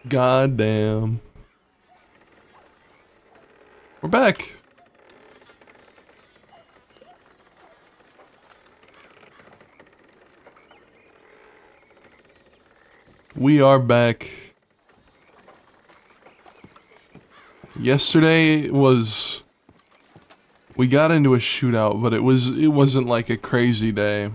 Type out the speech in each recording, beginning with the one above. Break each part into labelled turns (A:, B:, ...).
A: God damn. We're back. We are back. Yesterday was... We got into a shootout, but it wasn't like a crazy day.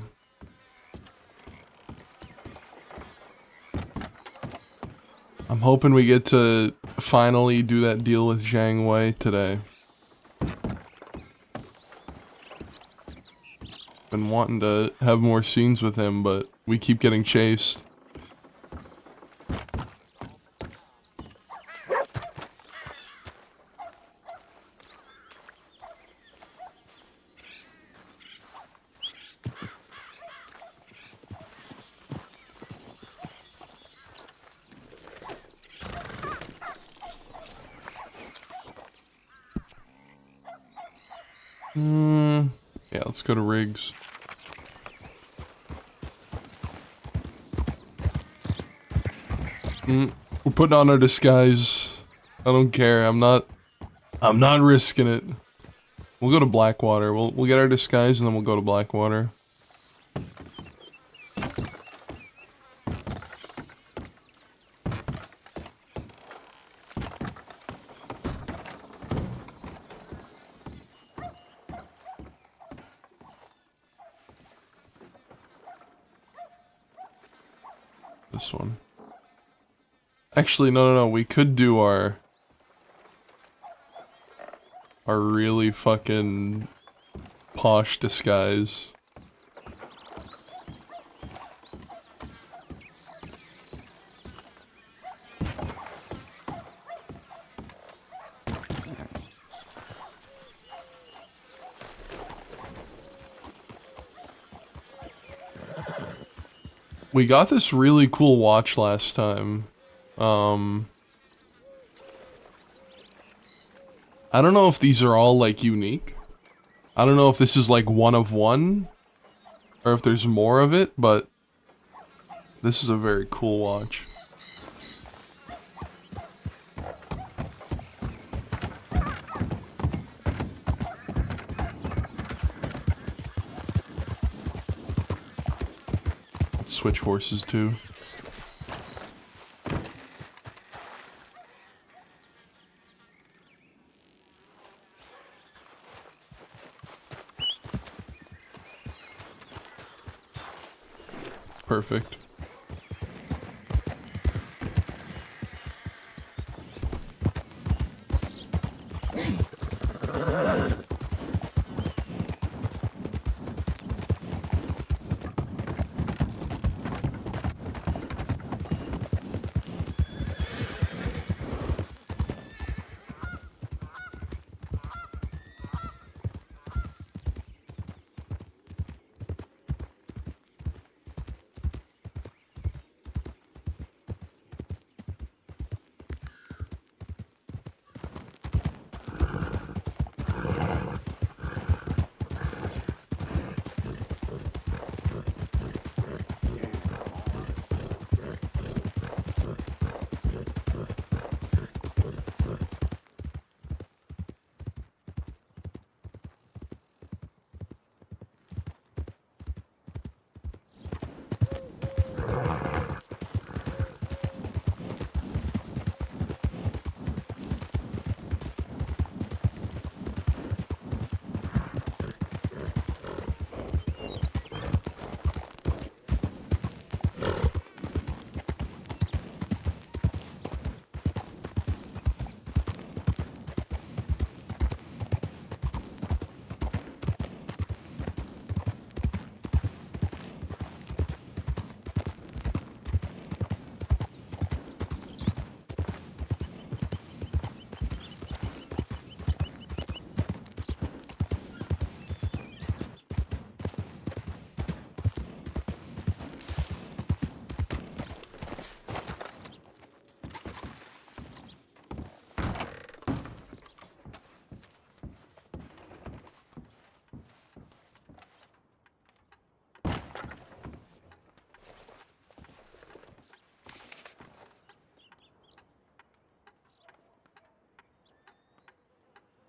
A: I'm hoping we get to finally do that deal with Zhang Wei today. Been wanting to have more scenes with him, but we keep getting chased. Yeah, let's go to Riggs. We're putting on our disguise. I don't care. I'm not risking it. We'll go to Blackwater. We'll get our disguise and then we'll go to Blackwater. This one. Actually, no. We could do our really fucking posh disguise. We got this really cool watch last time. I don't know if these are all, like, unique. I don't know if this is, like, one of one, or if there's more of it, but this is a very cool watch. Let's switch horses, too. Perfect.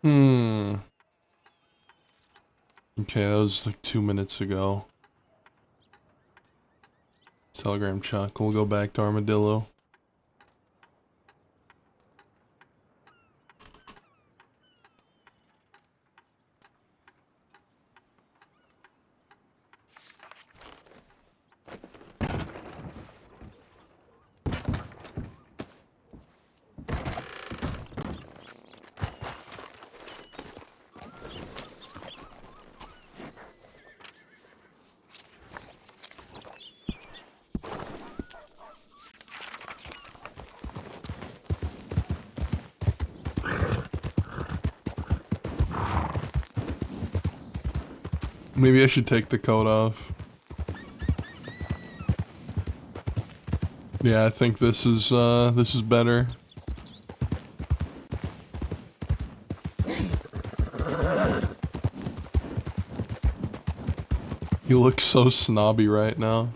A: Hmm. Okay, that was like 2 minutes ago. Telegram Chuck. We'll go back to Armadillo. Maybe I should take the coat off. Yeah, I think this is better. You look so snobby right now.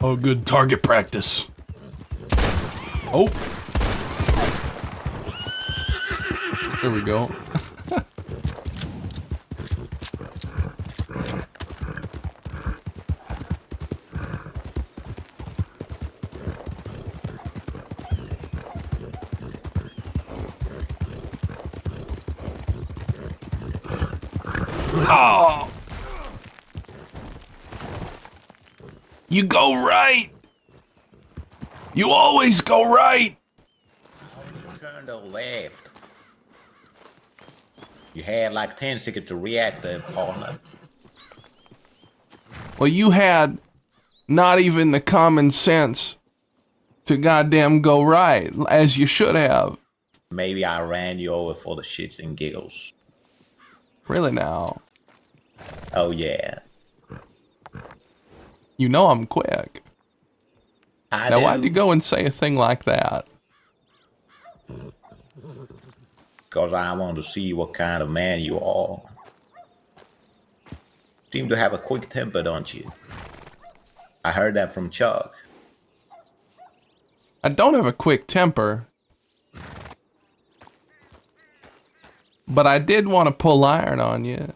A: Oh, good target practice. Oh. There we go. Oh. You go right. You always go right.
B: Turn to left. You had like 10 seconds to react there, partner.
A: Well, you had not even the common sense to goddamn go right, as you should have.
B: Maybe I ran you over for the shits and giggles.
A: Really now.
B: Oh yeah.
A: You know I'm quick.
B: I
A: Now
B: do.
A: why'd you go and say a thing like that?
B: Because I want to see what kind of man you are. Seem to have a quick temper, don't you? I heard that from Chuck.
A: I don't have a quick temper. But I did want to pull iron on you.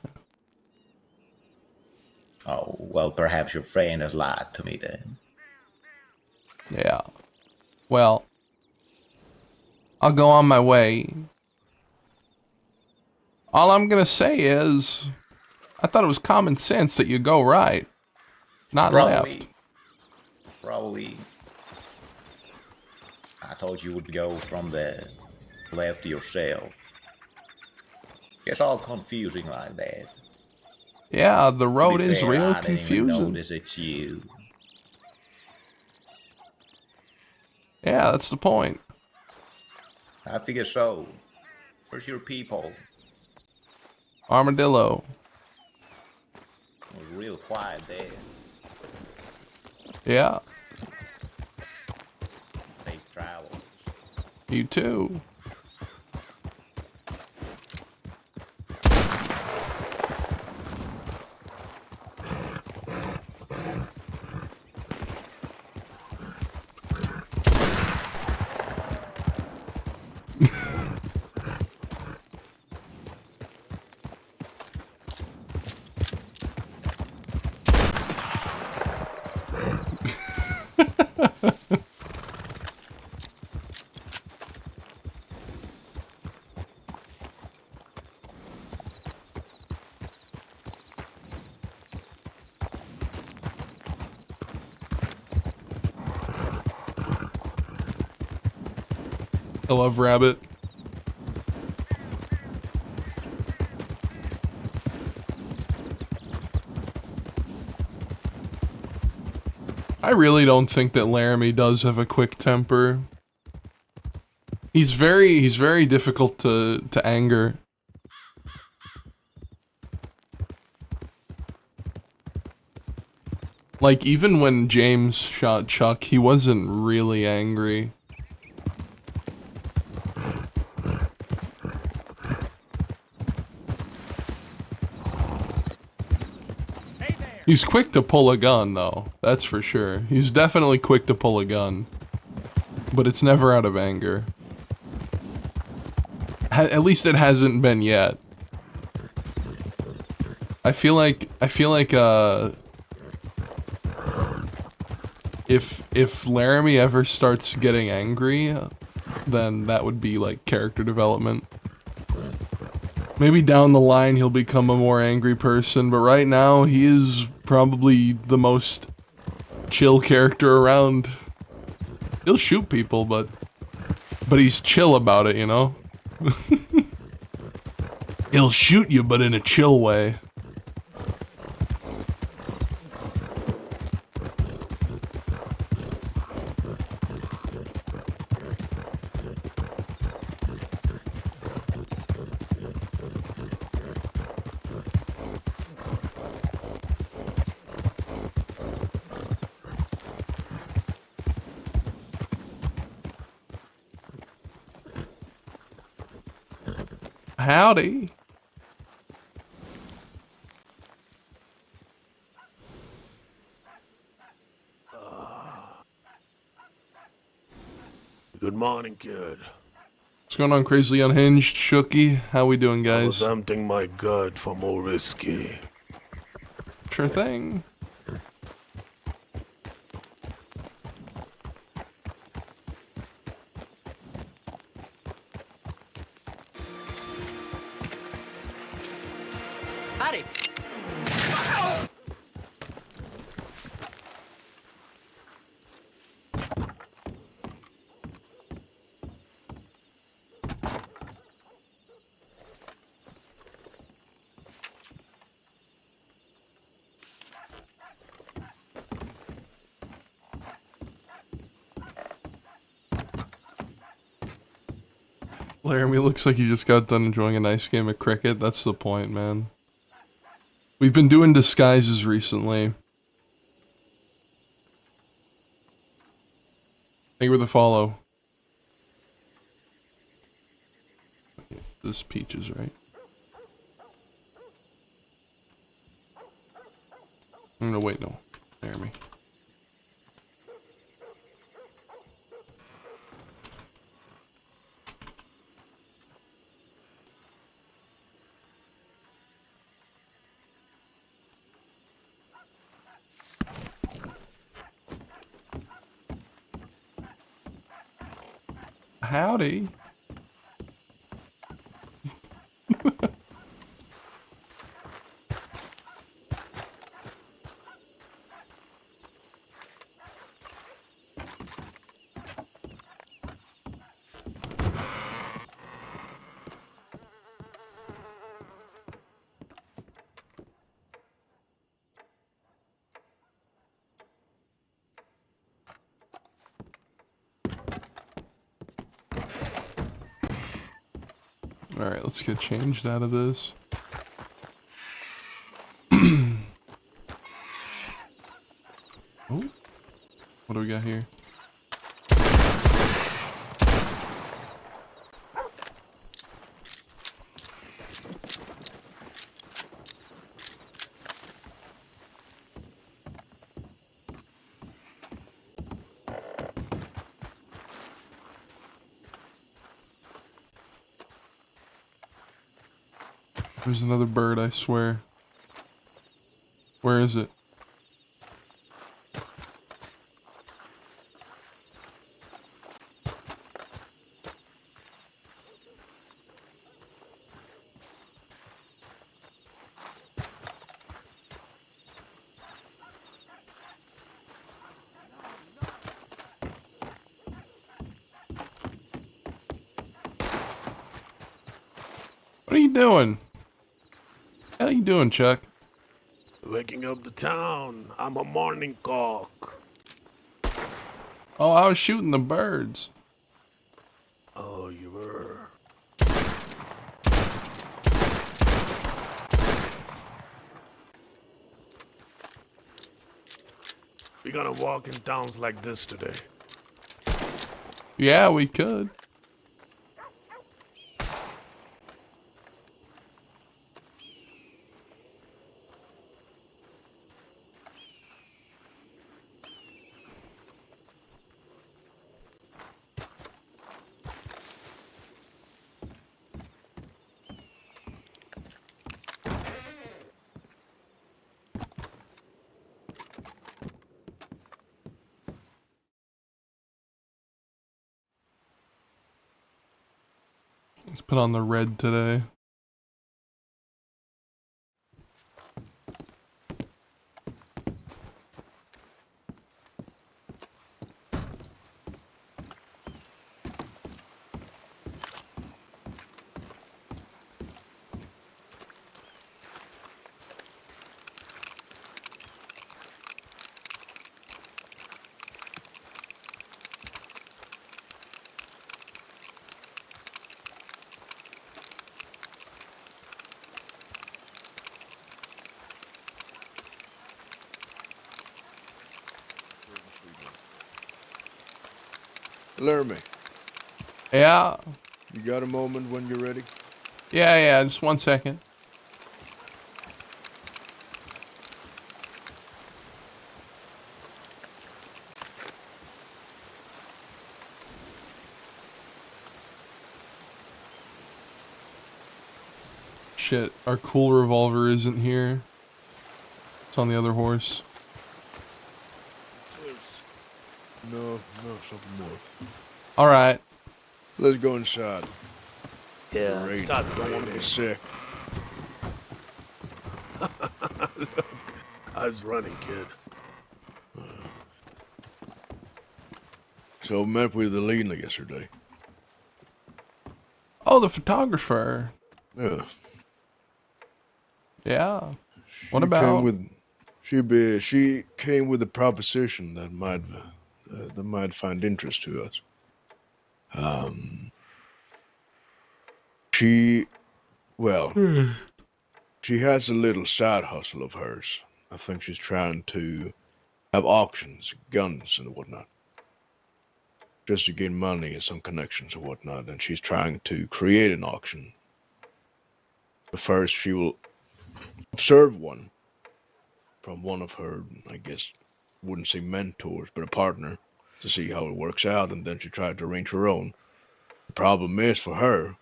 B: Oh, well, perhaps your friend has lied to me then.
A: Yeah. Well, I'll go on my way. All I'm gonna say is, I thought it was common sense that you go right, not left.
B: Probably. I thought you would go from the left yourself. It's all confusing like that.
A: Yeah, the
B: To be
A: road is
B: fair,
A: real
B: I didn't even
A: confusing.
B: notice it's you.
A: Yeah, that's the point.
B: I figure so. Where's your people?
A: Armadillo.
B: It was real quiet there.
A: Yeah,
B: Safe travels.
A: you too. I love Rabbit. I really don't think that Laramie does have a quick temper. He's very difficult to anger. Like, even when James shot Chuck, he wasn't really angry. He's quick to pull a gun, though. That's for sure. He's definitely quick to pull a gun. But it's never out of anger. At least it hasn't been yet. I feel like, if Laramie ever starts getting angry, then that would be, like, character development. Maybe down the line he'll become a more angry person, but right now he is probably the most chill character around. He'll shoot people, but he's chill about it, you know? He'll shoot you, but in a chill way. Howdy.
C: Good morning, kid.
A: What's going on, Crazily Unhinged? Shooky? How we doing,
C: I was
A: guys?
C: emptying my gut for more whiskey.
A: Sure thing.
D: Howdy.
A: Laramie looks like you just got done enjoying a nice game of cricket. That's the point, man. We've been doing disguises recently. Thank you for the follow. This Peaches, right? No, wait, no. Laramie. Howdy. Alright, let's get changed out of this. Oh, what do we got here? There's another bird, I swear. Where is it? What are you doing? How you doing, Chuck?
C: Waking up the town. I'm a morning cock.
A: Oh, I was shooting the birds.
C: Oh, you were. We gonna walk in towns like this today.
A: Yeah, we could. Let's put on the red today.
D: Laramie,
A: Yeah,
D: you got a moment when you're ready?
A: yeah, just 1 second. Shit, our cool revolver isn't here. It's on the other horse.
D: No, something more.
A: Alright.
D: Let's go inside.
C: Yeah,
D: Great.
C: start
D: Don't want to be sick.
C: Look, I was running, kid.
D: So met with Alina yesterday.
A: Oh, the photographer.
D: Yeah.
A: Yeah.
D: She
A: What
D: Came
A: about?
D: with, she came with a proposition that might find interest to us. She, well, she has a little side hustle of hers. I think she's trying to have auctions, guns and whatnot, just to gain money and some connections and whatnot. And she's trying to create an auction But first, she will observe one from one of her, I guess, wouldn't say mentors, but a partner, to see how it works out, and then she tried to arrange her own. The problem is for her,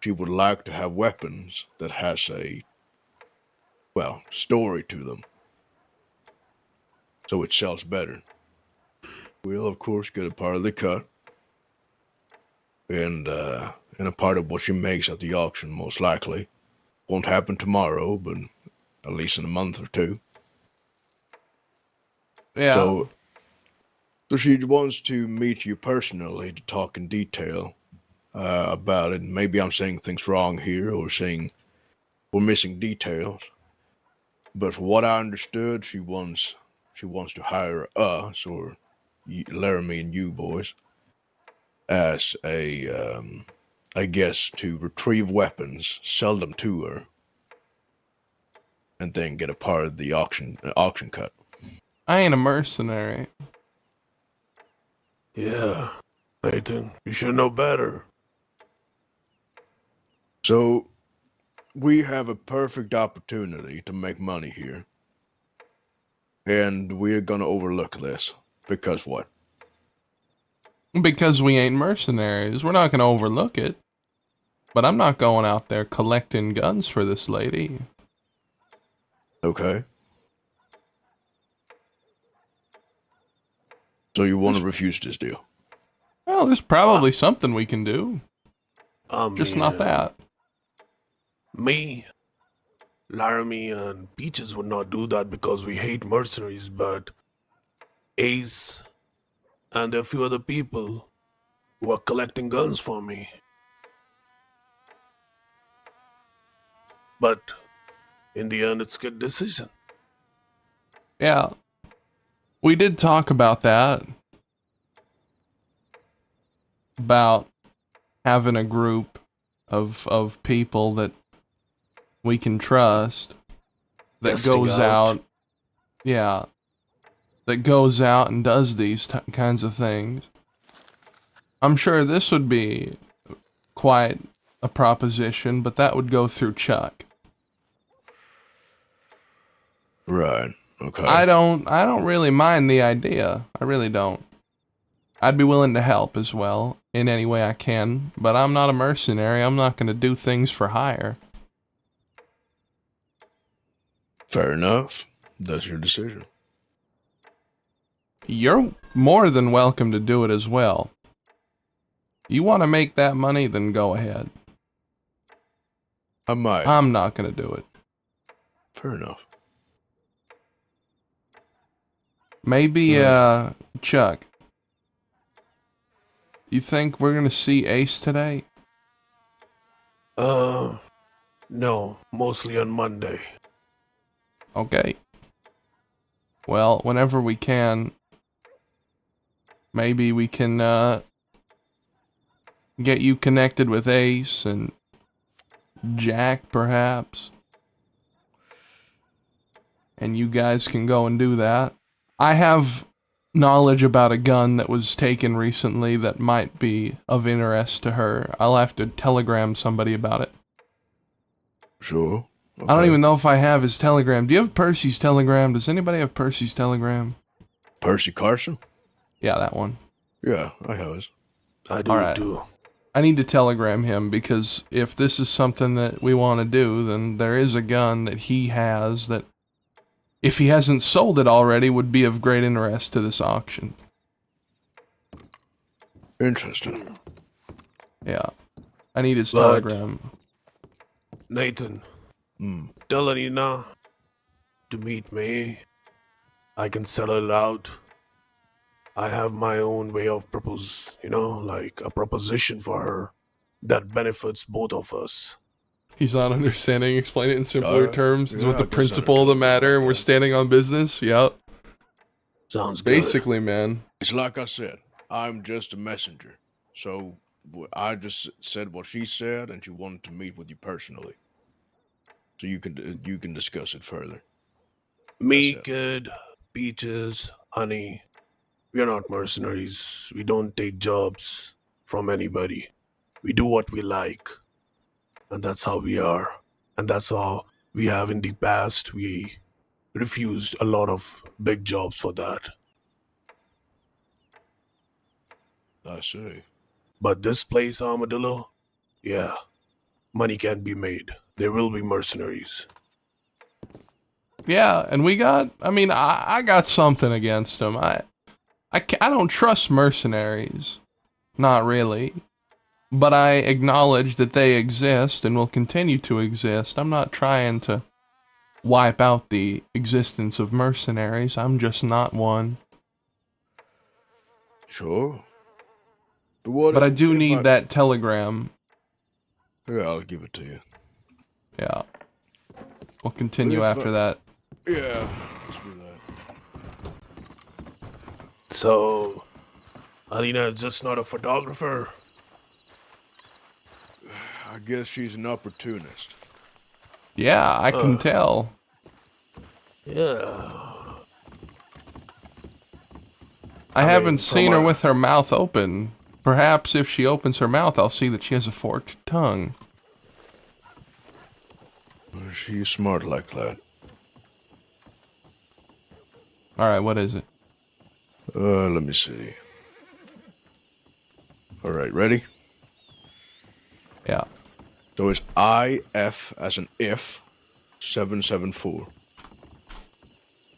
D: she would like to have weapons that has a, well, story to them, so it sells better. We'll, of course, get a part of the cut, and a part of what she makes at the auction, most likely. Won't happen tomorrow, but at least in a month or two.
A: Yeah.
D: So she wants to meet you personally to talk in detail about it. Maybe I'm saying things wrong here, or saying we're missing details. But from what I understood, she wants to hire us, or Laramie and you boys, as a I guess, to retrieve weapons, sell them to her, and then get a part of the auction cut.
A: I ain't a mercenary.
C: Yeah, Nathan, you should know better.
D: So we have a perfect opportunity to make money here, and we're gonna overlook this because what?
A: Because we ain't mercenaries, we're not gonna overlook it. But I'm not going out there collecting guns for this lady.
D: Okay. So you want to refuse this deal?
A: Well, there's probably something we can do. Just not
C: mean,
A: that.
C: Me, Laramie, and Peaches would not do that because we hate mercenaries, but Ace and a few other people who are collecting guns for me. But in the end, it's a good decision.
A: Yeah. We did talk about that. About having a group of people that we can trust that
C: Testing
A: goes
C: out.
A: out. Yeah. That goes out and does these kinds of things. I'm sure this would be quite a proposition, but that would go through Chuck.
D: Right. Okay.
A: I don't really mind the idea. I really don't. I'd be willing to help as well in any way I can, but I'm not a mercenary. I'm not going to do things for hire.
D: Fair enough. That's your decision.
A: You're more than welcome to do it as well. You want to make that money, then go ahead.
D: I might.
A: I'm not going to do it.
D: Fair enough.
A: Maybe, Chuck, you think we're going to see Ace today?
C: No, mostly on Monday.
A: Okay. Well, whenever we can, maybe we can, get you connected with Ace and Jack, perhaps. And you guys can go and do that. I have knowledge about a gun that was taken recently that might be of interest to her. I'll have to telegram somebody about it.
D: Sure. Okay.
A: I don't even know if I have his telegram. Do you have Percy's telegram? Does anybody have Percy's telegram?
D: Percy Carson?
A: Yeah, that one.
D: Yeah, I have his.
C: I do
A: Alright.
C: too.
A: I need to telegram him because if this is something that we want to do, then there is a gun that he has that, if he hasn't sold it already, would be of great interest to this auction.
D: Interesting.
A: Yeah. I need his
C: But-
A: telegram.
C: Nathan, tell Anina to meet me. I can settle it out. I have my own way of like a proposition for her that benefits both of us.
A: He's not understanding. Explain it in simpler terms. It's
D: yeah,
A: with the
D: I guess
A: principle of the matter, and we're standing on business. Yep.
C: Sounds good.
A: Basically, man.
D: It's like I said, I'm just a messenger. So I just said what she said, and she wanted to meet with you personally. So you can discuss it further.
C: Me,
D: That's it.
C: kid, Peaches, Honey. We are not mercenaries. We don't take jobs from anybody. We do what we like. And that's how we are. And that's how we have in the past. We refused a lot of big jobs for that.
D: I see.
C: But this place, Armadillo, yeah, money can be made. There will be mercenaries.
A: Yeah, and I got something against them. I don't trust mercenaries. Not really. But I acknowledge that they exist and will continue to exist. I'm not trying to wipe out the existence of mercenaries. I'm just not one.
D: Sure. What
A: But I do
D: if
A: need that telegram.
D: Yeah, I'll give it to you.
A: Yeah. We'll continue
D: If
A: after that.
D: Yeah, let's do that.
C: So, Alina is just not a photographer.
D: I guess she's an opportunist.
A: Yeah, I can tell.
C: Yeah.
A: I haven't seen her
C: from
A: with her mouth open. Perhaps if she opens her mouth, I'll see that she has a forked tongue.
D: She's smart like that.
A: Alright, what is it?
D: Let me see. Alright, ready?
A: Yeah.
D: So it's IF as an if 774.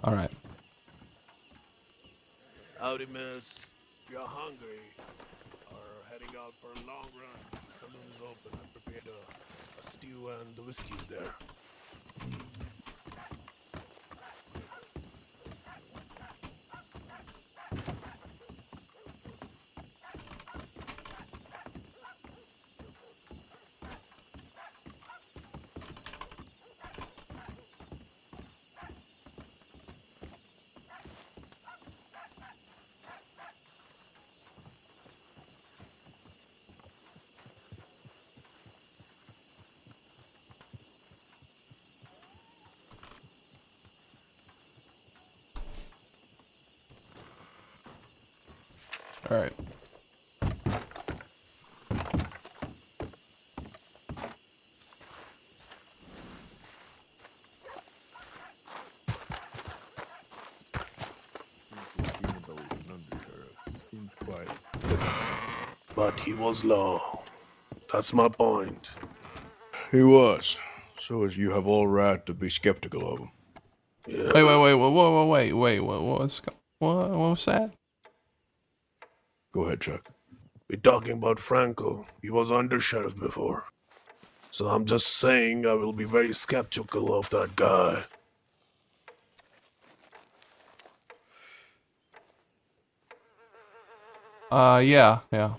A: Alright.
C: Howdy, miss. If you're hungry or heading out for a long run, the saloon is open. I prepared a stew and the whiskey's there.
A: Alright.
C: But he was low. That's my point.
D: He was. So as you have all right to be skeptical of him.
C: Yeah.
A: Wait, what was that?
D: Go ahead, Chuck.
C: We're talking about Franco. He was undersheriff before. So I'm just saying I will be very skeptical of that guy.
A: Yeah.
C: Yeah.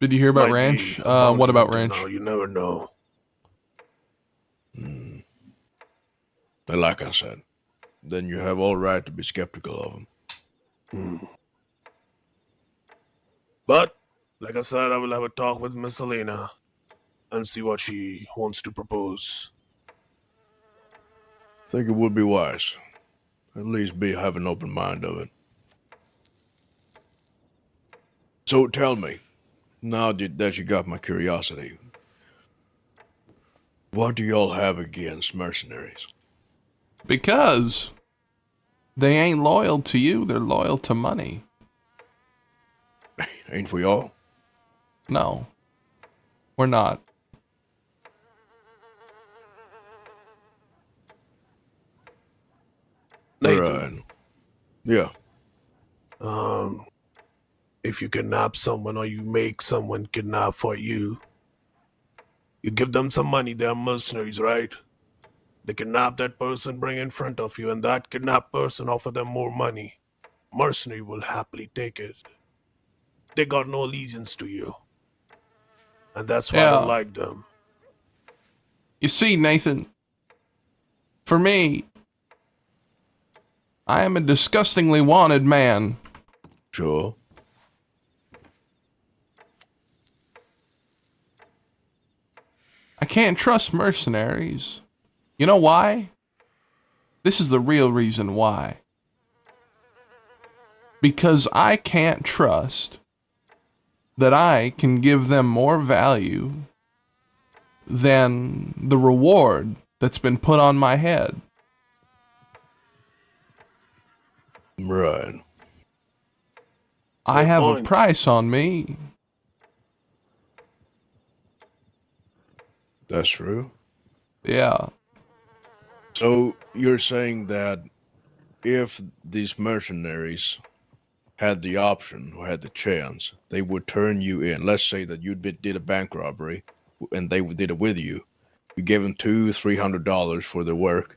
A: Did you hear about
C: Might
A: Ranch?
C: be a bounty
A: What about
C: hunter
A: Ranch?
C: now, you never know.
D: And like I said, then you have all right to be skeptical of him.
C: But, like I said, I will have a talk with Miss Elena and see what she wants to propose.
D: I think it would be wise. At least have an open mind of it. So tell me, now that you got my curiosity, what do y'all have against mercenaries?
A: Because they ain't loyal to you, they're loyal to money.
D: Ain't we all?
A: No. We're not.
C: Nathan,
D: Right. Yeah.
C: if you kidnap someone or you make someone kidnap for you, you give them some money, they're mercenaries, right? They kidnap that person, bring in front of you, and that kidnapped person offer them more money. Mercenary will happily take it. They got no allegiance to you. And that's why I don't
A: Yeah.
C: like them.
A: You see, Nathan, for me, I am a disgustingly wanted man.
D: Sure.
A: I can't trust mercenaries. You know why? This is the real reason why. Because I can't trust that I can give them more value than the reward that's been put on my head.
D: Right.
A: I have a
C: point.
A: price on me.
D: That's true.
A: Yeah.
D: So you're saying that if these mercenaries had the option or had the chance, they would turn you in. Let's say that did a bank robbery, and they did it with you. You gave them $200-300 for their work.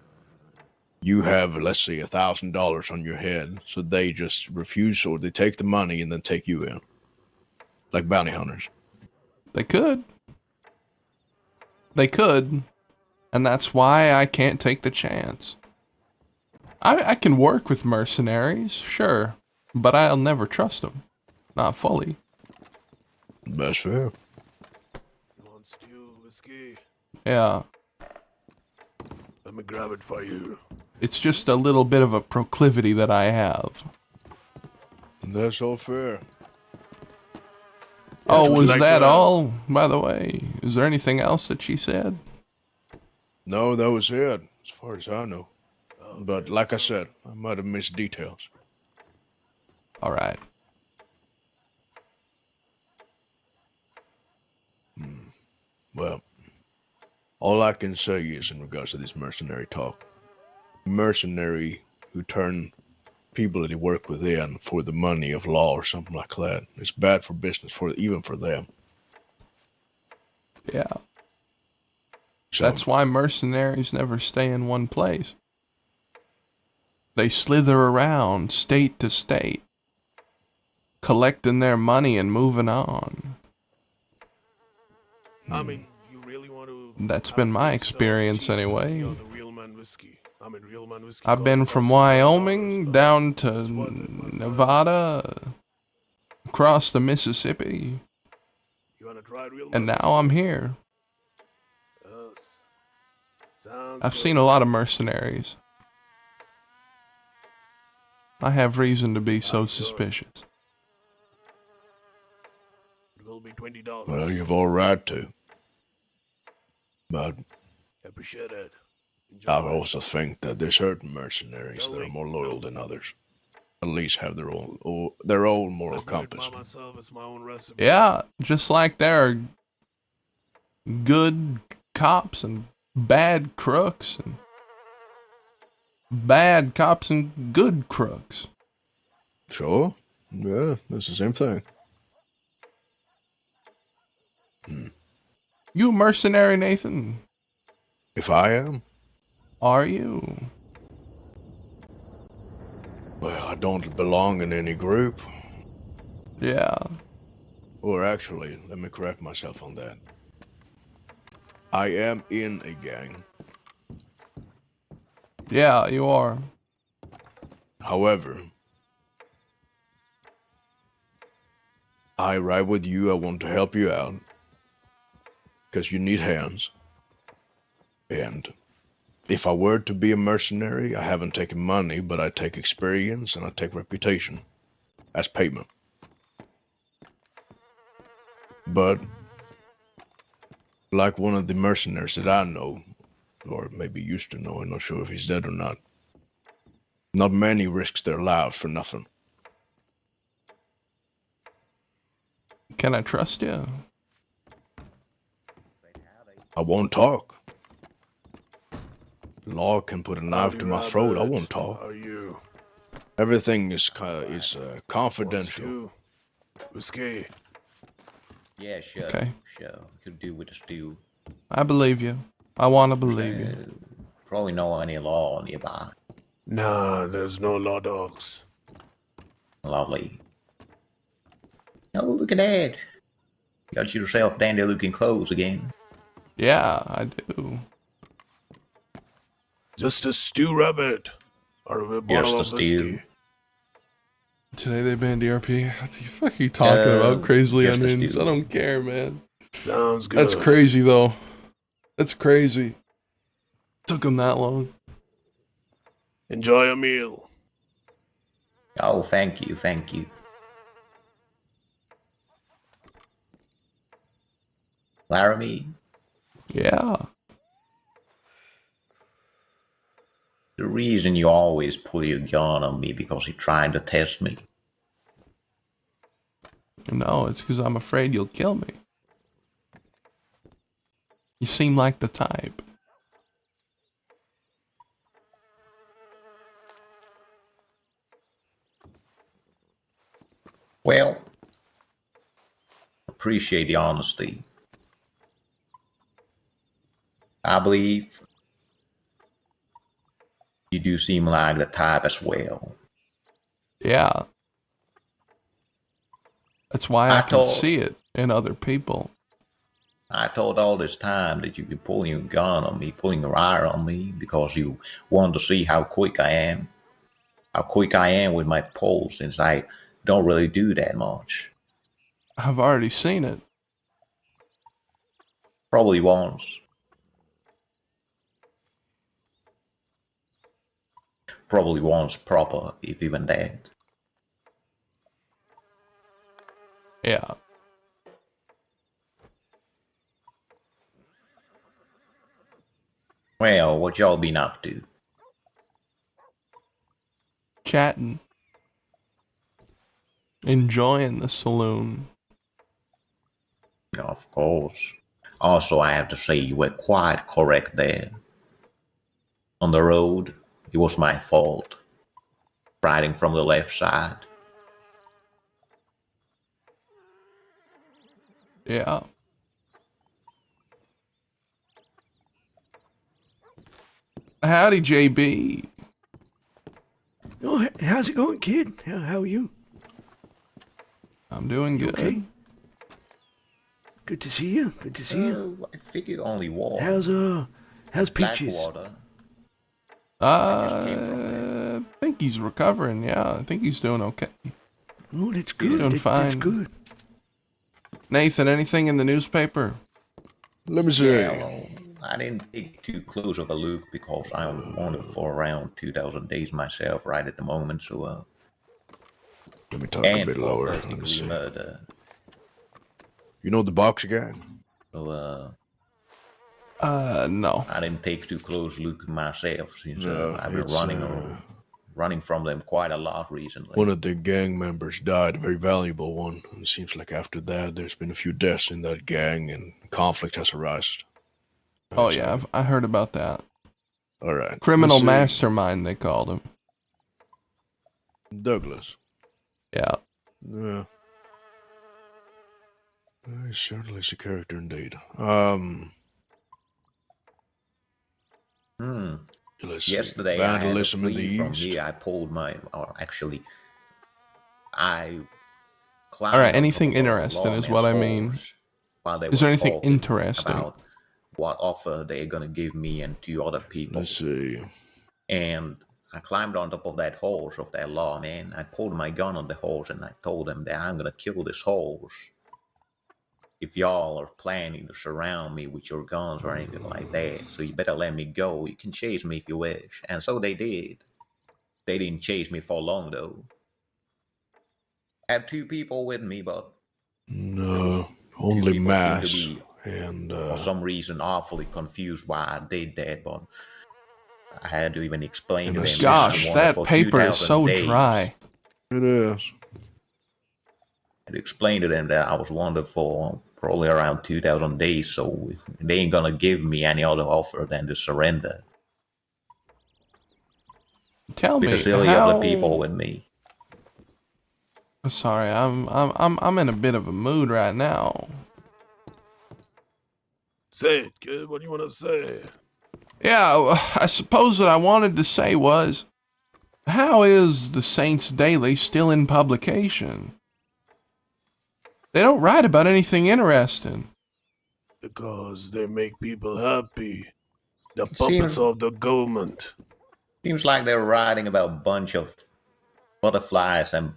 D: You have, let's say, $1,000 on your head, so they just refuse, or they take the money and then take you in, like bounty hunters.
A: They could. They could. And that's why I can't take the chance. I can work with mercenaries, sure. But I'll never trust them. Not fully.
D: That's fair.
C: You want stew, whiskey?
A: Yeah.
C: Let me grab it for you.
A: It's just a little bit of a proclivity that I have.
D: That's all fair.
A: Oh,
C: would
A: was
C: like
A: that
C: to-
A: all, by the way? Is there anything else that she said?
D: No, that was it, as far as I know. But like I said, I might have missed details.
A: All right.
D: Well, all I can say is in regards to this mercenary talk, mercenary who turn people that they work with in for the money of law or something like that. It's bad for business, even for them.
A: Yeah.
D: So,
A: That's why mercenaries never stay in one place. They slither around state to state, collecting their money and moving on.
C: I mean, you really want to...
A: That's
C: have
A: been
C: a
A: my
C: good
A: experience
C: cheap whiskey
A: anyway.
C: or the real man whiskey? I mean, real man whiskey
A: I've been
C: costs
A: from
C: $1,000,
A: Wyoming
C: but
A: down to
C: it's worth it, my friend.
A: Nevada, across the Mississippi,
C: You want to try real man
A: and now
C: whiskey?
A: I'm here.
C: Yes. Sounds
A: I've
C: good.
A: seen a lot of mercenaries. I have reason to be so suspicious.
C: It will be $20.
D: well, you've all right to. But
C: Appreciate it. Enjoy.
D: I also think that there's certain mercenaries that are more loyal than others. At least have their own moral
C: I do it
D: compass.
C: by myself. It's my own recipe.
A: Yeah, just like there are good cops and bad crooks, and bad cops and good crooks.
D: Sure. Yeah, that's the same thing.
A: You a mercenary, Nathan?
D: If I am,
A: Are you?
D: well, I don't belong in any group.
A: Yeah.
D: Or actually, let me correct myself on that. I am in a gang.
A: Yeah, you are.
D: However, I ride with you. I want to help you out. Because you need hands. And if I were to be a mercenary, I haven't taken money, but I take experience and I take reputation as payment. But like one of the mercenaries that I know, or maybe used to know, I'm not sure if he's dead or not, not many risks their lives for nothing.
A: Can I trust you?
D: I won't talk. Law can put a knife to my throat. I won't talk.
C: Are you?
D: Everything is confidential.
C: Stew? Whiskey.
B: Yeah, sure.
A: Okay.
B: Sure. Could do with a stew.
A: I believe you. I want to believe you.
B: Probably know any law nearby.
C: Nah, there's no law dogs.
B: Lovely. Oh, look at that. Got yourself dandy looking clothes again.
A: Yeah, I do.
C: Just a stew rabbit. Or a bottle
B: Just
C: of
B: a stew.
C: whiskey.
A: Today they banned DRP. What the fuck are you talking about? Crazily
B: just a
A: unhinged.
B: stew.
A: I don't care, man.
C: Sounds good.
A: That's crazy, though. That's crazy. Took him that long.
C: Enjoy a meal.
B: Oh, thank you, thank you. Laramie,
A: Yeah.
B: The reason you always pull your gun on me because you're trying to test me.
A: No, it's because I'm afraid you'll kill me. You seem like the type.
B: Well, appreciate the honesty. I believe you do seem like the type as well.
A: Yeah. That's why I
B: I
A: can
B: thought
A: see it in other people.
B: I thought all this time that you've been pulling your gun on me, pulling your eye on me because you want to see how quick I am. How quick I am with my pulse since I don't really do that much.
A: I've already seen it.
B: Probably once. Probably once proper, if even that.
A: Yeah.
B: Well, what y'all been up to?
A: Chatting. Enjoying the saloon.
B: Of course. Also, I have to say you were quite correct there. On the road, it was my fault. Riding from the left side.
A: Yeah. Howdy, JB.
E: Oh, how's it going, kid? How are you?
A: I'm doing good.
E: Okay. Good to see you. Good to see you.
B: I figure only one.
E: How's Peaches?
B: Blackwater. I just came from there.
A: I think he's recovering. Yeah, I think he's doing okay.
E: Oh, that's good.
A: He's doing
E: That's
A: fine.
E: good.
A: Nathan, anything in the newspaper?
D: Let me see.
B: Yeah, well, I didn't take too close of a look because I'm on it for around 2,000 days myself right at the moment. So,
D: Let me talk a
B: and
D: bit
B: for
D: lower.
B: first
D: Let me
B: degree
D: see.
B: murder.
D: You know the boxer gang?
B: So,
A: No.
B: I didn't take too close look myself since
D: No,
B: I've been
D: it's,
B: running from them quite a lot recently.
D: One of the gang members died, a very valuable one. And it seems like after that, there's been a few deaths in that gang, and conflict has arisen.
A: Oh, yeah, I heard about that.
D: All right.
A: Criminal
D: let's see.
A: mastermind, they called him.
D: Douglas.
A: Yeah.
D: Yeah. He certainly is a character indeed. Let's see.
B: Yesterday, I had to
D: Vandalism in the
B: flee from
D: east.
B: here. I pulled or actually, I climbed
A: All right,
B: on top
A: anything
B: of a
A: interesting is what
B: lawman's
A: I mean.
B: horse while they
A: Is
B: were
A: there anything
B: talking
A: interesting?
B: about what offer they're gonna give me and two other people.
D: Let's see.
B: And I climbed on top of that horse of that lawman. I pulled my gun on the horse and I told them that I'm gonna kill this horse if y'all are planning to surround me with your guns or anything like that. So you better let me go. You can chase me if you wish. And so they did. They didn't chase me for long though. Had two people with me, but
D: No,
B: two
D: only
B: people seem to
D: mass.
B: be
D: And,
B: for some reason awfully confused why I did that, but I had to even explain to them that I
A: Gosh,
B: wanted
A: that
B: for
A: paper is
B: 2,000
A: so
B: days.
A: dry.
D: it is.
B: I had to explain to them that I was wanted for probably around 2,000 days, so they ain't gonna give me any other offer than to surrender.
A: Tell
B: With
A: me
B: a silly
A: how.
B: other people with me.
A: Sorry, I'm in a bit of a mood right now.
C: Say it, kid. What do you want to say?
A: Yeah, I suppose what I wanted to say was, how is the Saints Daily still in publication? They don't write about anything interesting.
C: Because they make people happy. The
B: Seems-
C: puppets of the government.
B: Seems like they're writing about a bunch of butterflies and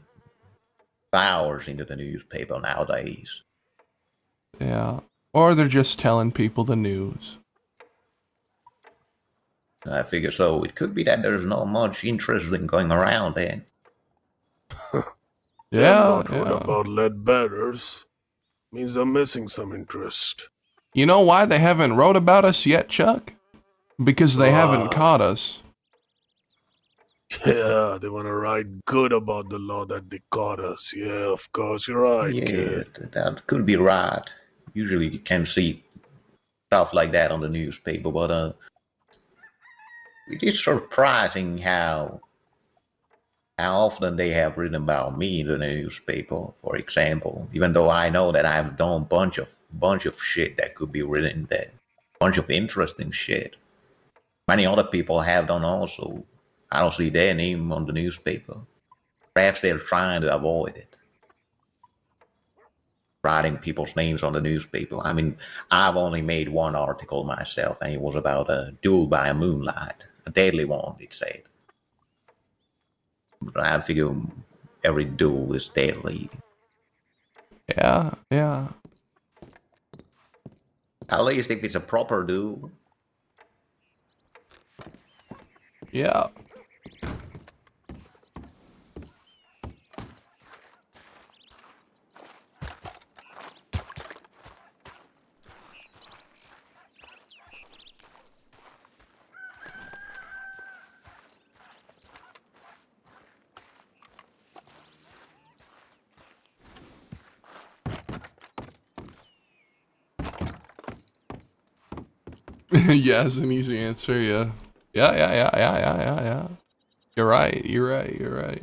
B: flowers into the newspaper nowadays.
A: Yeah. Or they're just telling people the news.
B: I figure so. It could be that there's not much interest in going around then.
C: They're
A: Yeah,
C: not worried
A: yeah.
C: about lead bearers. Means they're missing some interest.
A: You know why they haven't wrote about us yet, Chuck? Because they haven't caught us.
C: Yeah, they want to write good about the law that they caught us. Yeah, of course, you're right,
B: Yeah,
C: kid.
B: that could be right. Usually you can see stuff like that on the newspaper, but it is surprising how often they have written about me in the newspaper, for example, even though I know that I've done bunch of shit that could be written there. Bunch of interesting shit. Many other people have done also. I don't see their name on the newspaper. Perhaps they're trying to avoid it. Writing people's names on the newspaper. I mean, I've only made one article myself, and it was about a duel by moonlight. A deadly one, it said. But I figure every duel is deadly.
A: Yeah, yeah.
B: At least if it's a proper duel.
A: Yeah. Yeah, it's an easy answer, yeah. Yeah. You're right, you're right, you're right.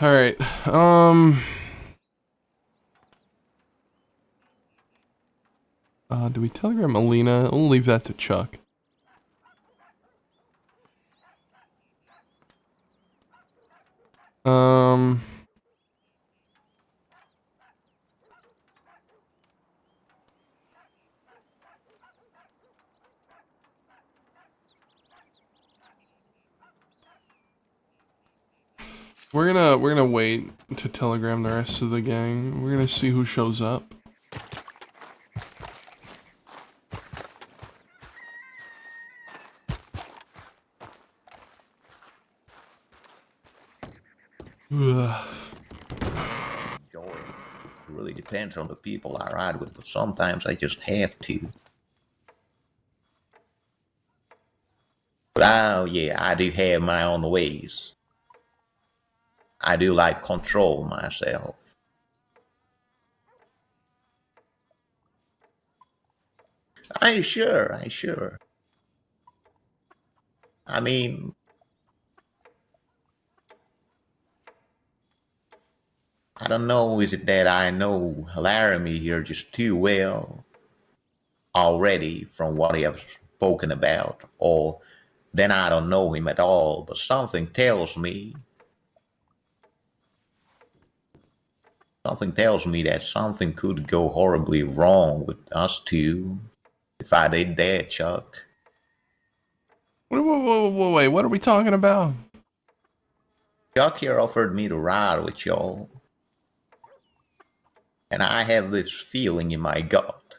A: Alright, do we telegram Alina? We'll leave that to Chuck. Um... We're gonna wait to telegram the rest of the gang. We're gonna see who shows up. Ugh.
B: Joy. It really depends on the people I ride with, but sometimes I just have to. But oh yeah, I do have my own ways. I do like control myself. I sure. I mean, I don't know, is it that I know Laramie here just too well already from what he has spoken about, or then I don't know him at all, but something tells me that something could go horribly wrong with us two if I did that, Chuck.
A: Wait, what are we talking about?
B: Chuck here offered me to ride with y'all, and I have this feeling in my gut.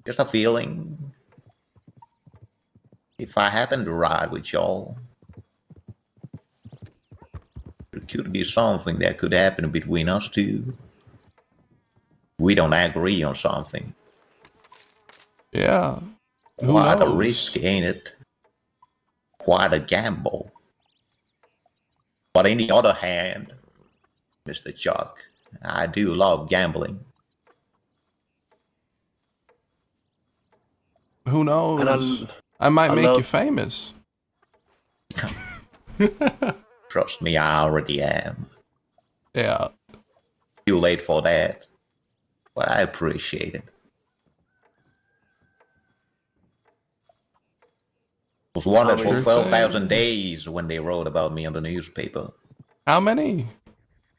B: Just a feeling. If I happen to ride with y'all, there could be something that could happen between us two. We don't agree on something.
A: Yeah. Who
B: Quite a
A: knows?
B: risk, ain't it? Quite a gamble. But on the other hand, Mr. Chuck, I do love gambling.
A: Who
C: And
A: knows? I might
C: I
A: make you
C: love
A: famous.
B: Trust me, I already am.
A: Yeah.
B: Too late for that, but I appreciate it. It was wonderful
A: Sure
B: 12,000
A: thing.
B: days when they wrote about me on the newspaper.
A: How many?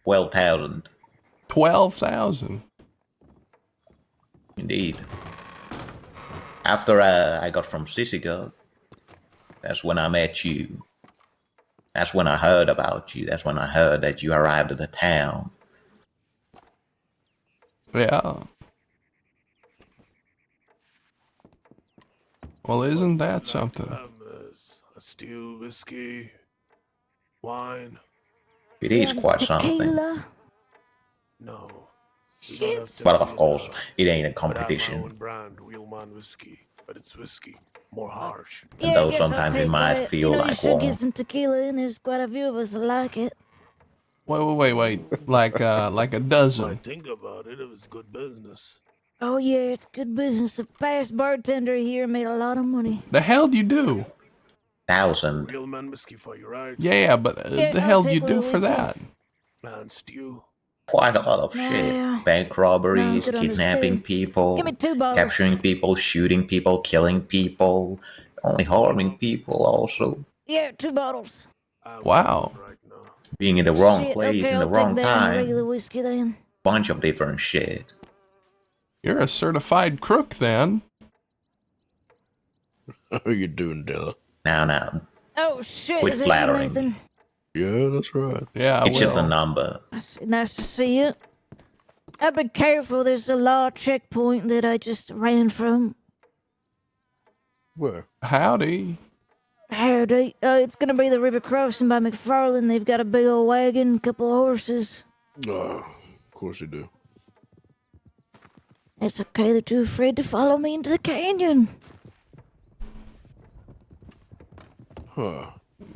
B: 12,000,
A: 12,000.
B: indeed. After I got from Sisica, that's when I met you. That's when I heard about you. That's when I heard that you arrived at the town.
A: Yeah. Well, isn't that something?
C: a stew, whiskey, wine.
B: It is quite something.
F: Tequila.
C: No. We don't have
F: Shit.
B: But of course,
C: tequila.
B: it ain't a
C: But I have my
B: competition.
C: own brand, Real Man Whiskey. But it's whiskey. More harsh.
B: And
F: Yeah, I
B: though
F: guess I'll
B: sometimes it
F: take
B: might
F: that.
B: feel
F: You
B: like
F: should get
B: one.
F: some tequila in. There's quite a few of us that like it.
A: Wait. Like a
C: Might
A: dozen.
C: think about it if it's good business.
F: Oh, yeah, it's good business. The past bartender here made a lot of money.
A: The hell do you do?
B: 1,000.
C: Real Man Whiskey for you, right?
A: Yeah, but
F: Yeah,
A: the
F: I'll
A: hell do you
F: take one
A: do
F: of the
A: for that?
F: whiskeys.
C: And stew.
B: Quite a lot of
F: Nah,
B: shit.
F: yeah.
B: Bank
F: No, I'm
B: robberies,
F: good on the
B: kidnapping
F: stew. Give me
B: people,
F: 2 bottles.
B: capturing people, shooting people, killing people, only harming people also.
F: Yeah, 2 bottles.
C: I want
A: Wow.
C: one right now.
B: Being in the wrong
F: Shit,
B: place
F: okay,
B: in the
F: I'll take
B: wrong
F: that and the regular
B: time.
F: whiskey then.
B: Bunch of different shit.
A: You're a certified crook then.
D: How are you doing, Della?
B: Now,
F: Oh, shit,
B: quit
F: is that you,
B: flattering.
F: Nathan?
D: Yeah, that's right.
A: Yeah, I
B: It's just a
A: will.
B: number.
F: Nice to see you. I'd be careful, there's a law checkpoint that I just ran from.
D: Where?
A: Howdy.
F: Howdy. It's gonna be the river crossing by McFarland. They've got a big old wagon, a couple of horses.
D: Of course you do.
F: It's okay, they're too afraid to follow me into the canyon.
D: Huh.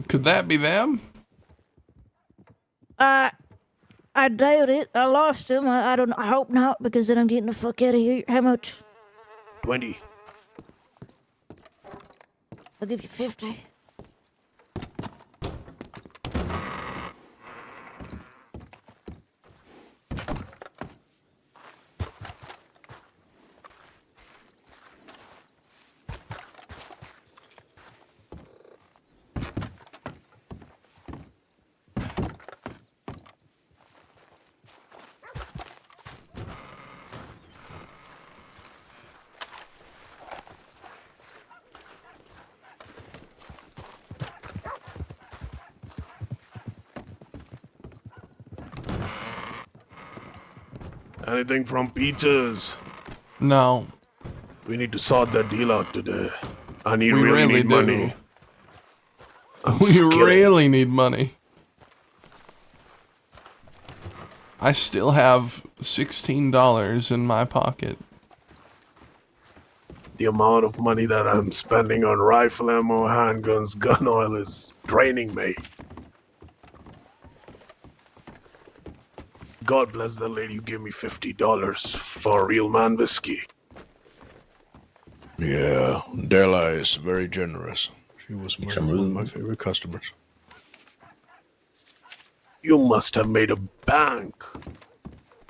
A: Could that be them?
F: I doubt it. I lost him. I don't. I hope not, because then I'm getting the fuck out of here. How much?
C: 20.
F: I'll give you 50.
C: Anything from Peter's?
A: No.
C: We need to sort that deal out today. I need
A: We really
C: need
A: do.
C: money. I'm
A: We
C: skilled.
A: really need money. I still have $16 in my pocket.
C: The amount of money that I'm spending on rifle ammo, handguns, gun oil is draining me. God bless the lady who gave me $50 for Real Man Whiskey.
D: Yeah, Della is very generous. She was
B: Some
D: one of
B: room.
D: my favorite customers.
C: You must have made a bank,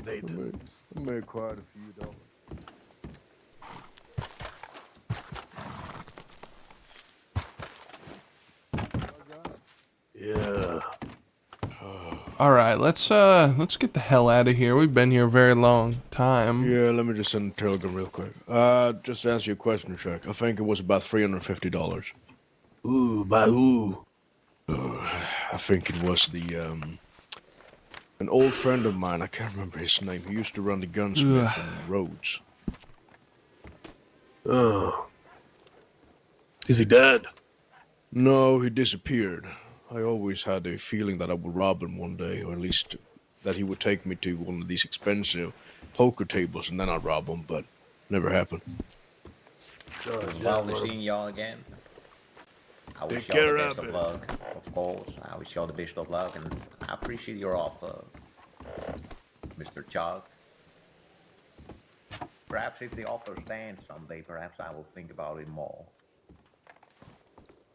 C: Nathan.
D: I made quite a few dollars.
C: Yeah.
A: All right, let's get the hell out of here. We've been here a very long time.
D: Yeah, let me just send a telegram real quick. Just to answer your question, Chuck. I think it was about $350.
C: Ooh, by who?
D: I think it was an old friend of mine. I can't remember his name. He used to run the gunsmith
A: Ugh.
D: in Rhodes.
C: Oh. Is he dead?
D: No, he disappeared. I always had a feeling that I would rob him one day, or at least that he would take me to one of these expensive poker tables and then I'd rob him, but never happened.
C: God,
B: It's
C: damn,
B: lovely
C: what a-
B: seeing y'all again. I wish
C: Take
B: y'all
C: care,
B: the best of
C: Abbott.
B: luck, of course. I wish y'all the best of luck, and I appreciate your offer, Mr. Chuck. Perhaps if the offer stands someday, perhaps I will think about it more.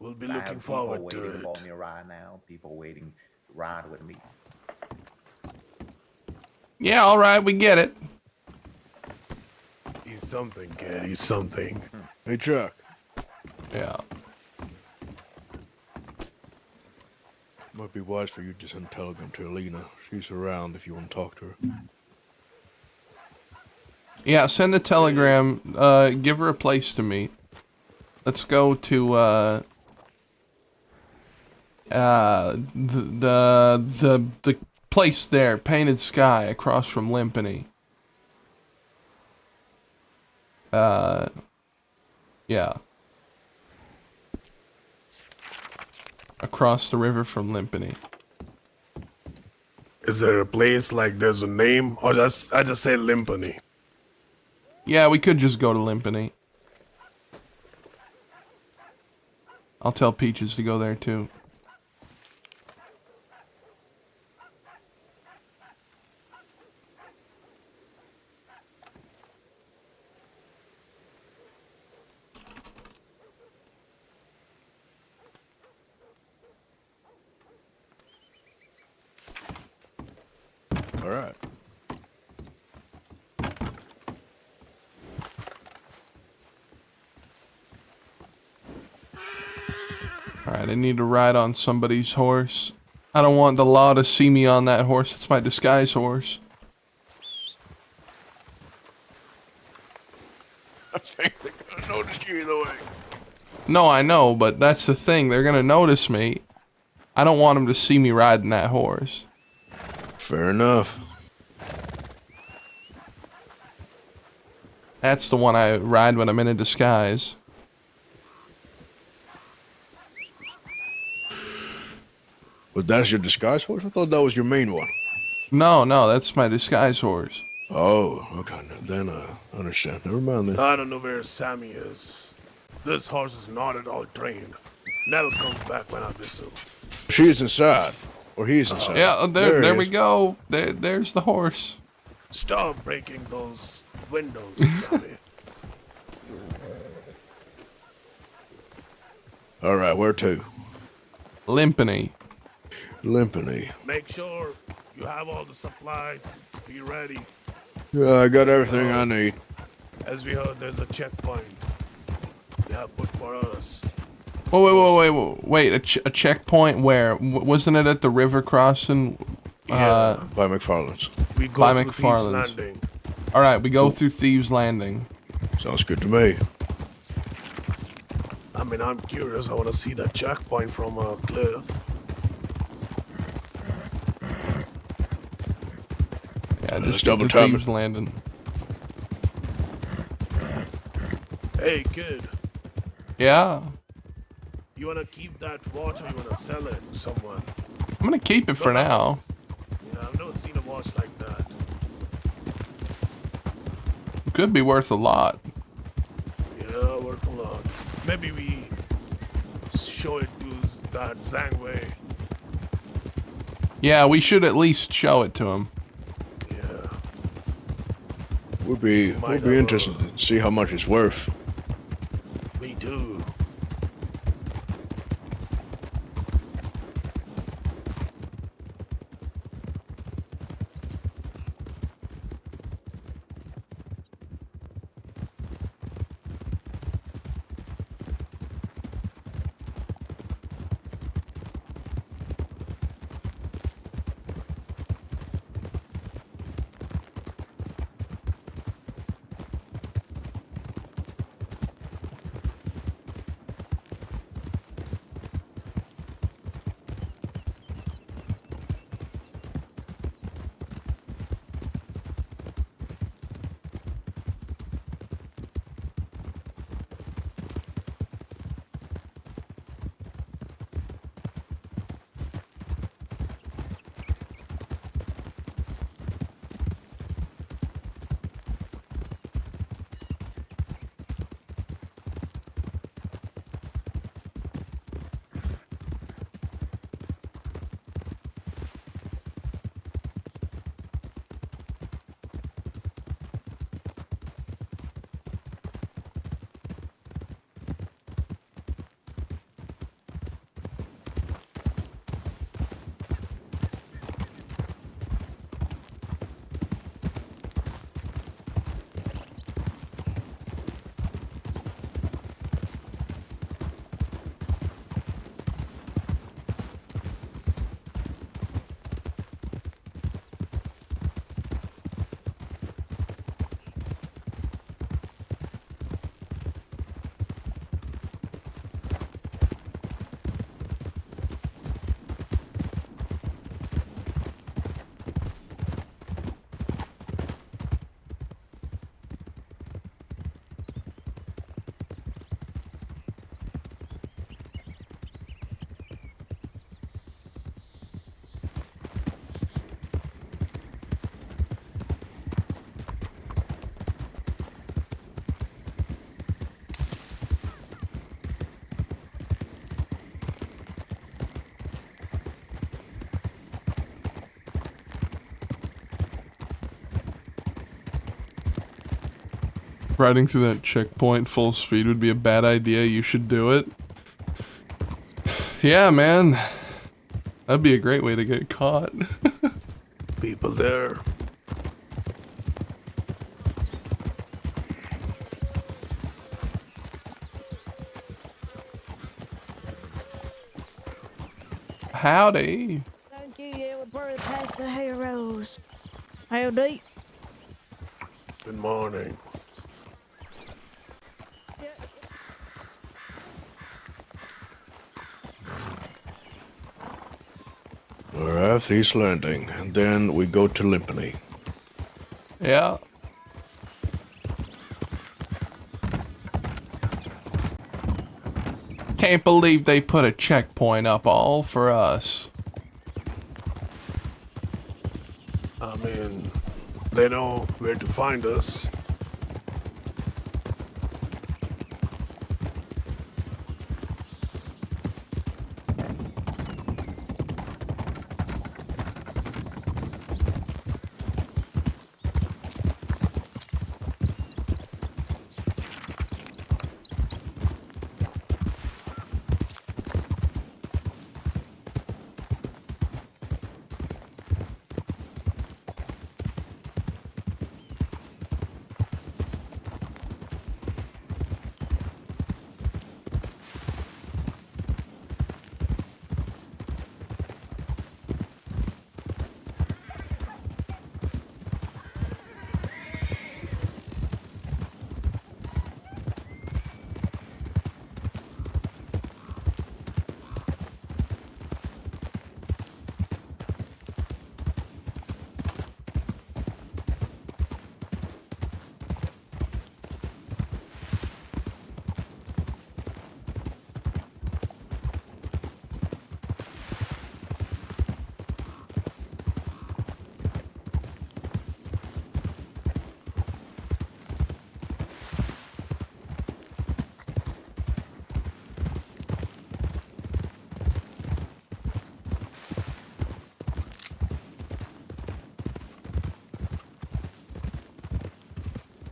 C: We'll be
B: I
C: looking
B: have people
C: forward to
B: waiting
C: it.
B: for me right now. People waiting to ride with me.
A: Yeah, all right, we get it.
C: He's something, kid. He's something.
D: Hey, Chuck.
A: Yeah.
D: Might be wise for you to send a telegram to Alina. She's around if you want to talk to her.
A: Yeah, send a telegram. Give her a place to meet. Let's go to the place there, Painted Sky, across from Limpany. Yeah. Across the river from Limpany.
C: Is there a place like there's a name, or I just say Limpany?
A: Yeah, we could just go to Limpany. I'll tell Peaches to go there too.
D: All right.
A: Alright, I need to ride on somebody's horse. I don't want the law to see me on that horse. It's my disguise horse.
D: I think they're gonna notice you either way.
A: No, I know, but that's the thing. They're gonna notice me. I don't want them to see me riding that horse.
D: Fair enough.
A: That's the one I ride when I'm in a disguise.
D: But that's your disguise horse? I thought that was your main one.
A: No, that's my disguise horse.
D: Oh, okay. Then I understand. Never mind then.
C: I don't know where Sammy is. This horse is not at all trained. Never comes back when I miss him.
D: She's inside. Or he's inside.
A: Yeah, there
D: he
A: we
D: is.
A: go. There's the horse.
C: Stop breaking those windows, Sammy.
D: All right, where to?
A: Limpany.
D: Limpany.
C: Make sure you have all the supplies. Be ready.
D: Yeah, I got everything I need.
C: As we heard, there's a checkpoint. They have put for us.
A: Oh, wait, a checkpoint where? Wasn't it at the river crossing?
C: Yeah.
D: By McFarland's.
C: We go
A: by
C: to Thieves'
A: McFarland's.
C: Landing.
A: Alright, we go through Thieves' Landing.
D: Sounds good to me.
C: I mean, I'm curious. I want to see that checkpoint from a cliff.
A: Yeah, just
D: double
A: double
D: tap it.
A: Thieves' Landing.
C: Hey, kid.
A: Yeah,
C: You want to keep that watch or you want to sell it to someone?
A: I'm gonna keep it for now.
C: Yeah, I've never seen a watch like that.
A: It could be worth a lot.
C: Yeah, worth a lot. Maybe we show it to that Zhang Wei.
A: Yeah, we should at least show it to him.
C: Yeah.
D: We'll be
C: Might
D: interested to see how much it's worth.
C: Me too.
A: Riding through that checkpoint full speed would be a bad idea. You should do it. Yeah, man. That'd be a great way to get caught.
C: People there.
A: Howdy.
F: Thank you, yeah, we're probably past the heroes. Howdy.
C: Good morning.
D: We're at East Landing, and then we go to Limpany.
A: Yeah. Can't believe they put a checkpoint up all for us.
C: I mean, they know where to find us.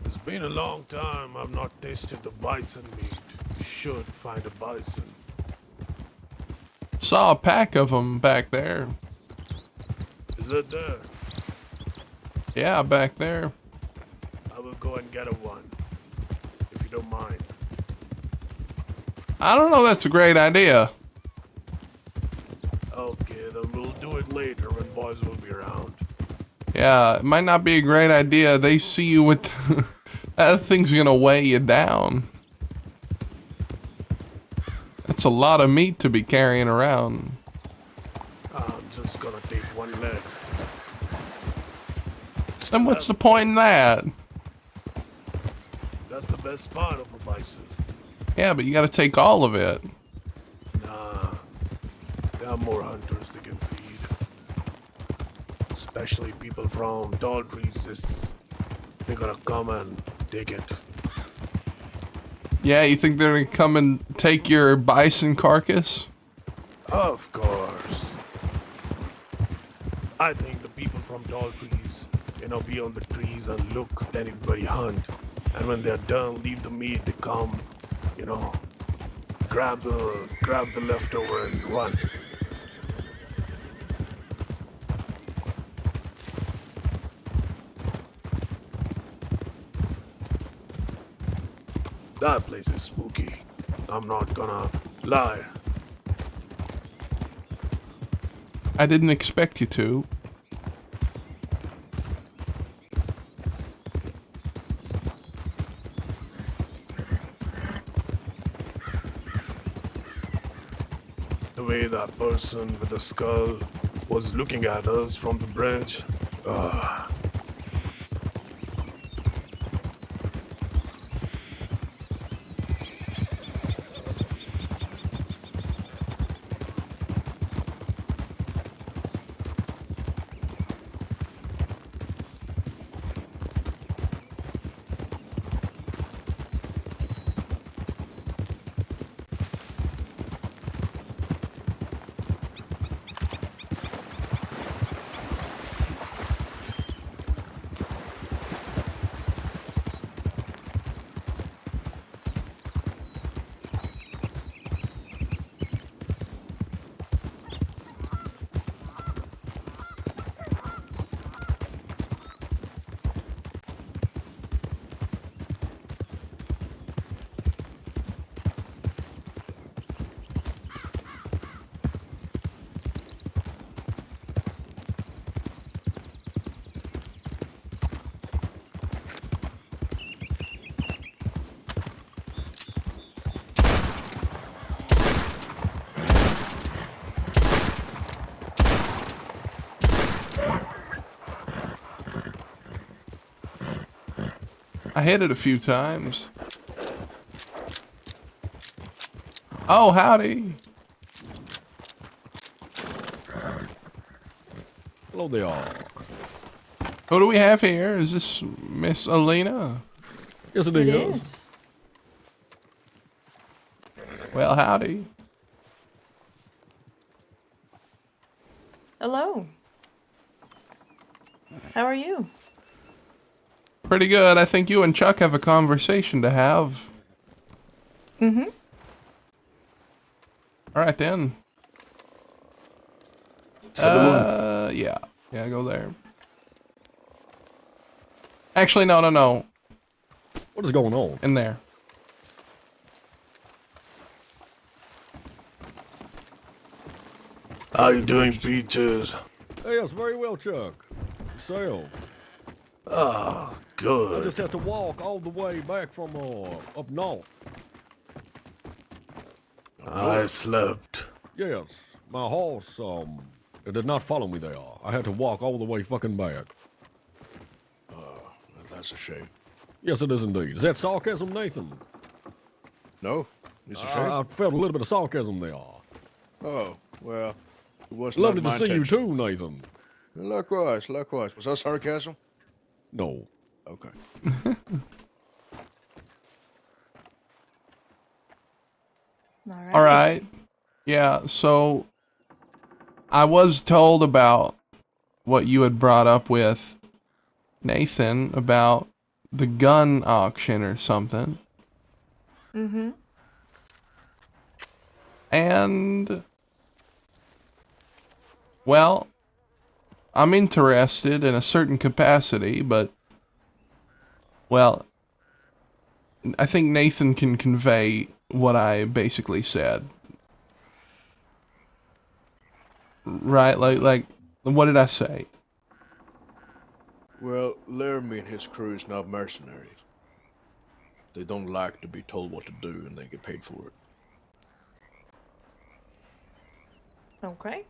C: It's been a long time I've not tasted the bison meat. You should find a bison.
A: Saw a pack of them back there.
C: Is it there?
A: Yeah, back there.
C: I will go and get a one, if you don't mind.
A: I don't know, that's a great idea.
C: Okay, then we'll do it later when boys will be around.
A: Yeah, it might not be a great idea. They see you with... that thing's gonna weigh you down. That's a lot of meat to be carrying around.
C: I'm just gonna take one leg.
A: Then what's the point in that?
C: That's the best part of a bison.
A: Yeah, but you gotta take all of it.
C: Nah, there are more hunters they can feed. Especially people from tall trees. They're gonna come and take it.
A: Yeah, you think they're gonna come and take your bison carcass?
C: Of course. I think the people from tall trees, be on the trees and look at anybody hunt. And when they're done, leave the meat, they come, grab the leftover and run. That place is spooky. I'm not gonna lie.
A: I didn't expect you to.
C: The way that person with the skull was looking at us from the bridge.
A: I hit it a few times. Oh, howdy.
G: Hello there.
A: Who do we have here? Is this Miss Alina?
G: Yes, it
H: It
G: is.
H: is.
A: Well, howdy.
H: Hello. How are you?
A: Pretty good. I think you and Chuck have a conversation to have.
H: Mm-hmm.
A: All right then.
C: Saloon.
A: Yeah. Yeah, go there. Actually, no.
G: What is going on?
A: In there.
C: How you doing, Peaches?
G: Yes, very well, Chuck. Yourself.
C: Ah,
G: I
C: good.
G: just had to walk all the way back from up north.
C: I slept.
G: Yes, my horse it did not follow me there. I had to walk all the way fucking back.
D: That's a shame.
G: Yes, it is indeed. Is that sarcasm, Nathan?
D: No, it's a shame.
G: I felt a little bit of sarcasm there.
D: Oh, well, it was
G: Lovely
D: not
G: to
D: my
G: see you
D: intention.
G: too, Nathan.
D: Likewise. Was that sarcasm?
G: No.
D: Okay.
A: All right. Yeah, so I was told about what you had brought up with Nathan about the gun auction or something.
H: Mm-hmm.
A: And, well, I'm interested in a certain capacity, but, well, I think Nathan can convey what I basically said. Right? Like, what did I say?
D: Well, Laramie and his crew is not mercenaries. They don't like to be told what to do, and they get paid for it.
H: Okay.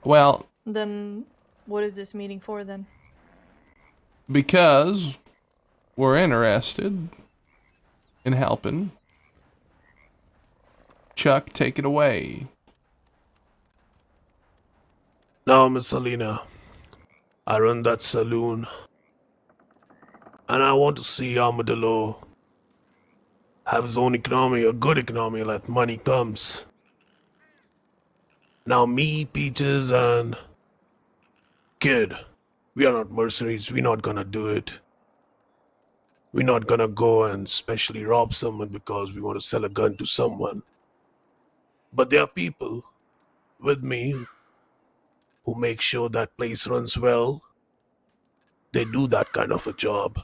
A: Well,
H: Then what is this meeting for then?
A: because we're interested in helping. Chuck, take it away.
C: Now, Miss Alina, I run that saloon, and I want to see Armadillo have his own economy, a good economy, like money comes. Now, me, Peaches, and Kid, we are not mercenaries. We're not gonna do it. We're not gonna go and specially rob someone because we want to sell a gun to someone. But there are people with me who make sure that place runs well. They do that kind of a job.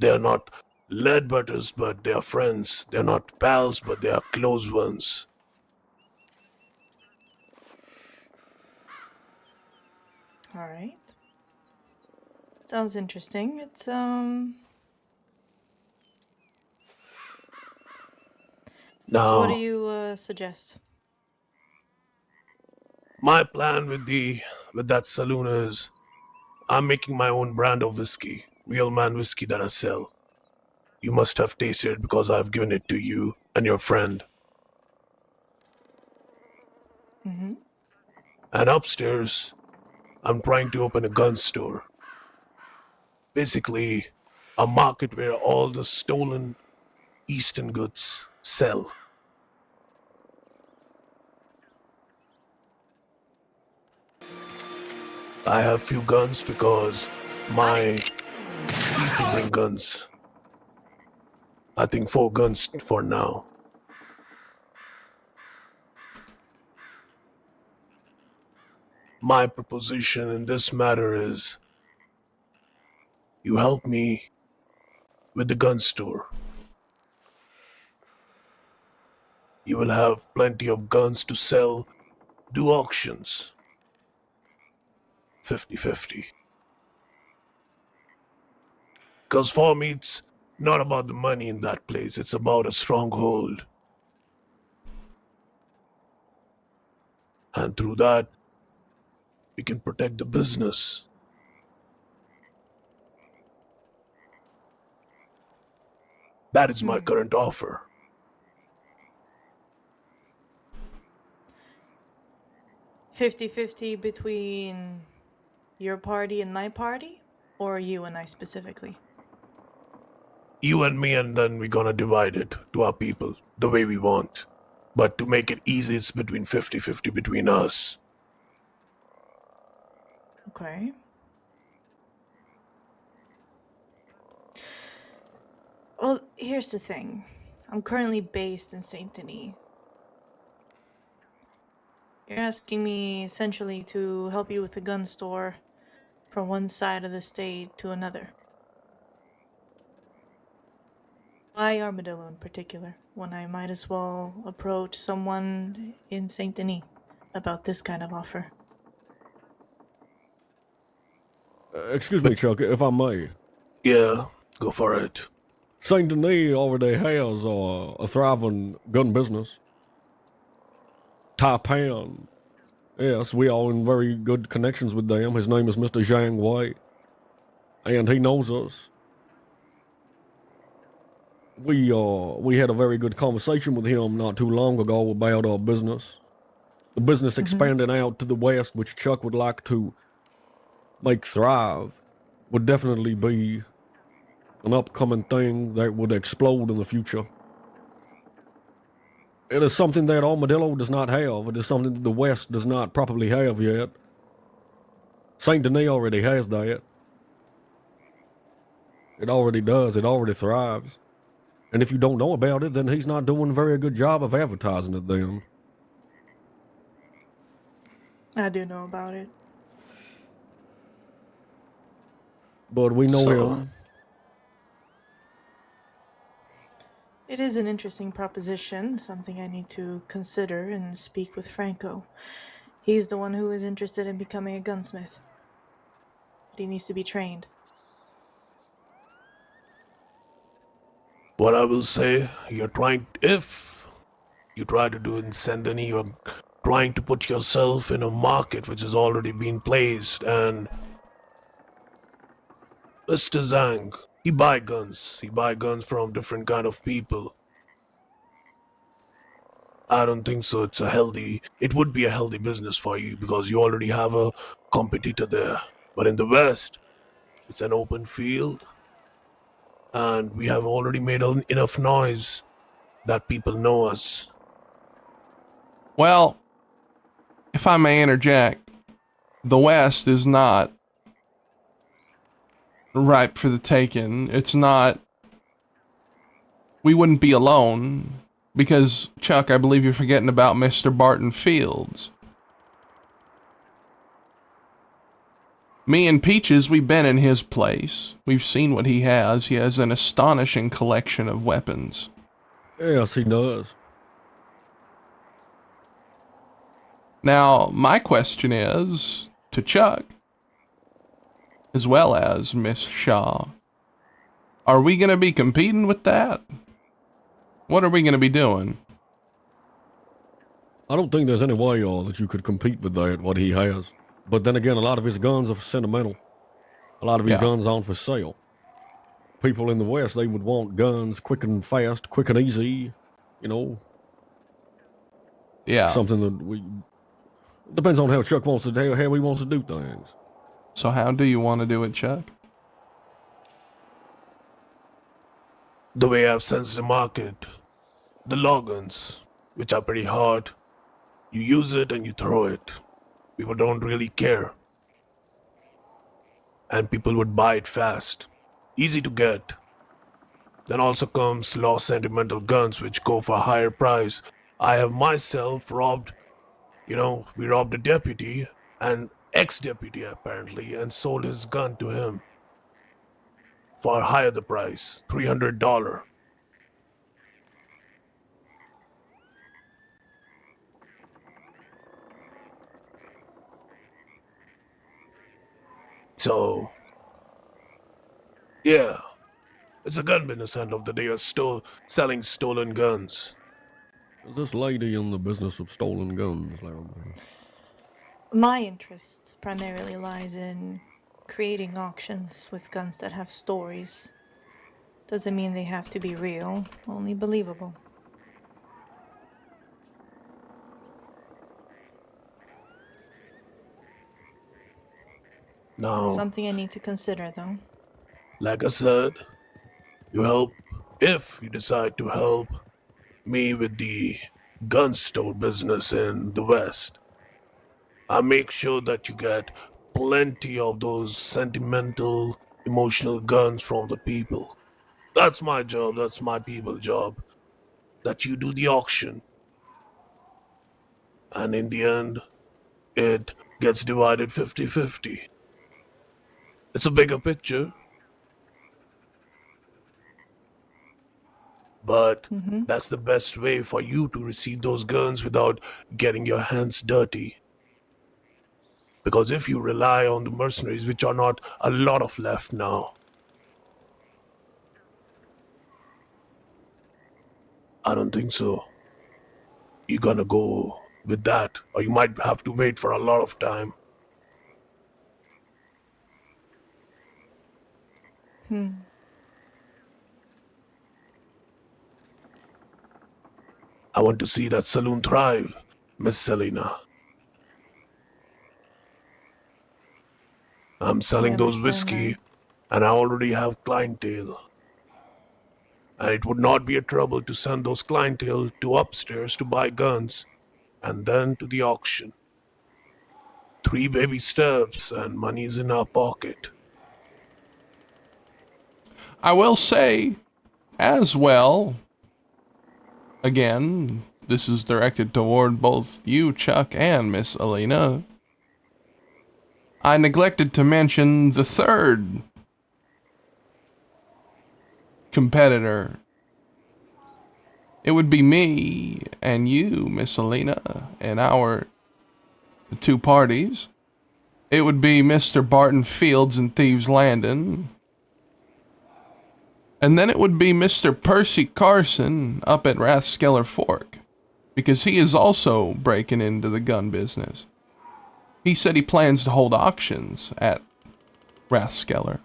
C: They are not lead butters, but they are friends. They're not pals, but they are close ones.
H: All right. Sounds interesting. It's So what do
C: Now,
H: you suggest?
C: my plan with that saloon is I'm making my own brand of whiskey, real man whiskey that I sell. You must have tasted it because I've given it to you and your friend.
H: Mm-hmm.
C: And upstairs, I'm trying to open a gun store. Basically, a market where all the stolen Eastern goods sell. I have few guns because my people bring guns. I think 4 guns for now. My proposition in this matter is you help me with the gun store. You will have plenty of guns to sell, do auctions. 50-50. Because for me, it's not about the money in that place, it's about a stronghold. And through that, we can protect the business. That is my current offer.
H: 50-50 between your party and my party? Or you and I specifically?
C: You and me, and then we're gonna divide it to our people the way we want. But to make it easy, it's between 50-50 between us.
H: Okay. Well, here's the thing. I'm currently based in Saint Denis. You're asking me essentially to help you with the gun store from one side of the state to another. Why Armadillo in particular, when I might as well approach someone in Saint Denis about this kind of offer?
G: Excuse me, Chuck, if I may.
C: Yeah, go for it.
G: Saint Denis already has a thriving gun business. Taipan. Yes, we are in very good connections with them. His name is Mr. Zhang Wei, and he knows us. We had a very good conversation with him not too long ago about our business. The business expanding out to the west, which Chuck would like to make thrive, would definitely be an upcoming thing that would explode in the future. It is something that Armadillo does not have. It is something the West does not properly have yet. Saint Denis already has that. It already does. It already thrives. And if you don't know about it, then he's not doing a very good job of advertising it then.
H: I do know about it.
G: But we know him.
H: It is an interesting proposition, something I need to consider and speak with Franco. He's the one who is interested in becoming a gunsmith. But he needs to be trained.
C: What I will say, if you try to do it in Saint-Denis, you're trying to put yourself in a market which has already been placed, and Mr. Zhang, he buy guns. He buy guns from different kind of people. I don't think so. It would be a healthy business for you because you already have a competitor there. But in the West, it's an open field, and we have already made enough noise that people know us.
A: Well, if I may interject, the West is not ripe for the taking. It's not. We wouldn't be alone because, Chuck, I believe you're forgetting about Mr. Barton Fields. Me and Peaches, we've been in his place. We've seen what he has. He has an astonishing collection of weapons.
G: Yes, he does.
A: Now, my question is to Chuck, as well as Miss Shaw. Are we going to be competing with that? What are we going to be doing?
G: I don't think there's any way that you could compete with that, what he has. But then again, a lot of his guns are sentimental. A lot of his guns aren't for sale. People in the West, they would want guns quick and fast, quick and easy, you know.
A: Yeah.
G: Something that depends on how Chuck wants to do, how he wants to do things.
A: So how do you want to do it, Chuck?
C: The way I've sensed the market, the law guns, which are pretty hard, you use it and you throw it. People don't really care. And people would buy it fast. Easy to get. Then also comes law sentimental guns, which go for a higher price. I have myself robbed, we robbed a deputy, an ex-deputy apparently, and sold his gun to him for higher the price, $300. So, yeah, it's a gun business end of the day. You're still selling stolen guns.
G: Is this lady in the business of stolen guns, Laramie?
H: My interest primarily lies in creating auctions with guns that have stories. Doesn't mean they have to be real, only believable.
C: Now,
H: Something I need to consider, though.
C: like I said, you help if you decide to help me with the gun store business in the West. I make sure that you get plenty of those sentimental, emotional guns from the people. That's my job, that's my people's job. That you do the auction, and in the end, it gets divided 50-50. It's a bigger picture, but
H: Mm-hmm.
C: that's the best way for you to receive those guns without getting your hands dirty. Because if you rely on the mercenaries, which are not a lot of left now, I don't think so. You're gonna go with that, or you might have to wait for a lot of time.
H: Hmm.
C: I want to see that saloon thrive, Miss Selena. I'm
H: I
C: selling those
H: understand
C: whiskey,
H: that.
C: and I already have clientele. And it would not be a trouble to send those clientele to upstairs to buy guns, and then to the auction. 3 baby steps, and money's in our pocket.
A: I will say, as well, again, this is directed toward both you, Chuck, and Miss Alina. I neglected to mention the third competitor. It would be me and you, Miss Alina, and our two parties. It would be Mr. Barton Fields and Thieves Landing. And then it would be Mr. Percy Carson up at Rathskeller Fork, because he is also breaking into the gun business. He said he plans to hold auctions at Rathskeller.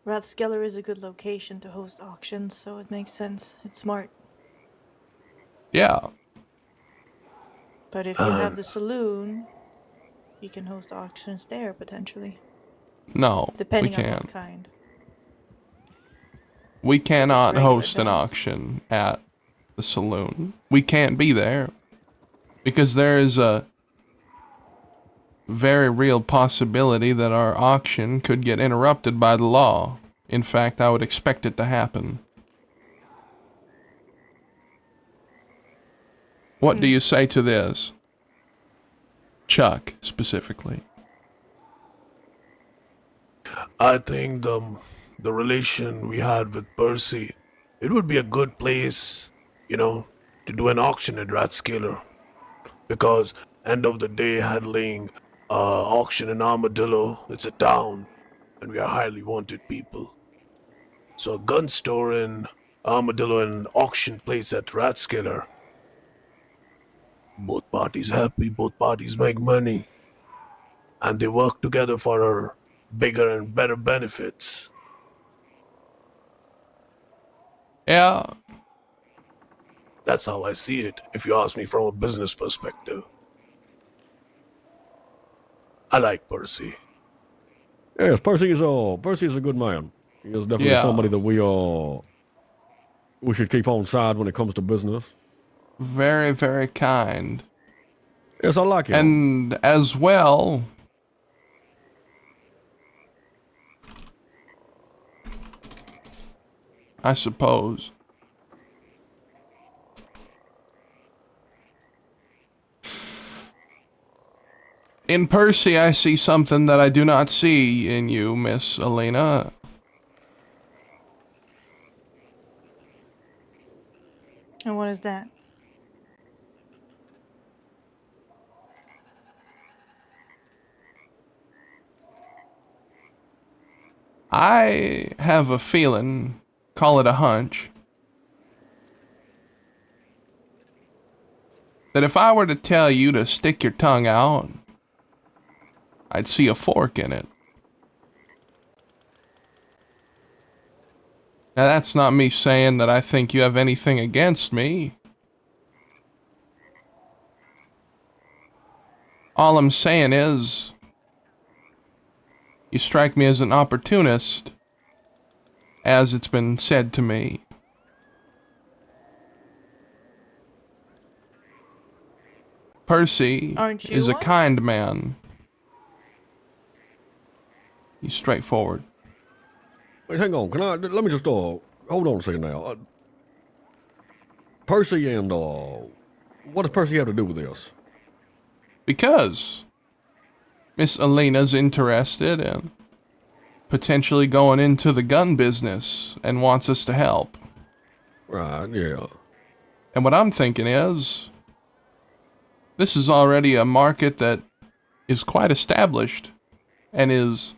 H: Rathskeller is a good location to host auctions, so it makes sense. It's smart.
A: Yeah,
H: But if you have the saloon, you can host auctions there potentially,
A: no, we
H: depending on what
A: can't.
H: kind.
A: We
H: Just
A: cannot
H: regular
A: host an
H: guns.
A: auction at the saloon. We can't be there because there is a very real possibility that our auction could get interrupted by the law. In fact, I would expect it to happen. What do you say to this? Chuck, specifically.
C: I think the relation we had with Percy, it would be a good place, to do an auction at Rathskeller. Because end of the day, handling auction in Armadillo, it's a town, and we are highly wanted people. So a gun store in Armadillo and auction place at Rathskeller, both parties happy, both parties make money, and they work together for bigger and better benefits.
A: Yeah,
C: That's how I see it, if you ask me from a business perspective. I like Percy.
G: Yes, Percy's a good man. He is definitely
A: yeah.
G: somebody that we should keep on side when it comes to business.
A: Very, very kind.
G: Yes, I like him.
A: And as well, I suppose, in Percy, I see something that I do not see in you, Miss Elena.
H: And what is that?
A: I have a feeling, call it a hunch, that if I were to tell you to stick your tongue out, I'd see a fork in it. Now, that's not me saying that I think you have anything against me. All I'm saying is, you strike me as an opportunist, as it's been said to me. Percy
H: Aren't you
A: is a
H: one?
A: kind man. He's straightforward.
G: Wait, hang on. Let me just, hold on a second now. Percy and, what does Percy have to do with this?
A: Because Miss Elena's interested in potentially going into the gun business and wants us to help.
G: Right, yeah.
A: And what I'm thinking is, this is already a market that is quite established and is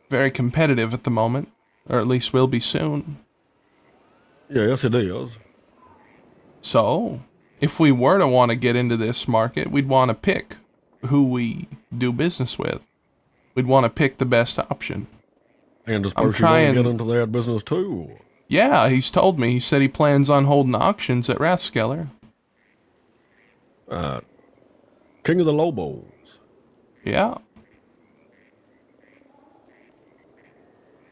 A: very competitive at the moment, or at least will be soon.
G: Yeah, yes it is.
A: So, if we were to want to get into this market, we'd want to pick who we do business with. We'd want to pick the best option.
G: And does
A: I'm
G: Percy want to
A: trying-
G: get into that business too?
A: Yeah, he's told me. He said he plans on holding auctions at Rathskeller.
G: Right. King of the Lobos.
A: Yeah.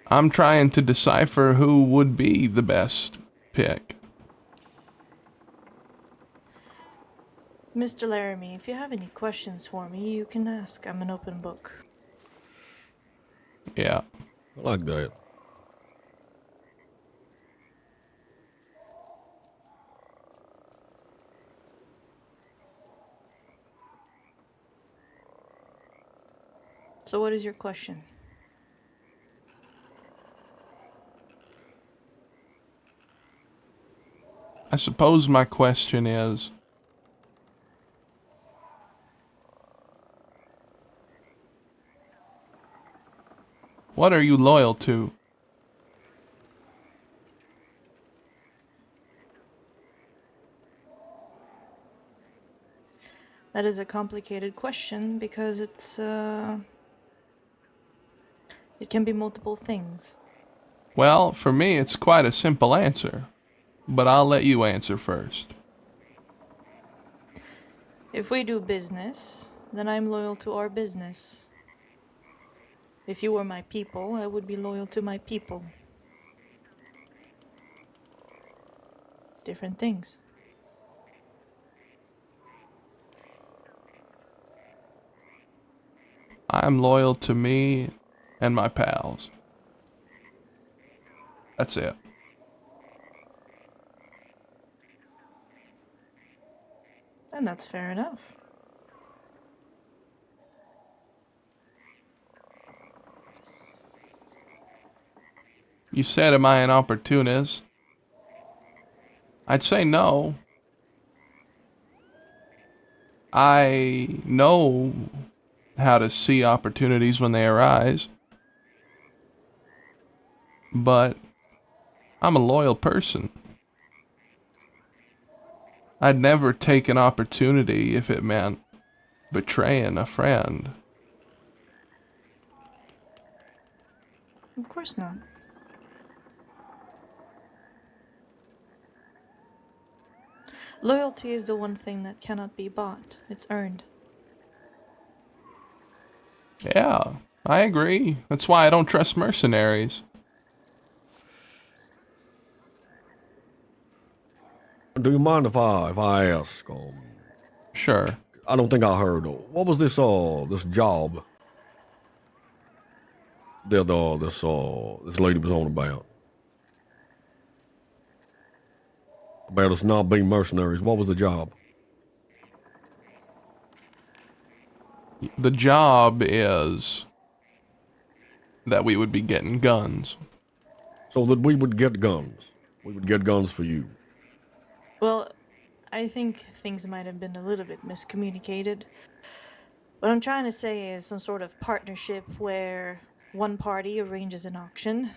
A: I'm trying to decipher who would be the best pick.
H: Mr. Laramie, if you have any questions for me, you can ask. I'm an open book.
A: Yeah.
G: I like that.
H: So, what is your question?
A: I suppose my question is, what are you loyal to?
H: That is a complicated question because it can be multiple things.
A: Well, for me, it's quite a simple answer, but I'll let you answer first.
H: If we do business, then I'm loyal to our business. If you were my people, I would be loyal to my people. Different things.
A: I'm loyal to me and my pals. That's it.
H: And that's fair enough.
A: You said, am I an opportunist? I'd say no. I know how to see opportunities when they arise. But I'm a loyal person. I'd never take an opportunity if it meant betraying a friend.
H: Of course not. Loyalty is the one thing that cannot be bought. It's earned.
A: Yeah, I agree. That's why I don't trust mercenaries.
G: Do you mind if I ask?
A: Sure.
G: I don't think I heard. What was this job that this lady was on about? About us not being mercenaries. What was the job?
A: The job is that we would be getting guns.
G: So that we would get guns. We would get guns for you.
H: Well, I think things might have been a little bit miscommunicated. What I'm trying to say is some sort of partnership where one party arranges an auction,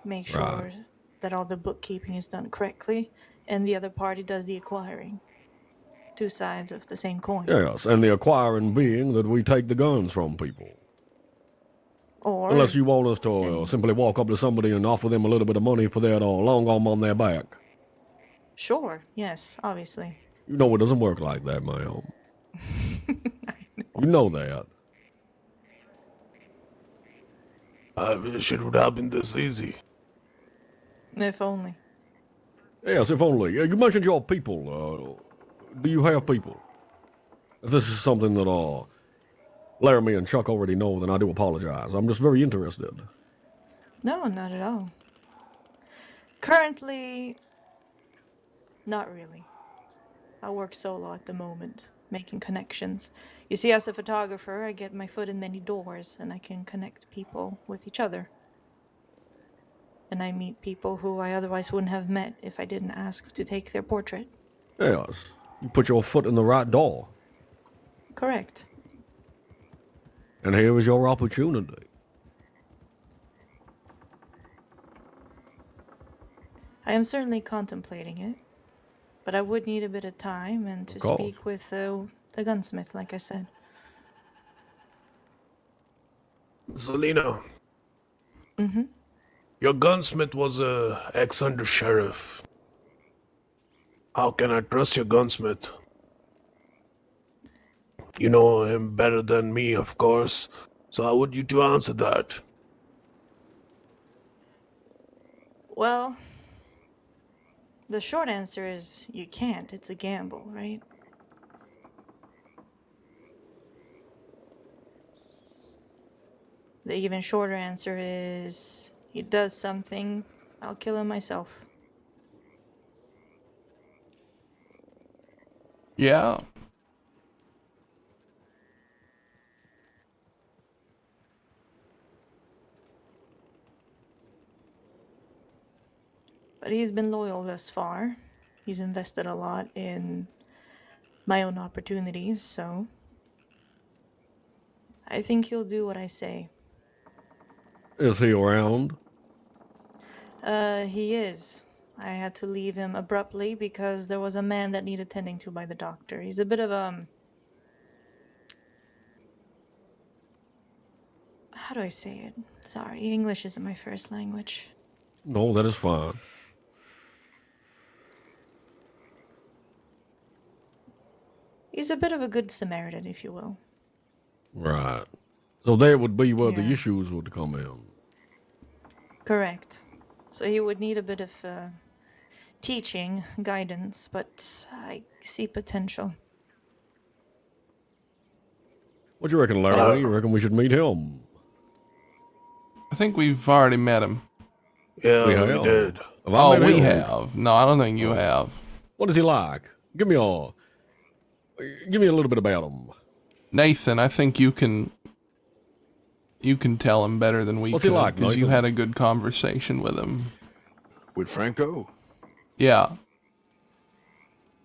H: make sure
G: Right.
H: that all the bookkeeping is done correctly, and the other party does the acquiring. Two sides of the same coin.
G: Yes, and the acquiring being that we take the guns from people.
H: Or
G: Unless you want us to simply walk up to somebody and offer them a little bit of money for that long arm on their back.
H: sure, yes, obviously.
G: You know it doesn't work like that, ma'am. You know that.
C: I wish it would have been this easy.
H: If only.
G: Yes, if only. You mentioned your people. Do you have people? If this is something that Laramie and Chuck already know, then I do apologize. I'm just very interested.
H: No, not at all. Currently, not really. I work solo at the moment, making connections. You see, as a photographer, I get my foot in many doors and I can connect people with each other. And I meet people who I otherwise wouldn't have met if I didn't ask to take their portrait.
G: Yes, you put your foot in the right door,
H: Correct.
G: and here is your opportunity.
H: I am certainly contemplating it, but I would need a bit of time and to
G: Of course.
H: speak with the gunsmith, like I said.
C: Selena,
H: Mm-hmm.
C: your gunsmith was a ex-under-sheriff. How can I trust your gunsmith? You know him better than me, of course, so I want you to answer that.
H: Well, the short answer is you can't. It's a gamble, right? The even shorter answer is he does something, I'll kill him myself.
A: Yeah.
H: But he's been loyal thus far. He's invested a lot in my own opportunities, so I think he'll do what I say.
G: Is he around?
H: He is. I had to leave him abruptly because there was a man that needed tending to by the doctor. He's a bit of how do I say it? Sorry, English isn't my first language.
G: No, that is fine.
H: He's a bit of a good Samaritan, if you will.
G: Right. So that would be where the
H: Yeah.
G: issues would come in.
H: Correct. So he would need a bit of teaching, guidance, but I see potential.
G: What do you reckon, Larry? You reckon we should meet him?
A: I think we've already met him.
G: We
C: We
G: have.
C: did.
G: Have I
A: Oh,
G: met
A: we
G: him?
A: have. No, I don't think you have.
G: What is he like? Give me a little bit about him.
A: Nathan, I think you can tell him better than we
G: What's he
A: could,
G: like,
A: because you
G: Nathan?
A: had a good conversation with him.
D: With Franco?
A: Yeah.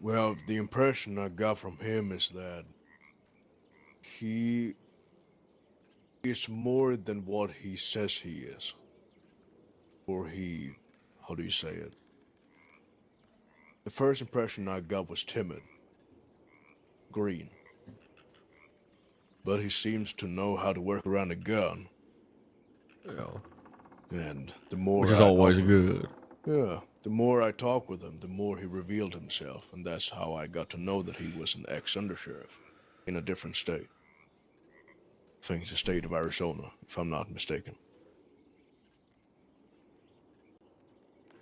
D: Well, the impression I got from him is that he is more than what he says he is. Or how do you say it? The first impression I got was timid, green. But he seems to know how to work around a gun.
G: Yeah.
D: And the more
G: Which is always good.
D: Yeah, the more I talked with him, the more he revealed himself, and that's how I got to know that he was an ex-undersheriff in a different state. I think it's the state of Arizona, if I'm not mistaken.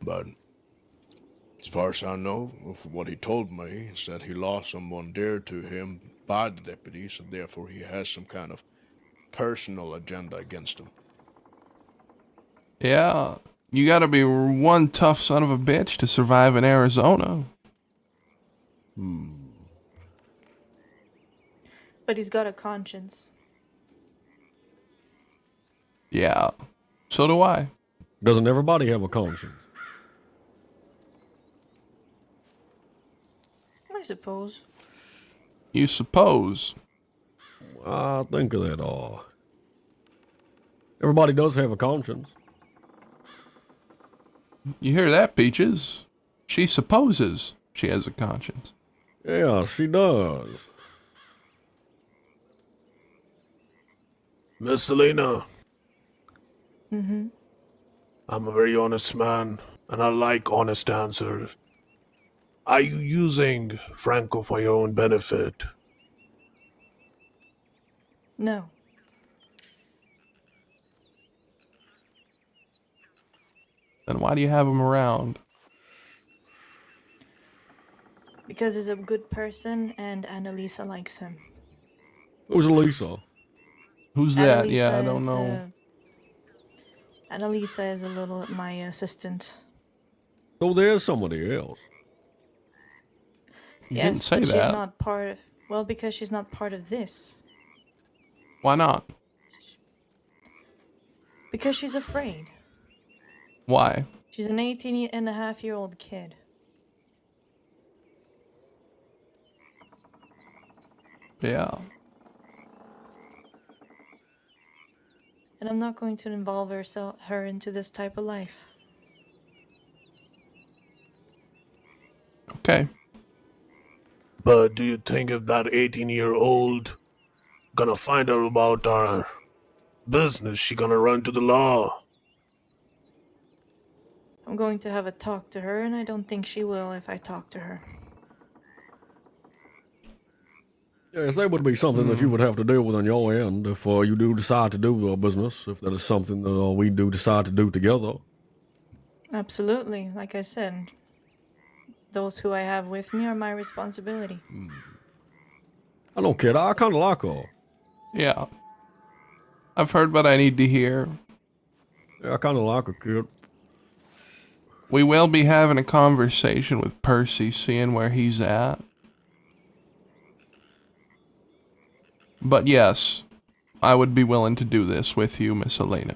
D: But as far as I know, what he told me is that he lost someone dear to him by the deputies, and therefore he has some kind of personal agenda against him.
A: Yeah. You gotta be one tough son of a bitch to survive in Arizona.
H: But he's got a conscience.
A: Yeah. So do I.
G: Doesn't everybody have a conscience?
H: I suppose.
A: You suppose.
G: I think of that all. Everybody does have a conscience.
A: You hear that, Peaches? She supposes she has a conscience.
G: Yeah, she does.
C: Miss Selena,
H: Mm-hmm.
C: I'm a very honest man, and I like honest answers. Are you using Franco for your own benefit?
H: No.
A: Then why do you have him around?
H: Because he's a good person and Annalisa likes him.
G: Who's Lisa?
A: Who's that? Yeah, I don't know.
H: Annalisa is a little my assistant.
G: Oh, there's somebody else.
A: You didn't
H: Yes,
A: say
H: but she's
A: that.
H: not part of. Well, because she's not part of this.
A: Why not?
H: Because she's afraid.
A: Why?
H: She's an 18-and-a-half-year-old kid.
A: Yeah.
H: And I'm not going to involve her into this type of life.
A: Okay.
C: But do you think if that 18-year-old gonna find out about our business, she gonna run to the law?
H: I'm going to have a talk to her, and I don't think she will if I talk to her.
G: Yes, that would be something that you would have to deal with on your end if you do decide to do a business, if that is something that we do decide to do together.
H: Absolutely. Like I said, those who I have with me are my responsibility.
G: I don't kid. I kind of like her.
A: Yeah. I've heard what I need to hear.
G: Yeah, I kind of like her, kid.
A: We will be having a conversation with Percy, seeing where he's at. But yes, I would be willing to do this with you, Miss Elena.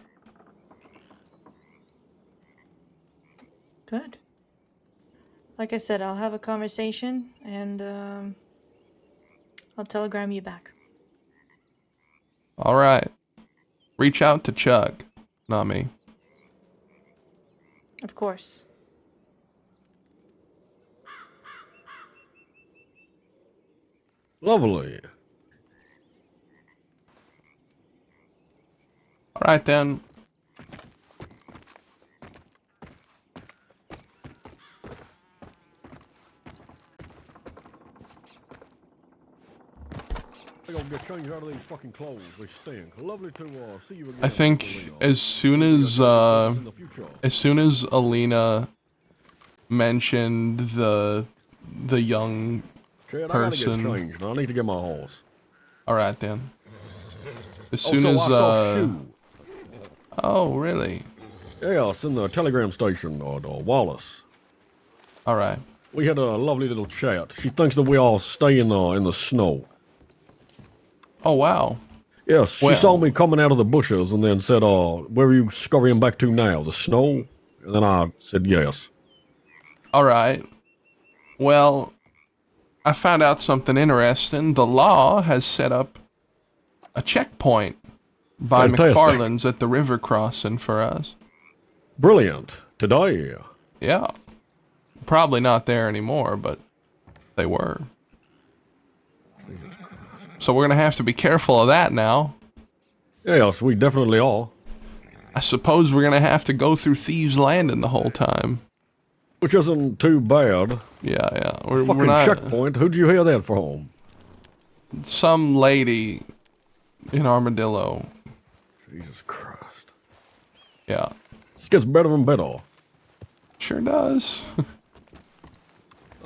H: Good. Like I said, I'll have a conversation, and I'll telegram you back.
A: All right. Reach out to Chuck, not me.
H: Of course.
G: Lovely.
A: All right then.
G: I gotta get changed out of these fucking clothes. They stink. Lovely to see you again.
A: I think
G: Elena.
A: as soon as Alina mentioned the young
G: Chad,
A: person.
G: I gotta get changed. I need to get my horse.
A: All right then. As soon
G: Also,
A: as
G: I saw shoe.
A: Oh, really?
G: Yeah, it's in the telegram station, Wallace.
A: All right.
G: We had a lovely little chat. She thinks that we all stay in the snow.
A: Oh, wow.
G: Yes, she saw me coming out of the bushes and then said, where are you scurrying back to now? The snow? And then I said yes.
A: All right. Well, I found out something interesting. The law has set up a checkpoint by
G: Fantastic.
A: McFarland's at the river crossing for us.
G: Brilliant. Today.
A: Yeah. Probably not there anymore, but they were. So we're going to have to be careful of that now.
G: Yes, we definitely are.
A: I suppose we're going to have to go through Thieves' Landing the whole time.
G: Which isn't too bad.
A: Yeah.
G: Fucking
A: we're not,
G: checkpoint. Who'd you hear that from?
A: Some lady in Armadillo.
G: Jesus Christ.
A: Yeah.
G: This gets better and better.
A: Sure does.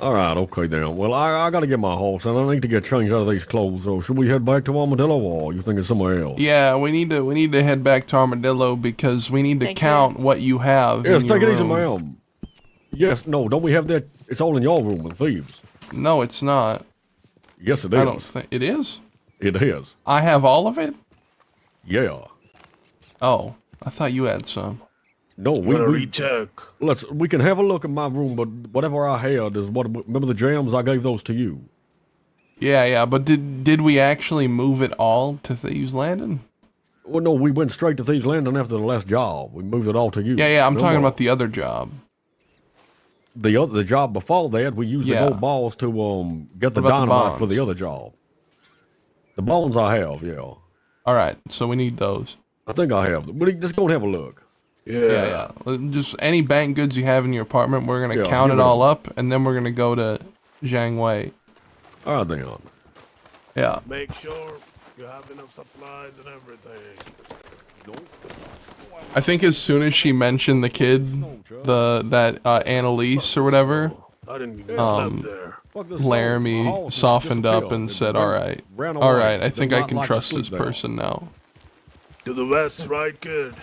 G: All right, okay then. Well, I gotta get my horse, and I need to get changed out of these clothes. So should we head back to Armadillo, or you thinking somewhere else?
A: Yeah, we need to head back to Armadillo because we need to count what you have.
G: Yes,
A: in
G: take
A: your
G: it easy,
A: room.
G: ma'am. Yes, no, don't we have that? It's all in your room with thieves.
A: No, it's not.
G: Yes, it is.
A: I don't think it is.
G: It is.
A: I have all of it.
G: Yeah.
A: Oh, I thought you had some.
G: No,
C: We
G: we
C: recheck.
G: we can have a look in my room, but whatever I had is what. Remember the jams? I gave those to you.
A: Yeah, but did we actually move it all to Thieves' Landing?
G: Well, no, we went straight to Thieves' Landing after the last job. We moved it all to you.
A: Yeah, I'm talking
G: Remember?
A: about the other job.
G: The job before that, we used the gold balls to get the
A: What about the
G: dynamite for
A: bonds?
G: the other job. The bones I have, yeah.
A: All right, so we need those.
G: I think I have. But just go and have a look.
A: Yeah. Just any bank goods you have in your apartment, we're gonna
G: Yeah,
A: count
G: give
A: it
G: it
A: all
G: a-
A: up, and then we're gonna go to Zhang Wei.
G: All right, then.
A: Yeah.
C: Make sure you have enough supplies and everything.
A: I think as soon as she mentioned the kid, that Annalise or whatever,
C: I didn't even sleep there.
G: Fuck this song. My
A: Laramie
G: horse
A: softened up
G: disappeared.
A: and
G: It
A: said,
G: ran-
A: "Alright,
G: ran away.
A: alright, I
G: Did
A: think I
G: not
A: can
G: like to
A: trust
G: sleep
A: this
G: there.
A: person now."
C: To the west, right, kid?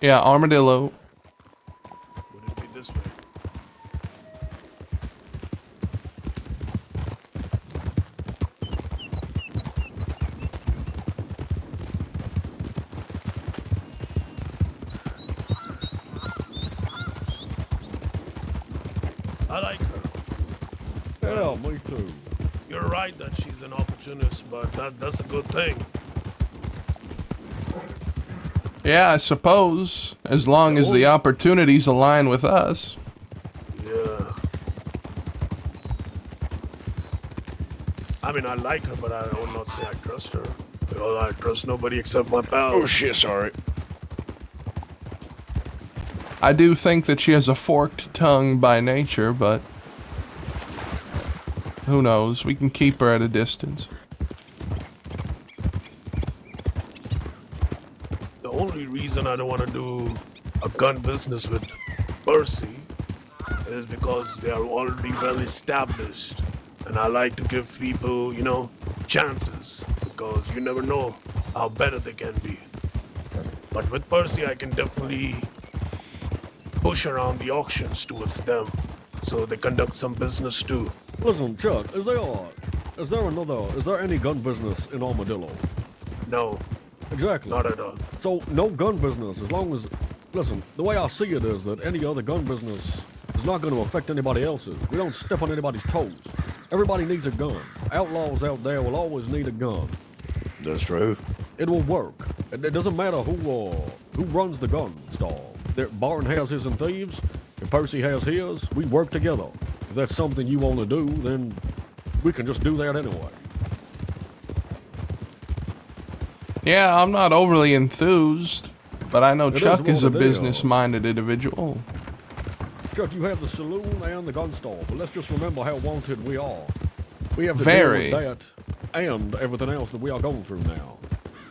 A: Yeah, Armadillo.
C: Would it be this way? I like her.
G: Yeah, me too.
C: You're right that she's an opportunist, but that's a good thing.
A: Yeah, I suppose, as long as the opportunities align with us.
C: Yeah. I mean, I like her, but I will not say I trust her. Well, I trust nobody except my pal.
D: Oh shit, sorry.
A: I do think that she has a forked tongue by nature, but who knows? We can keep her at a distance.
C: The only reason I don't want to do a gun business with Percy is because they are already well established. And I like to give people, chances. Because you never know how better they can be. But with Percy, I can definitely push around the auctions towards them. So they conduct some business too.
G: Listen, Chuck, is there any gun business in Armadillo?
C: No,
G: Exactly.
C: not at all.
G: So, no gun business, as long as... Listen, the way I see it is that any other gun business is not going to affect anybody else's. We don't step on anybody's toes. Everybody needs a gun. Outlaws out there will always need a gun.
D: That's true.
G: It will work. It doesn't matter who runs the gun stall. Barton has his and thieves. If Percy has his, we work together. If that's something you want to do, then we can just do that anyway.
A: Yeah, I'm not overly enthused, but I know
G: It is
A: Chuck is a
G: what it is.
A: business-minded individual.
G: Chuck, you have the saloon and the gun stall, but let's just remember how wanted we are. We have to
A: Very.
G: deal with that and everything else that we are going through now.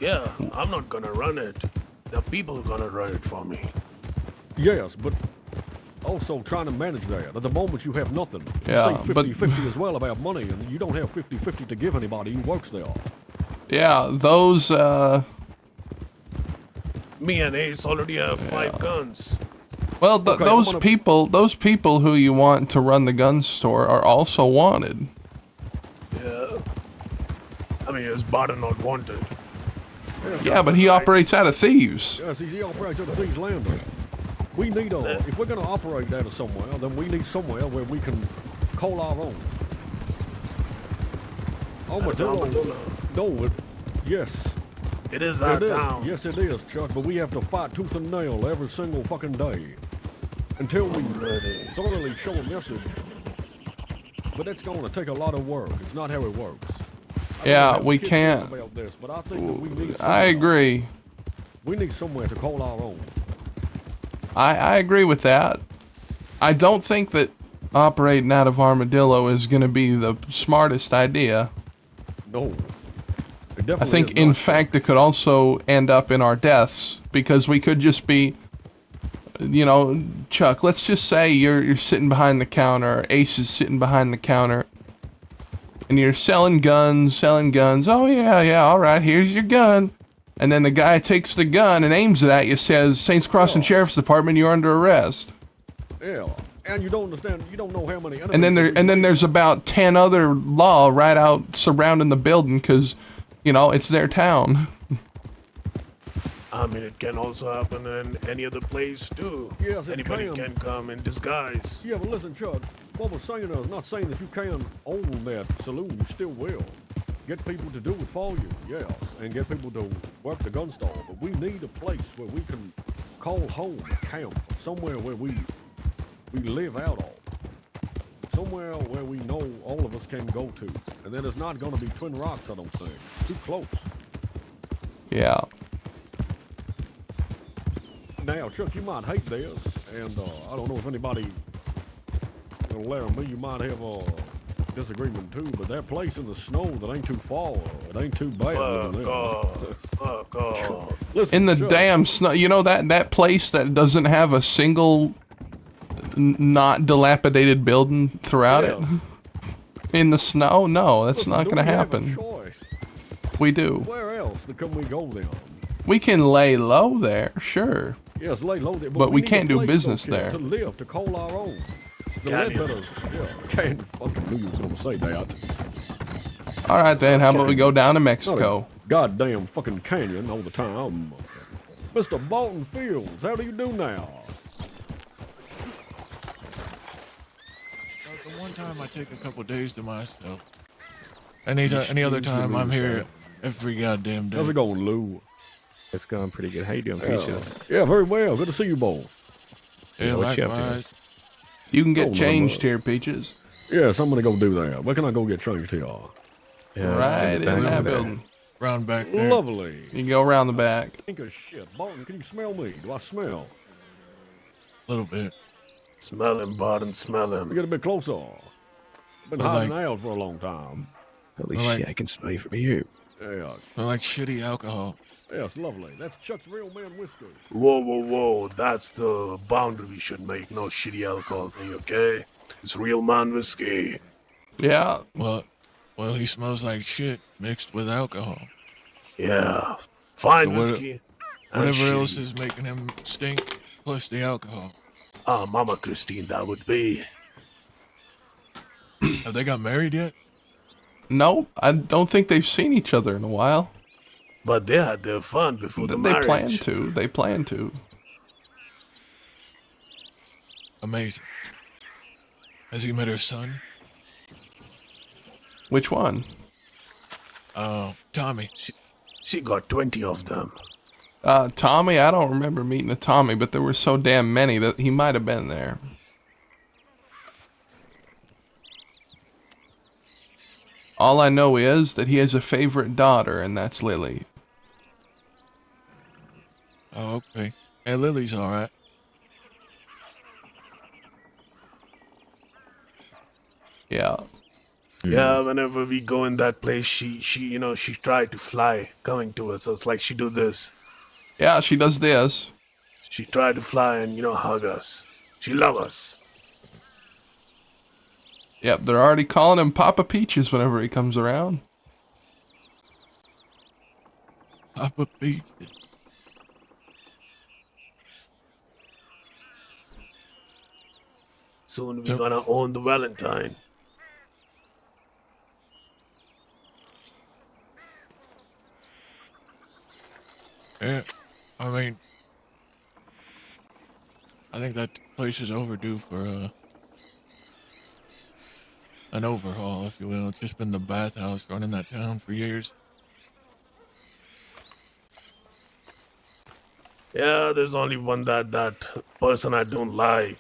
C: Yeah, I'm not gonna run it. The people are gonna run it for me.
G: Yes, but also trying to manage that. At the moment, you have nothing. You
A: Yeah,
G: say
A: but-
G: 50-50 as well about money, and you don't have 50-50 to give anybody who works there.
A: Yeah, those,
C: Me and Ace already have 5 guns.
A: well,
G: Okay,
A: those people who you want to run the gun store are also wanted.
C: Yeah. I mean, is Barton not wanted?
A: Yeah, but he operates out of Thieves.
G: Yes, he operates at the Thieves Landing. We need if we're going to operate out of somewhere, then we need somewhere where we can call our own. Armadillo. No, yes.
C: It is our
G: It is.
C: town.
G: Yes, it is, Chuck, but we have to fight tooth and nail every single fucking day. Until we thoroughly show a message. But it's going to take a lot of work. It's not how it works. I don't know
A: Yeah,
G: how
A: we
G: the kids
A: can't.
G: feel about this, but I think that we need
A: I
G: somewhere.
A: agree.
G: We need somewhere to call our own.
A: I agree with that. I don't think that operating out of Armadillo is going to be the smartest idea.
G: No. It
A: I
G: definitely
A: think,
G: is
A: in
G: not.
A: fact, it could also end up in our deaths because we could just be, Chuck, let's just say you're sitting behind the counter, Ace is sitting behind the counter, and you're selling guns. Oh, yeah, all right, here's your gun. And then the guy takes the gun and aims it at you, says, Saints Crossing Sheriff's Department, you're under arrest.
G: Yeah. And you don't understand, you don't know how many
A: And then there's about 10 other law right out surrounding the building because, it's their town.
C: I mean, it can also happen in any other place too.
G: Yes, it
C: Anybody
G: can.
C: can come in disguise.
G: Yeah, but listen, Chuck, what we're saying is not saying that you can't own that saloon, you still will. Get people to do it for you, yes, and get people to work the gun store. But we need a place where we can call home, a camp, somewhere where we live out of. Somewhere where we know all of us can go to. And then it's not going to be Twin Rocks, I don't think. Too close.
A: Yeah.
G: now, Chuck, you might hate this, and I don't know if anybody in Laramie, you might have a disagreement too, but that place in the snow that ain't too far, it ain't too bad. living there.
C: Fuck off.
G: Listen,
A: In the
G: Chuck,
A: damn snow. You know that place that doesn't have a single not dilapidated building throughout it?
G: Yeah.
A: In the snow? No, that's
G: listen,
A: not
G: do
A: gonna
G: we have a
A: happen.
G: choice?
A: We do.
G: Where else can we go then?
A: We can lay low there, sure.
G: Yes, lay low there,
A: But we
G: need a
A: can't do
G: place,
A: business
G: though, kid,
A: there.
G: to live, to call our own. The
C: Canyon.
G: Ledbetters, yeah, can't fucking knew you was gonna say that.
A: Alright then, how about we go down to Mexico?
G: Not a goddamn fucking canyon all the time. Mr. Bolton Fields, how do you do now?
I: The one time I take a couple days to myself. Any other time I'm here every goddamn day.
G: How's it going, Lou?
J: It's going pretty good. How you doing, Peaches?
G: Yeah, very well. Good to see you both.
I: Yeah,
J: what you up to?
I: likewise.
A: You can
G: Oh,
A: get
G: no,
A: changed
G: no.
A: here, Peaches.
G: Yes, I'm gonna go do that. Where can I go get changed here?
J: Yeah,
A: Right in
J: back
A: that
J: over there.
A: building.
I: Round back there.
G: Lovely.
A: You can go around the back.
G: Think of shit. Bolton, can you smell me? Do I smell?
I: A little bit.
C: Smell him, Barton, smell him.
G: Get a bit closer. Been
I: I
G: hiding
I: like-
G: out for a long time.
J: Holy
I: Alright.
J: shit, I can smell you from here.
G: Yeah.
I: I like shitty alcohol.
G: Yes, lovely. That's Chuck's Real Man Whiskey.
C: Whoa. That's the boundary we should make. No shitty alcohol thing, okay? It's real man whiskey.
A: Yeah.
I: Well, he smells like shit mixed with alcohol.
C: Yeah. Fine
I: So what-
C: whiskey. and
I: Whatever else
C: shitty.
I: is making him stink, plus the alcohol.
C: Ah, Mama Christine, that would be.
I: Have they got married yet?
A: No, I don't think they've seen each other in a while.
C: But they had their fun before the
A: They
C: marriage.
A: plan to. They plan to.
I: Amazing. Has he met her son?
A: Which one?
I: Tommy.
C: She got 20 of them.
A: Tommy? I don't remember meeting a Tommy, but there were so damn many that he might have been there. All I know is that he has a favorite daughter, and that's Lily.
I: Oh, okay. Hey, Lily's alright.
A: Yeah.
C: Yeah, whenever we go in that place, she tried to fly coming to us. So it's like she do this.
A: Yeah, she does this.
C: She tried to fly and, hug us. She love us.
A: Yep, they're already calling him Papa Peaches whenever he comes around.
I: Papa Pete.
C: Soon we're gonna own the Valentine.
I: Yeah, I mean, I think that place is overdue for an overhaul, if you will. It's just been the bathhouse running that town for years.
C: Yeah, there's only one that person I don't like.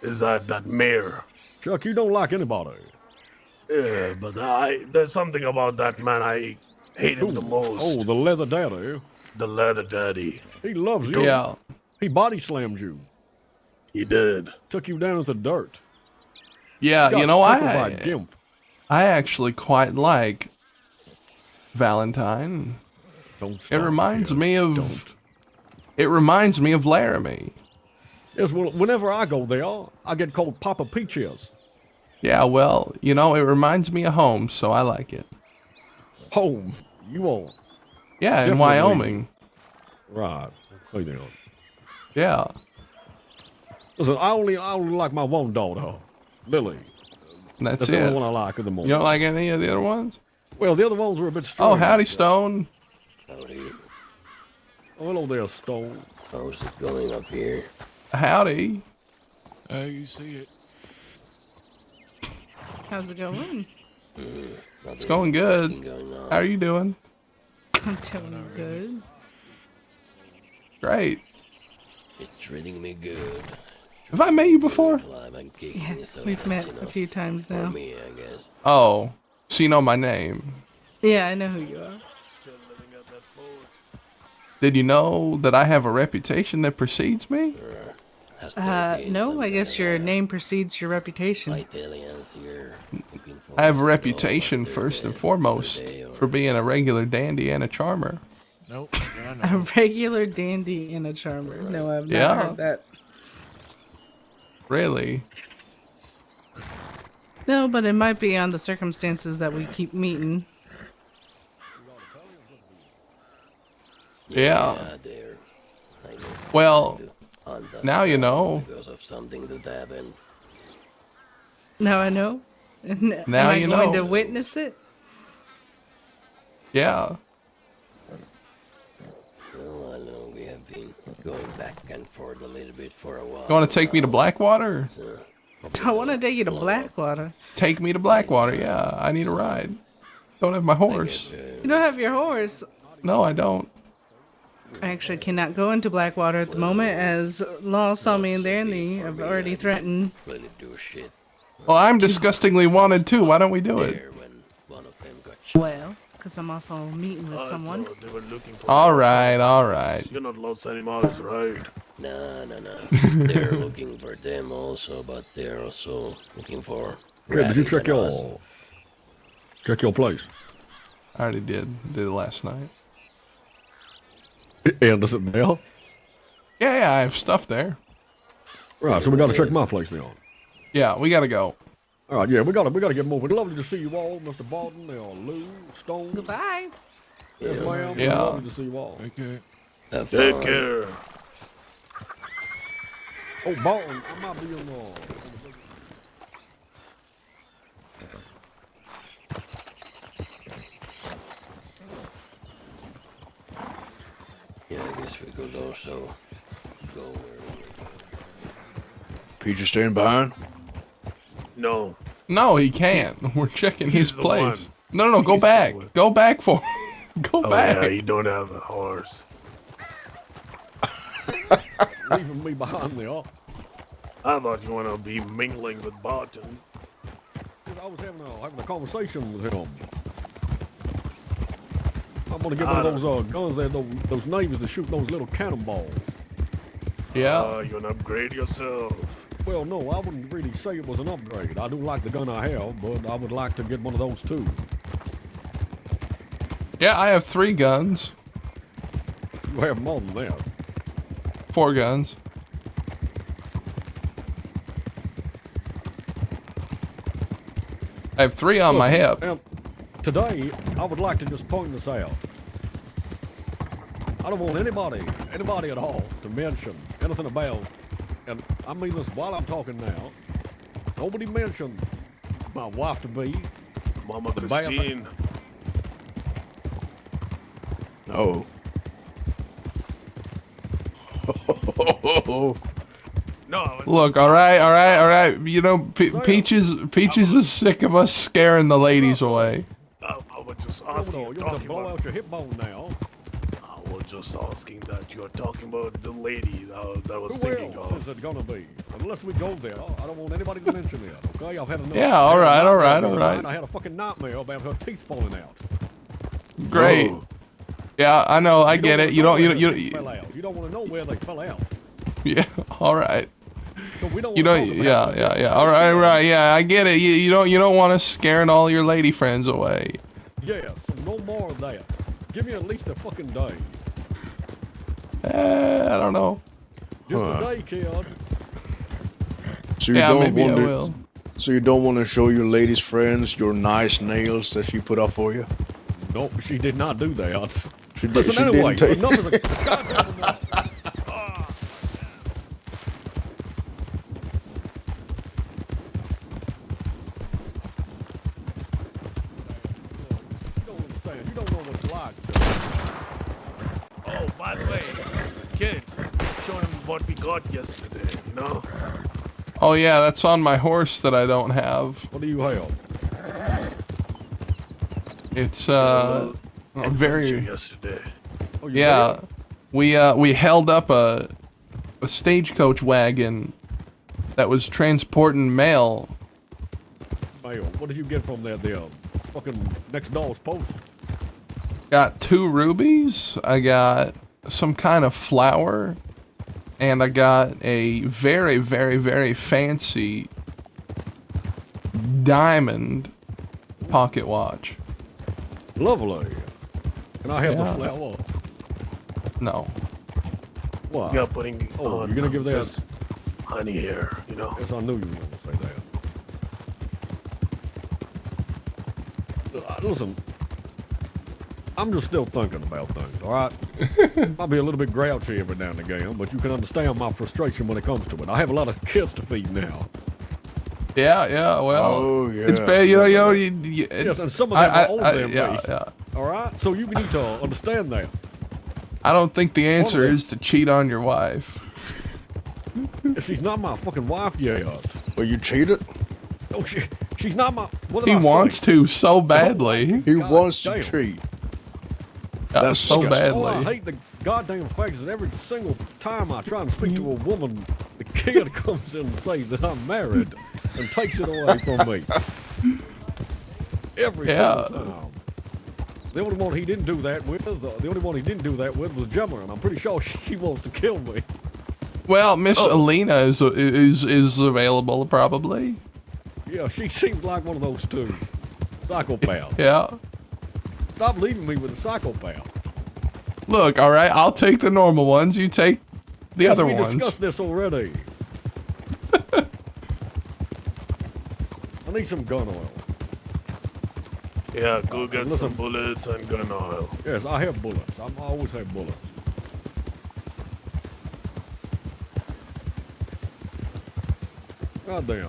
C: Is that mayor.
G: Chuck, you don't like anybody.
C: Yeah, but there's something about that man I hate him the most.
G: Oh, the leather daddy.
C: The leather daddy.
G: He loves you.
A: Yeah.
G: He body slammed you.
C: He did.
G: Took you down to the dirt.
A: Yeah,
G: Got
A: you know,
G: tackled by a gimp.
A: I actually quite like Valentine.
G: Don't
A: It
G: stop,
A: reminds
G: kid.
A: me of
G: Don't.
A: It reminds me of Laramie.
G: Yes, well, whenever I go there, I get called Papa Peaches.
A: Yeah, well, you know, it reminds me of home, so I like it.
G: Home. You won't.
A: Yeah, in
G: Definitely.
A: Wyoming.
G: Right. Hey there.
A: Yeah.
G: Listen, I only like my one daughter, Lily.
A: That's
G: That's the only
A: it.
G: one I like at the
A: You
G: moment.
A: don't like any of the other ones?
G: Well, the other ones were a bit
A: Oh,
G: strange.
A: howdy, Stone.
G: Oh, hello there, Stone.
E: How's it going up here?
A: Howdy.
I: You see it.
K: How's it going?
A: It's going good. How are you doing?
K: I'm doing good.
A: Great.
E: It's treating me good.
A: Have I met you before?
E: Alive and kicking,
K: Yeah,
E: so
K: we've
E: that's
K: met a
E: enough
K: few times
E: for
K: now.
E: me, I guess.
A: Oh, so you know my name.
K: Yeah, I know who you are.
A: Did you know that I have a reputation that precedes me?
K: No, I guess your name precedes your reputation.
A: I have a reputation, first and foremost, for being a regular dandy and a charmer.
I: Nope.
K: A regular dandy and a charmer. No, I've not heard that.
A: Really?
K: No, but it might be on the circumstances that we keep meeting.
A: Yeah. Well, now you know.
K: Now I know.
A: Now
K: Am
A: you
K: I going
A: know.
K: to witness it?
A: Yeah.
L: We have been going back and forth a little bit for a while.
A: You want to take me to Blackwater?
K: I want to take you to Blackwater.
A: Take me to Blackwater, yeah. I need a ride. Don't have my horse.
K: You don't have your horse.
A: No, I don't.
K: I actually cannot go into Blackwater at the moment, as Law saw me in there and they have already threatened.
A: Well, I'm disgustingly wanted too. Why don't we do it?
K: Well, because I'm also meeting with someone.
C: They were looking for
A: All right.
C: You're not Los Animales, right?
L: No. They're looking for them also, but they're also looking for.
G: Okay, did you check your place?
A: I already did. Did it last night.
G: And is it there?
A: Yeah, I have stuff there.
G: Right, so we gotta check my place then.
A: Yeah, we gotta go.
G: All right, yeah, we gotta get moving. Lovely to see you all, Mr. Barton, Lou, Stone.
K: Goodbye.
G: Yes, ma'am.
A: Yeah.
G: Lovely to see you all.
I: Okay.
C: Take care.
G: Oh, Barton, I might be on
L: Yeah, I guess we could also go where we go.
D: Peach is staying behind?
C: No.
A: No, he can't. We're checking his
C: the
A: place.
C: one.
A: No, go
C: He's the
A: back.
C: one.
A: Go back for Go
C: Oh,
A: back.
C: yeah, you don't have a horse.
G: leaving me behind there.
C: I thought you want to be mingling with Barton.
G: I was having a conversation with him. I'm gonna get
C: Ah.
G: one of those guns there, those navies that shoot those little cannonballs.
A: Yeah.
C: You gonna upgrade yourself.
G: Well, no, I wouldn't really say it was an upgrade. I do like the gun I have, but I would like to get one of those too.
A: Yeah, I have 3 guns.
G: You have more than that.
A: 4 guns. I have 3 on my hip.
G: Today, I would like to just point this out. I don't want anybody at all, to mention anything about, and I mean this while I'm talking now, nobody mentioned my wife-to-be,
C: Mama
G: the
C: Christine.
D: Oh.
C: No.
A: Look, all right. You know, Peaches is sick of us scaring the ladies away.
C: I was just asking.
G: You're gonna blow out your hip bone now.
C: I was just asking that you're talking about the lady that I was thinking
G: Who
C: of.
G: else is it gonna be? Unless we go there, I don't want anybody to mention it. Okay, I've had enough.
A: Yeah, all right.
G: I had a fucking nightmare about her teeth falling out.
A: Great.
D: Oh.
A: Yeah, I know. I get it. You don't.
G: You don't want to know where they fell out.
A: Yeah. All right.
G: So we don't
A: You
G: wanna
A: don't.
G: talk about
A: Yeah. All right. Yeah, I get it. You don't want us scaring all your lady friends away.
G: Yes, no more of that. Give me at least a fucking day.
A: I don't know.
G: Just a day, kid.
D: So you
A: Yeah,
D: don't
A: maybe I
D: want to,
A: will.
D: So you don't want to show your ladies' friends your nice nails that she put up for you?
G: Nope, she did not do that.
D: She did.
G: Listen,
D: She
G: anyway,
D: didn't take.
G: enough is a goddamn enough. You don't understand. You don't know what it's like.
C: Oh, by the way, kid, show him what we got yesterday, you know?
A: Oh yeah, that's on my horse that I don't have.
G: What do you have?
A: It's
C: Adventure
A: very.
C: yesterday.
G: Oh, you
A: Yeah, we held up a stagecoach wagon that was transporting mail.
G: Mail. What did you get from that there? Fucking next door's post.
A: Got 2 rubies. I got some kind of flower, and I got a very, very, very fancy diamond pocket watch.
G: Lovely. Can I have
A: Yeah.
G: the flower?
A: No.
G: Why?
C: Yeah, putting
G: Oh,
C: on
G: you're gonna give that?
C: this honey here, you know.
G: Yes, I knew you were going to say that. Listen, I'm just still thinking about things, all right? Might be a little bit grouchy every now and again, but you can understand my frustration when it comes to it. I have a lot of kids to feed now.
A: Yeah, well,
D: Oh, yeah.
A: it's bad, you know,
G: Yes, and some of them are older than me.
A: yeah.
G: All right? So you need to understand that.
A: I don't think the answer is to cheat on your wife.
G: She's not my fucking wife yet.
D: Well, you cheated?
G: Oh, she's not my... What did
A: He
G: I
A: wants
G: say?
A: to so badly.
D: He
G: God
D: wants to
G: damn.
D: cheat.
A: That's so
D: disgusting.
G: Oh, I
A: badly.
G: hate the goddamn fact that every single time I try and speak to a woman, the kid comes in and says that I'm married and takes it away from me. Every
A: Yeah.
G: single time. The only one he didn't do that with, was Gemma, and I'm pretty sure she wants to kill me.
A: Well, Miss Alina is available probably.
G: Yeah, she seems like one of those two. Psychopaths.
A: Yeah.
G: Stop leaving me with a psychopath.
A: Look, all right, I'll take the normal ones. You take the
G: Yes,
A: other
G: we
A: ones.
G: discussed this already. I need some gun oil.
C: Yeah, go get
G: Listen.
C: some bullets and gun oil.
G: Yes, I have bullets. I always have bullets. God damn.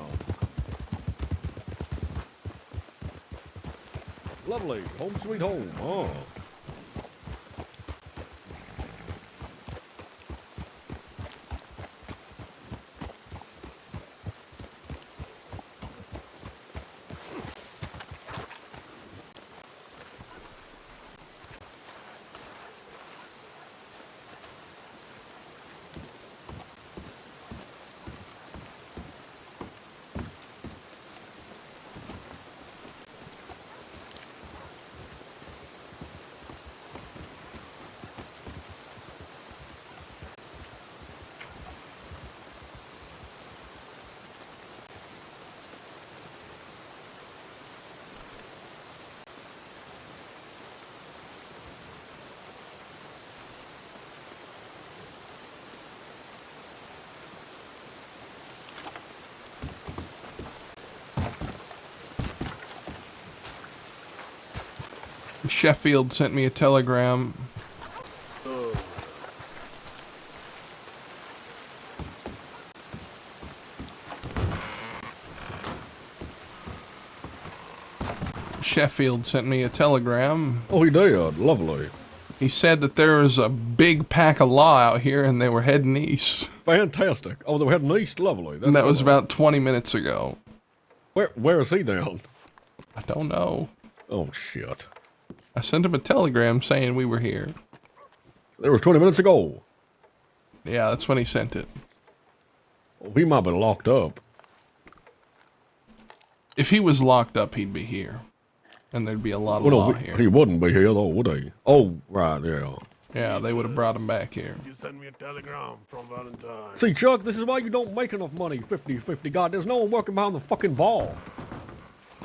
G: Lovely. Home sweet home. Oh.
A: Sheffield sent me a telegram. Sheffield sent me a telegram.
G: Oh, he did. Lovely.
A: He said that there was a big pack of law out here and they were heading east.
G: Fantastic. Oh, they were heading east. Lovely. That's
A: And that was
G: lovely.
A: about 20 minutes ago.
G: Where is he down?
A: I don't know.
G: Oh, shit.
A: I sent him a telegram saying we were here.
G: There was 20 minutes ago.
A: Yeah, that's when he sent it.
G: Oh, he might have been locked up.
A: If he was locked up, he'd be here. And there'd be a lot of
G: Well,
A: law
G: no,
A: here.
G: he wouldn't be here, though, would he? Oh, right, yeah.
A: Yeah, they would have brought him back here.
C: You sent me a telegram from Valentine.
G: See, Chuck, this is why you don't make enough money 50-50. God, there's no one working behind the fucking ball.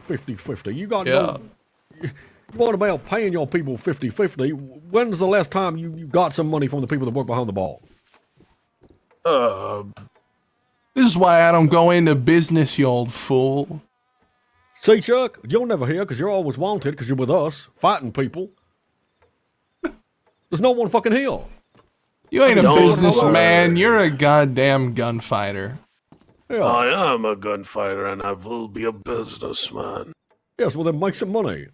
G: 50-50. You got
A: Yeah.
G: You want about paying your people 50-50. When's the last time you got some money from the people that work behind the ball?
A: This is why I don't go into business, you old fool.
G: See, Chuck, you'll never hear because you're always wanted because you're with us, fighting people. There's no one fucking here.
A: You ain't a
C: Don't
A: businessman,
C: worry.
A: you're a goddamn gunfighter.
G: Yeah.
C: I am a gunfighter and I will be a businessman.
G: Yes, well then make some money.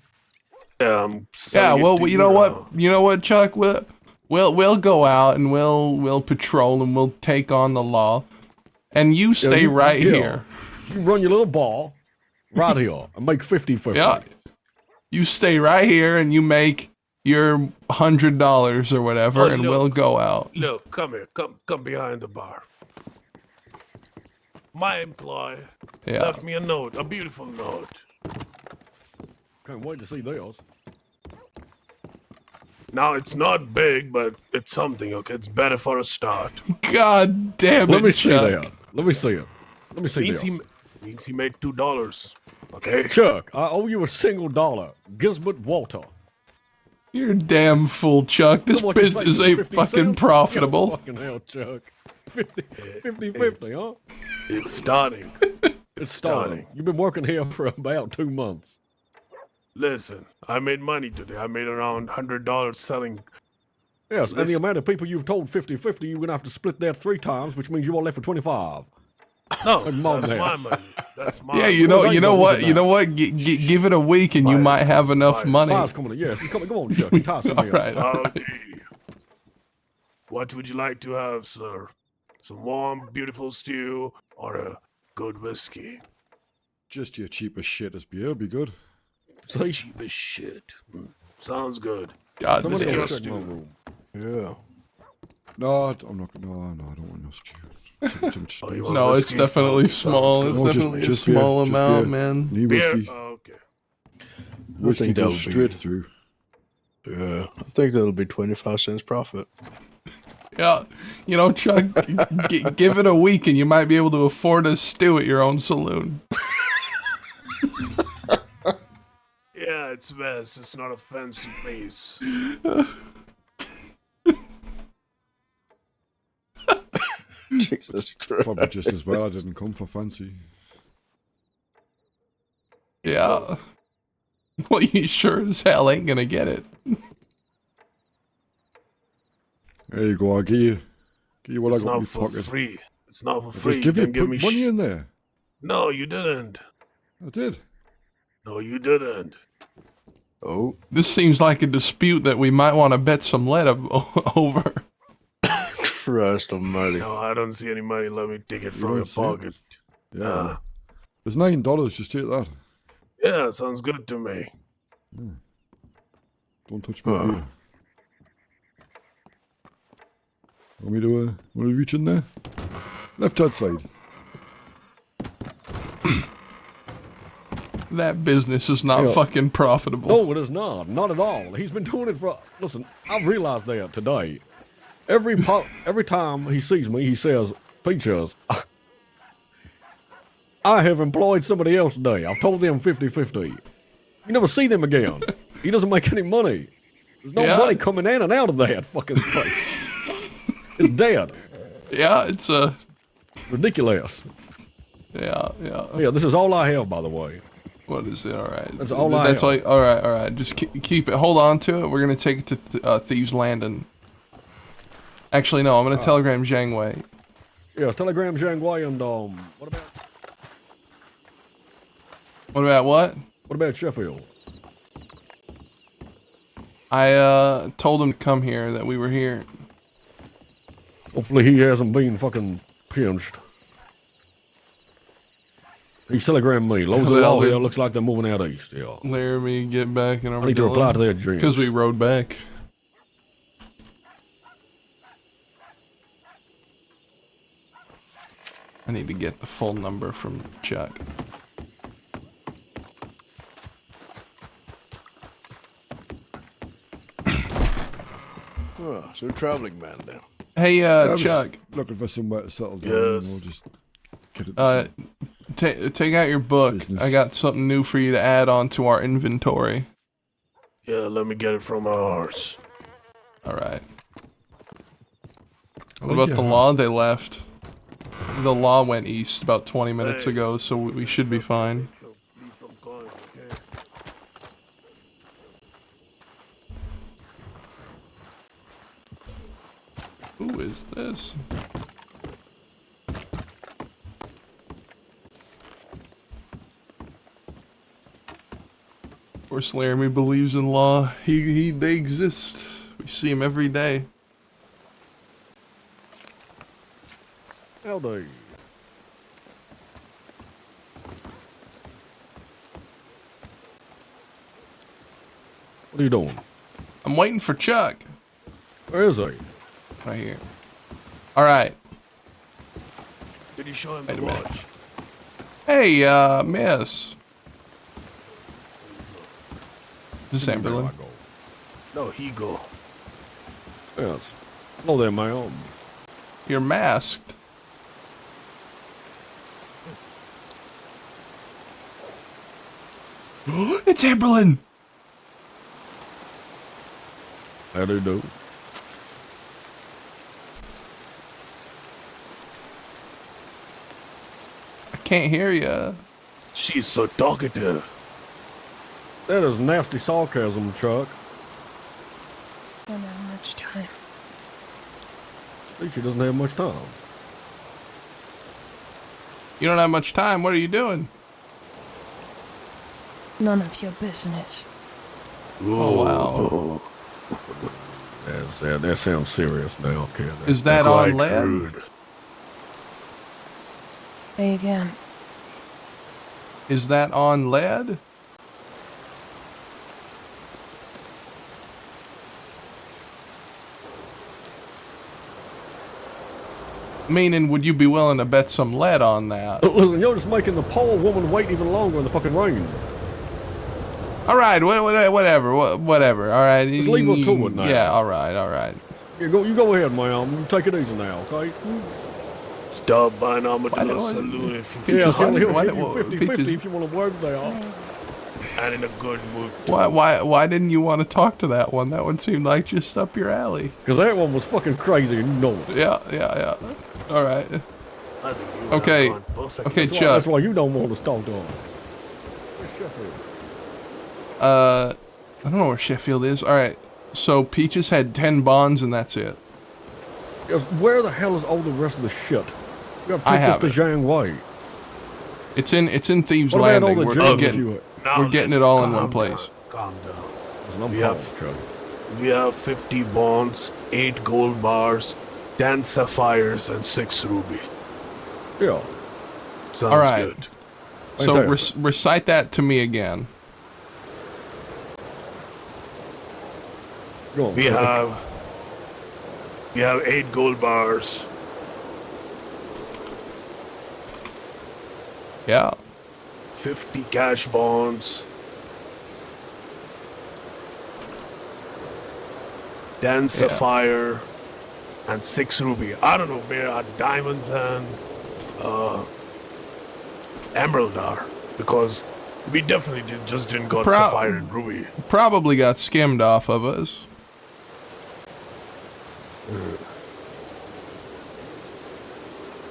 C: Yeah, I'm
A: Yeah,
C: selling it
A: well,
C: to
A: you know
C: now.
A: what? You know what, Chuck? We'll go out and we'll patrol and we'll take on the law. And you stay right here.
G: You run your little ball right here and make 50-50.
A: Yeah. You stay right here and you make your $100 or whatever,
C: Oh,
A: and
C: look.
A: we'll go out.
C: Look, come here. Come behind the bar. My employee
A: Yeah.
C: left me a note, a beautiful note.
G: Can't wait to see this.
C: Now, it's not big, but it's something, okay? It's better for a start.
A: God damn it,
G: Let me see
A: Chuck.
G: that. Let me see it. Let me see
C: Means
G: this.
C: means he made $2, okay?
G: Chuck, I owe you $1. Gisbert Walter.
A: You're a damn fool, Chuck. This
G: So what, you
A: business
G: pay me
A: ain't
G: 50
A: fucking
G: cents?
A: profitable.
G: Yo, fucking hell, Chuck. 50, huh?
C: It's starting.
G: It's starting. You've been working here for about 2 months.
C: Listen, I made money today. I made around $100 selling.
G: Yes, and the
C: This-
G: amount of people you've told 50-50, you're going to have to split that 3 times, which means you are left with 25.
C: No,
G: And more
C: that's
G: than
C: my
G: that.
C: money. That's my
A: Yeah,
C: money.
A: you know,
G: Well,
A: you
G: there
A: know
G: you go,
A: what,
G: look at
A: you know
G: that.
A: what. Give it a week, and you
C: Fires.
A: might have enough
C: Fires.
A: money.
G: Size coming in. Yes, come on, Chuck. You toss it
A: All
G: in.
A: right.
C: Howdy. What would you like to have, sir? Some warm, beautiful stew or a good whiskey?
M: Just your cheapest shit as beer, be good.
G: See?
C: Cheap as shit. Sounds good.
A: God,
G: Somebody
A: this
C: else
A: guy-
G: else check my room.
D: Yeah.
M: No, I'm not. No, I don't want no stew. Too much
C: Oh, you
M: space.
C: want
A: No, it's
C: whiskey?
A: definitely
C: Oh,
A: small.
C: sounds
A: It's
C: good.
M: No,
A: definitely a
M: just beer,
A: small
M: just
A: amount,
M: beer.
A: man.
M: Need
C: Beer?
M: whiskey.
C: Oh, okay.
M: Whiskey
D: think that'll
M: goes
D: be-
M: straight through.
D: Yeah. I think that'll be 25 cents profit.
A: Yeah, you know, Chuck, give it a week, and you might be able to afford a stew at your own saloon.
C: Yeah, it's best. It's not a fancy place.
D: Jesus Christ.
M: Probably just as well I didn't come for fancy.
A: Yeah. Well, you sure as hell ain't gonna get it.
M: There you go. I'll give you what
C: It's
M: I got in
C: not
M: my
C: for
M: pocket.
C: free. It's not for
M: I
C: free.
M: just give you
C: Don't give
M: put
C: me
M: money in there.
C: No, you didn't.
M: I did.
C: No, you didn't.
D: Oh.
A: This seems like a dispute that we might want to bet some lead over.
D: Christ almighty.
C: No, I don't see any money. Let me take it from
M: don't
C: your
M: see it?
C: pocket.
M: Yeah. There's $9. Just take that.
C: Yeah, sounds good to me.
M: Don't touch my beer. Want me to reach in there? Left hand side.
A: That business is not
G: Yeah.
A: fucking profitable.
G: No, it is not. Not at all. He's been doing it for. Listen, I've realized that today. Every time he sees me, he says, "Peaches, I have employed somebody else today. I've told them 50-50. You never see them again. He doesn't make any money. There's no
A: Yeah.
G: money coming in and out of that fucking place. It's dead.
A: Yeah, it's a.
G: Ridiculous.
A: Yeah.
G: Yeah, this is all I have, by the way.
A: What is it? All right.
G: That's all I
A: That's
G: have.
A: like. All right. Just keep it. Hold on to it. We're gonna take it to Thieves Landing. Actually, no. I'm gonna telegram Zhang Wei.
G: Yes, Telegram Zhang Wei and
A: What about what?
G: what about Sheffield?
A: I told him to come here. That we were here.
G: Hopefully he hasn't been fucking pinched. He's telegrammed me. Loads of
A: Well,
G: law
A: we-
G: here. Looks like they're moving out east. Yeah.
A: Laramie, get back in our.
G: I need to reply to that dream.
A: Because we rode back. I need to get the full number from Chuck.
D: Oh, so traveling man then.
A: Hey,
M: I was
A: Chuck.
M: looking for somewhere to settle down.
C: Yes.
M: And we'll just get it.
A: Take out your book.
M: Business.
A: I got something new for you to add on to our inventory.
C: Yeah, let me get it from my horse.
A: All right.
M: I
A: What
M: like
A: about
M: your
A: the
M: hat.
A: law? They left. The law went east about 20 minutes
C: Hey.
A: ago, so we should be fine.
C: Please don't call me, okay?
A: Who is this? Of course, Laramie believes in law. They exist. We see him every day.
G: Howdy. What are you doing?
A: I'm waiting for Chuck.
G: Where is he?
A: Right here. All right.
C: Did you show him
A: Wait
C: the
A: a minute.
C: watch?
A: Hey, miss. Is this
G: There
A: Amberlin?
G: I go.
C: No, he go.
G: Yes. Hello there, ma'am.
A: You're masked. It's Amberlin!
G: How do you do?
A: I can't hear ya.
C: She's so talkative.
G: That is nasty sarcasm, Chuck.
K: I don't have much time.
G: At least she doesn't have much time.
A: You don't have much time. What are you doing?
K: None of your business.
A: Oh, wow.
G: That sounds serious now, kid.
A: Is that on lead?
C: Rude.
K: Say again.
A: Is that on lead? Meaning, would you be willing to bet some lead on that?
G: Listen, you're just making the poor woman wait even longer in the fucking rain.
A: All right, whatever, whatever. All right,
G: Just leave her to it now.
A: Yeah, all right, all right.
G: You go ahead, ma'am. Take it easy now, okay?
C: Stop buying Armadillo Saloon if you
G: Yeah,
C: feel
G: he'll
A: why-
G: give you
A: why-
G: 50-50
A: Peaches-
G: if you want to work there.
C: and in a good mood.
A: Why didn't you want to talk to that one? That one seemed like just up your alley.
G: Because that one was fucking crazy and you know it.
A: Yeah. All right.
C: I think you and I
A: Okay.
C: are going perfect.
A: Okay,
G: That's
A: Chuck.
G: why you don't want to talk to him. Where's Sheffield?
A: I don't know where Sheffield is. All right. So Peaches had 10 bonds and that's it.
G: Yes, where the hell is all the rest of the shit? You gotta
A: I
G: take this
A: have
G: to
A: it.
G: Zhang Wei.
A: It's in Thieves
G: What about all
A: Landing.
G: the
A: We're
G: gems
A: getting
G: you
C: Now
A: we're getting it
C: listen,
A: all in
C: calm
A: one place.
C: down, calm down.
G: Listen, I'm
C: We
G: calm,
C: have-
G: Chuck.
C: We have 50 bonds, 8 gold bars, 10 sapphires, and 6 ruby.
G: Yeah.
C: Sounds
A: All right.
C: good.
A: So
G: Fantastic.
A: recite that to me again.
G: Go on,
C: We
G: Chuck.
C: have 8 gold bars,
A: Yeah.
C: 50 cash bonds, 10 sapphire, and 6 ruby. I don't know where our diamonds and emerald are, because we definitely didn't got sapphire and ruby.
A: Probably got skimmed off of us.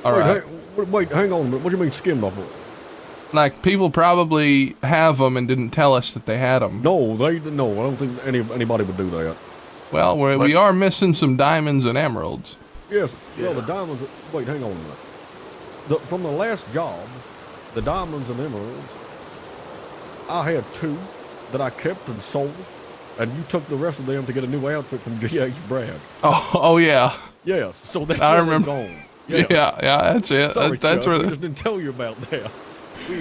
A: All right.
G: Wait, hang on a minute. What do you mean skimmed off of it?
A: Like people probably have them and didn't tell us that they had them.
G: No, I don't think anybody would do that.
A: Well, we are missing some diamonds and emeralds.
G: Yes, yeah, the diamonds. Wait, hang on a minute. From the last job, the diamonds and emeralds, I had 2 that I kept and sold, and you took the rest of them to get a new outfit from G.H. Bragg.
A: Oh yeah.
G: Yes, so that's
A: I
G: where
A: remember.
G: they're gone. Yes.
A: Yeah, that's it.
G: Sorry,
A: That's
G: Chuck,
A: where.
G: we just didn't tell you about that. We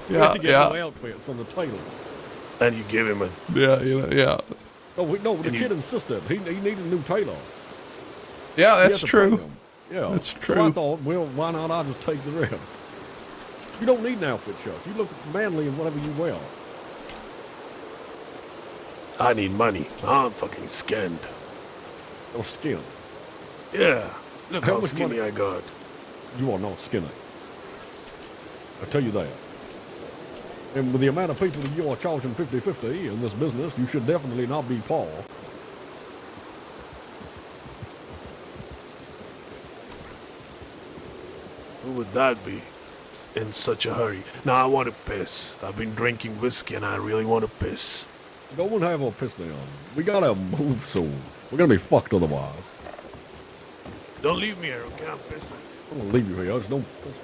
A: Yeah,
G: had to get
A: yeah.
G: a new outfit from the tailor.
C: And you give him a
A: Yeah.
G: No, the kid insisted. He needed a new tailor.
A: Yeah,
G: He
A: that's
G: had to pay
A: true.
G: him. Yeah,
A: That's
G: So I
A: true.
G: thought, well, why not? I just take the rest. You don't need an outfit, Chuck. You look manly in whatever you wear.
C: I need money. I'm fucking skinned.
G: Or skin.
C: Yeah. Look
G: How
C: how
G: much
C: skinny
G: money-
C: I got.
G: You are not skinny. I tell you that. And with the amount of people that you are charging 50-50 in this business, you should definitely not be poor.
C: Who would that be in such a hurry? Now I want to piss. I've been drinking whiskey and I really want to piss.
G: Go and have a piss down. We gotta move soon. We're gonna be fucked otherwise.
C: Don't leave me here, okay? I'm pissing.
G: I'm gonna leave you here. Just don't piss.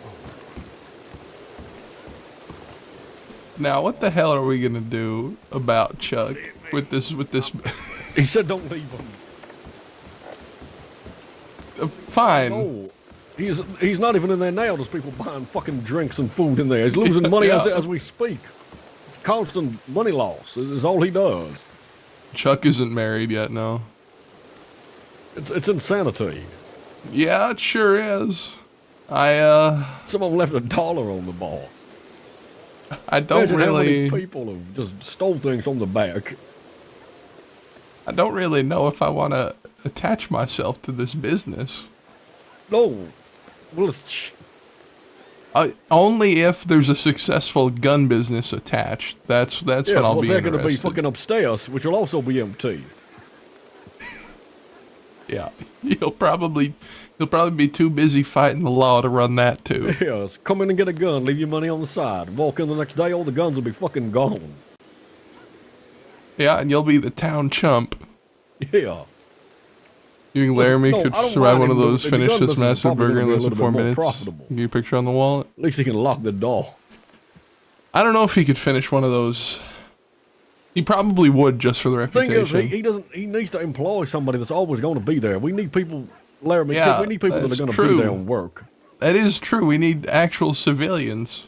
A: Now, what the hell are we gonna do about Chuck with this?
G: He said don't leave him.
A: Fine.
G: No. He's not even in there now. There's people buying fucking drinks and food in there. He's losing money
A: Yeah.
G: as we speak. Constant money loss is all he does.
A: Chuck isn't married yet, no.
G: It's insanity.
A: Yeah, it sure is.
G: Someone left $1 on the bar.
A: I don't
G: Imagine how
A: really.
G: many people have just stole things from the back.
A: I don't really know if I want to attach myself to this business.
G: No. Well, it's...
A: Only if there's a successful gun business attached. That's
G: yes,
A: when I'll be
G: they're
A: interested.
G: going to be fucking upstairs, which will also be empty.
A: Yeah, he'll probably be too busy fighting the law to run that too.
G: Yes, come in and get a gun, leave your money on the side. Walk in the next day, all the guns will be fucking gone.
A: Yeah, and you'll be the town chump.
G: Yeah.
A: You think Laramie
G: No,
A: could
G: I don't
A: survive
G: mind
A: one of
G: him.
A: those,
G: The
A: finish
G: gun
A: this
G: business is
A: massive
G: probably
A: burger in
G: gonna be a
A: less than
G: little
A: 4
G: bit more
A: minutes?
G: profitable.
A: Give you a picture on the wallet?
G: At least he can lock the door.
A: I don't know if he could finish one of those. He probably would just for the
G: Thing
A: reputation.
G: is, he needs to employ somebody that's always going to be there. We need people, Laramie,
A: Yeah,
G: we need people that are
A: that's
G: going to
A: true.
G: be there and work.
A: That is true. We need actual civilians.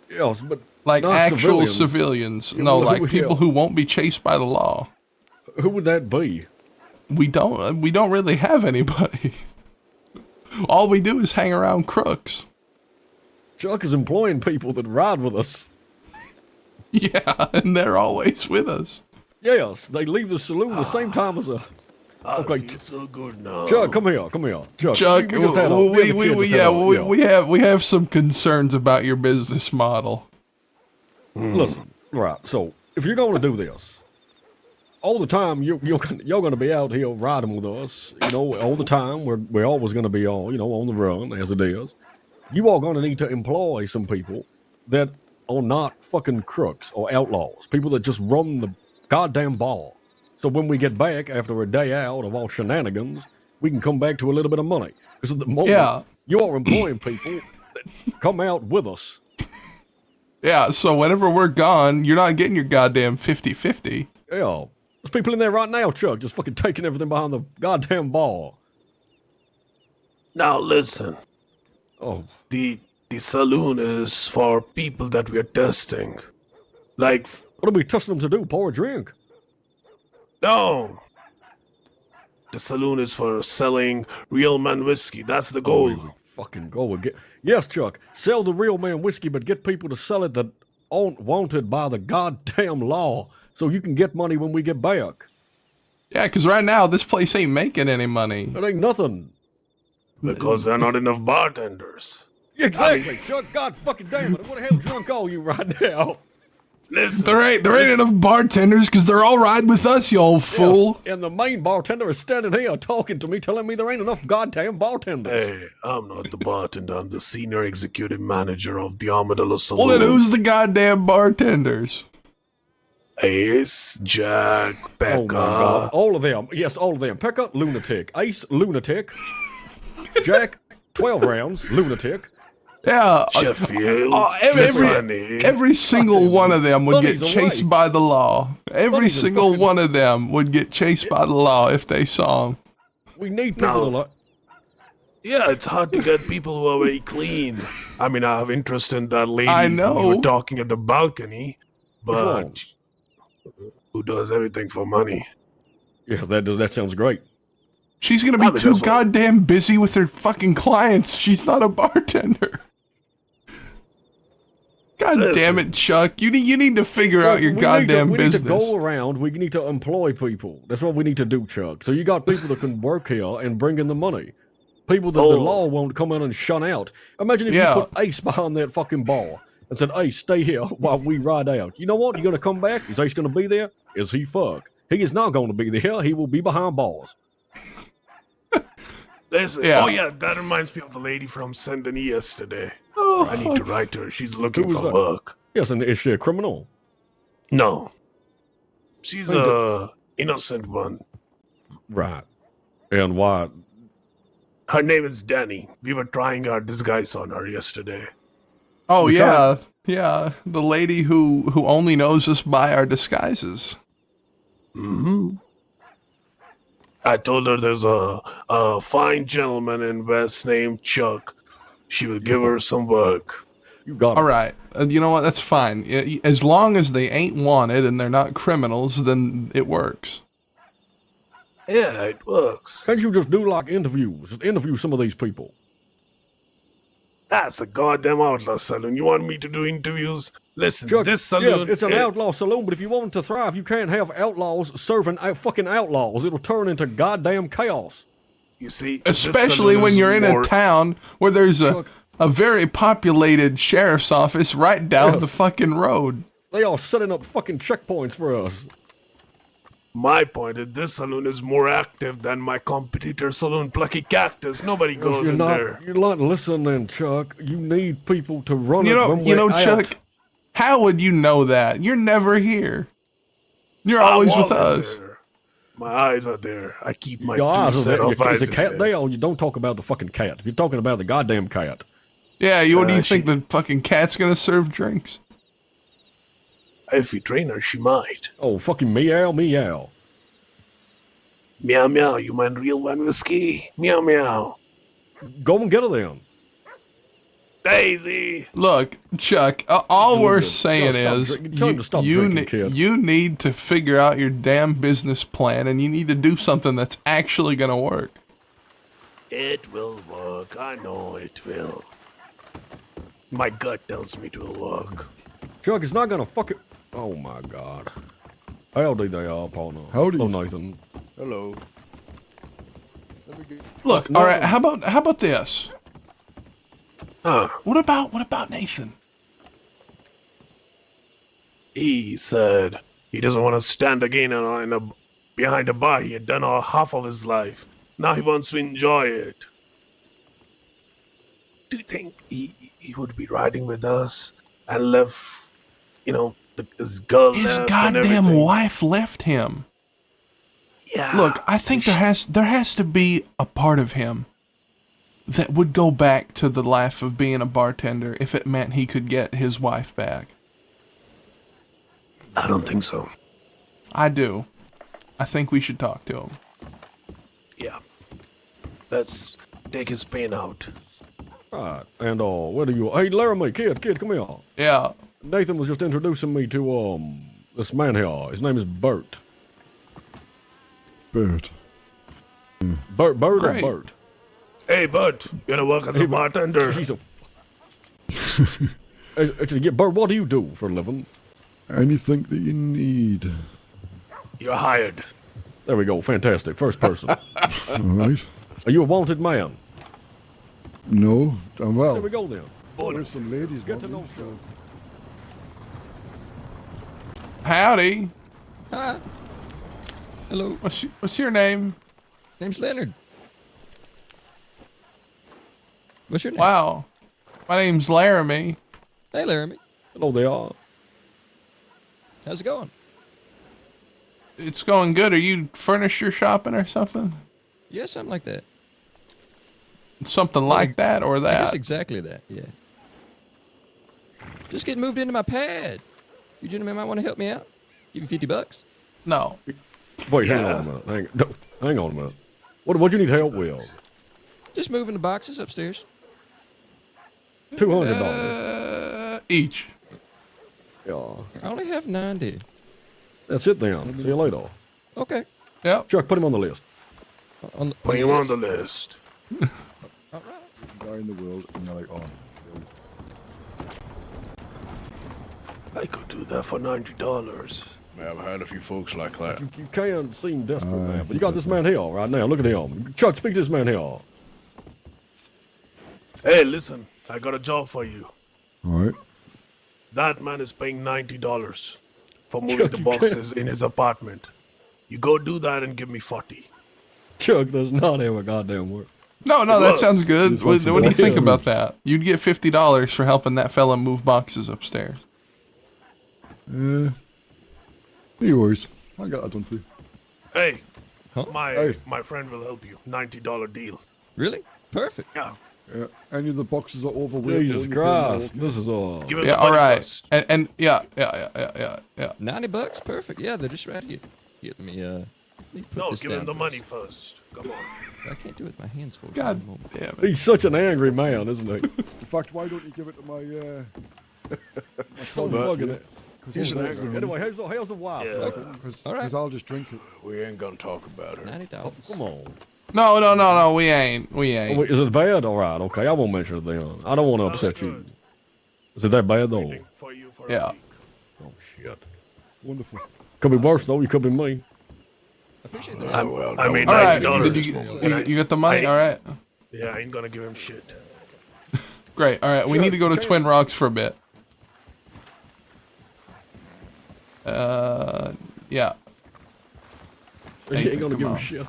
G: Yes, but
A: Like
G: not
A: actual
G: civilians.
A: civilians.
G: Yeah,
A: No,
G: well,
A: like
G: who-
A: people
G: yeah.
A: who won't be chased by the law.
G: Who would that be?
A: We don't really have anybody. All we do is hang around crooks.
G: Chuck is employing people that ride with us.
A: Yeah, and they're always with us.
G: Yes, they leave the saloon the same time as a... Okay,
C: feel so good now.
G: Chuck, come here.
A: Chuck,
G: we just had a- we had a kid just had a-
A: we have some concerns about your business model.
G: Listen, right, so if you're going to do this, all the time you're going to be out here riding with us, all the time. We're always going to be on the run as it is. You are going to need to employ some people that are not fucking crooks or outlaws, people that just run the goddamn bar. So when we get back after a day out of all shenanigans, we can come back to a little bit of money. Because at the moment, you are employing people that come out with us.
A: Yeah, so whenever we're gone, you're not getting your goddamn 50-50.
G: Yeah. There's people in there right now, Chuck, just fucking taking everything behind the goddamn bar.
C: Now listen.
G: Oh.
C: The saloon is for people that we are testing. Like...
G: What are we testing them to do? Pour a drink?
C: No. The saloon is for selling real man whiskey. That's the goal.
G: Fucking go again. Yes, Chuck. Sell the real man whiskey, but get people to sell it that aren't wanted by the goddamn law, so you can get money when we get back.
A: Yeah, because right now, this place ain't making any money.
G: It ain't nothing.
C: Because there are not enough bartenders.
G: Exactly, Chuck. God fucking damn it. What the hell drunk are you right now?
C: Listen.
A: There ain't enough bartenders because they're all riding with us, you old fool.
G: And the main bartender is standing here talking to me, telling me there ain't enough goddamn bartenders.
C: Hey, I'm not the bartender. I'm the senior executive manager of the Armadillo Saloon.
A: Well, then who's the goddamn bartenders?
C: Ace, Jack, Becca.
G: Oh my God. All of them. Yes, all of them. Becca, lunatic. Ace, lunatic. Jack, 12 rounds, lunatic.
A: Yeah.
C: Sheffield.
A: Every single one of them would get chased by the law. Every single one of them would get chased by the law if they saw him.
G: We need people to
C: Yeah, it's hard to get people who are very clean. I mean, I have interest in that lady
A: I know.
C: who you were talking at the balcony, but who does everything for money.
G: Yeah, that sounds great.
A: She's gonna be too goddamn busy with her fucking clients. She's not a bartender. God damn it, Chuck. You need to figure out your goddamn business.
G: We need to go around. We need to employ people. That's what we need to do, Chuck. So you got people that can work here and bring in the money. People that the law won't come in and shun out. Imagine if you put Ace behind that fucking bar and said, Ace, stay here while we ride out. You know what? You're going to come back? Is Ace going to be there? Is he fuck? He is not going to be there. He will be behind bars.
C: Oh yeah, that reminds me of the lady from Saint Denis yesterday. I need to write to her. She's looking for work.
G: Yes, and is she a criminal?
C: No. She's a innocent one.
G: Right. And why?
C: Her name is Danny. We were trying our disguise on her yesterday.
A: Oh yeah. Yeah. The lady who only knows us by our disguises.
C: Mm-hmm. I told her there's a fine gentleman in West named Chuck. She will give her some work.
G: You got it.
A: All right. You know what? That's fine. As long as they ain't wanted and they're not criminals, then it works.
C: Yeah, it works.
G: Can't you just do like interviews? Just interview some of these people.
C: That's a goddamn outlaw saloon. You want me to do interviews? Listen,
G: Chuck,
C: this saloon.
G: yes, it's an outlaw saloon, but if you want it to thrive, you can't have outlaws serving fucking outlaws. It'll turn into goddamn chaos.
C: You see,
A: especially when you're in a town where there's a very populated sheriff's office right down the fucking road.
G: They are setting up fucking checkpoints for us.
C: My point is, this saloon is more active than my competitor saloon, Plucky Cactus. Nobody goes in there.
G: You're not listening, Chuck. You need people to run it when
A: You know,
G: we're
A: Chuck,
G: out.
A: how would you know that? You're never here. You're always with us.
C: There. My eyes are there. I keep my
G: Your eyes are
C: set
G: there.
C: of eyes
G: Is the cat
C: there.
G: there? Or you don't talk about the fucking cat. If you're talking about the goddamn cat.
A: Yeah, what do you think? The fucking cat's gonna serve drinks?
C: If you train her, she might.
G: Oh, fucking meow, meow.
C: Meow, meow. You mind real wine whiskey? Meow, meow.
G: Go and get her then.
C: Daisy.
A: Look, Chuck, all we're saying is you need to figure out your damn business plan, and you need to do something that's actually gonna work.
C: It will work. I know it will. My gut tells me it will work.
G: Chuck, it's not gonna fucking... Oh, my God. Howdy there, partner.
M: Howdy.
G: Hello, Nathan.
D: Hello.
A: Look, all right. How about this?
C: Huh?
A: What about Nathan?
C: He said he doesn't want to stand again behind a bar. He had done all half of his life. Now he wants to enjoy it. Do you think he would be riding with us and left, his girl
A: His
C: left and
A: goddamn
C: everything?
A: wife left him.
C: Yeah.
A: Look, I think there has to be a part of him that would go back to the life of being a bartender if it meant he could get his wife back.
C: I don't think so.
A: I do. I think we should talk to him.
C: Yeah. Let's take his pain out.
G: Right, and where do you... Hey, Laramie, kid, come here.
A: Yeah.
G: Nathan was just introducing me to, this man here. His name is Bert.
M: Bert.
G: Bert or
A: Great.
G: Bert?
C: Hey, Bud, you gonna work as a bartender?
G: He's a... Actually, yeah, Bert, what do you do for a living?
M: Anything that you need.
C: You're hired.
G: There we go, fantastic. First person.
M: All right.
G: Are you a wanted man?
M: No. Well.
G: There we go then.
M: There's some ladies.
G: Get to know
M: wanting, so.
A: Howdy.
J: Hi. Hello.
A: What's your name?
J: Name's Leonard. What's your name?
A: Wow. My name's Laramie.
J: Hey, Laramie.
G: Hello there.
J: How's it going?
A: It's going good. Are you furniture shopping or something?
J: Yeah, something like that.
A: Something like that or
J: I
A: that?
J: guess exactly that, yeah. Just getting moved into my pad. You gentlemen might want to help me out. Give you $50.
A: No.
G: Wait, hang on a minute. Hang on a minute. What do you need help with?
J: Just moving the boxes upstairs.
G: $200.
A: Each.
G: Yeah.
J: I only have 90.
G: That's it then. See you later.
J: Okay.
A: Yep.
G: Chuck, put him on the list.
C: Put him on the list.
M: Guy in the world, and you're like, oh.
C: I could do that for $90.
D: I've had a few folks like that.
G: You can seem desperate, man, but you got this man here right now. Look at him. Chuck, speak to this man here.
C: Hey, listen, I got a job for you.
M: All right.
C: That man is paying $90 for moving the boxes in his apartment. You go do that and give me 40.
G: Chuck, that's not how it goddamn work.
A: No, that sounds good. What do you think
G: Yeah.
A: about that? You'd get $50 for helping that fella move boxes upstairs.
M: No worries. I got that done for you.
C: Hey,
M: Hey.
C: my friend will help you. $90 deal.
J: Really? Perfect.
C: Yeah.
M: Yeah. Any of the boxes are overweight.
G: Jesus Christ. This is
C: Give him
A: Yeah,
C: the
A: all
C: money
A: right.
C: first.
A: And yeah.
J: $90? Perfect. Yeah, they're just right here. Here, let me put
C: No,
J: this
C: give
J: down
C: him the
J: first.
C: money first. Come on.
J: I can't do it with my hands full.
A: God
J: One moment.
A: damn it.
G: He's such an angry man, isn't he?
M: In fact, why don't you give it to my
G: So fucking it.
D: He's an angry
G: Anyway, how's the wife?
C: Yeah.
M: Because
J: All right.
M: I'll just drink it.
D: We ain't gonna talk about her.
J: $90.
G: Come on.
A: No, we ain't.
G: Oh, wait, is it bad? All right, okay, I won't mention it then. I don't want to upset you. Is it that bad though?
A: Yeah.
G: Oh shit. Wonderful. Could be worse though. You could be me.
J: Appreciate the
C: I mean,
A: All right.
C: $90.
A: Did you get the money? All right.
C: Yeah, I ain't gonna give him shit.
A: Great. All right. We need to go to Twin Rocks for a bit. Yeah.
G: You ain't gonna
A: come
G: give
A: on.
G: him shit.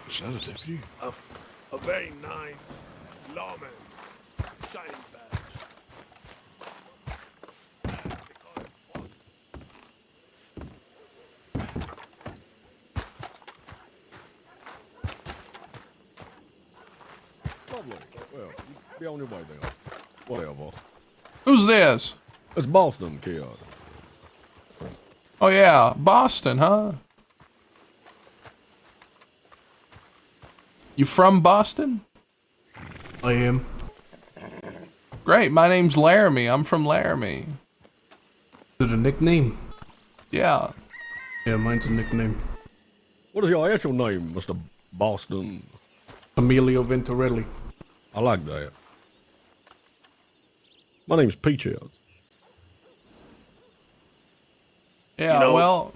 D: Is that a deputy?
C: A very nice lawman. Shining badge.
G: Lovely. Well, you be on your way then. Whatever.
A: Who's this?
G: It's Boston, kid.
A: Oh yeah, Boston, huh? You from Boston?
E: I am.
A: Great. My name's Laramie. I'm from Laramie.
E: Is it a nickname?
A: Yeah.
E: Yeah, mine's a nickname.
G: What is your actual name, Mr. Boston?
E: Emilio Venturelli.
G: I like that. My name's Peaches.
A: Yeah.
C: You know-
A: well.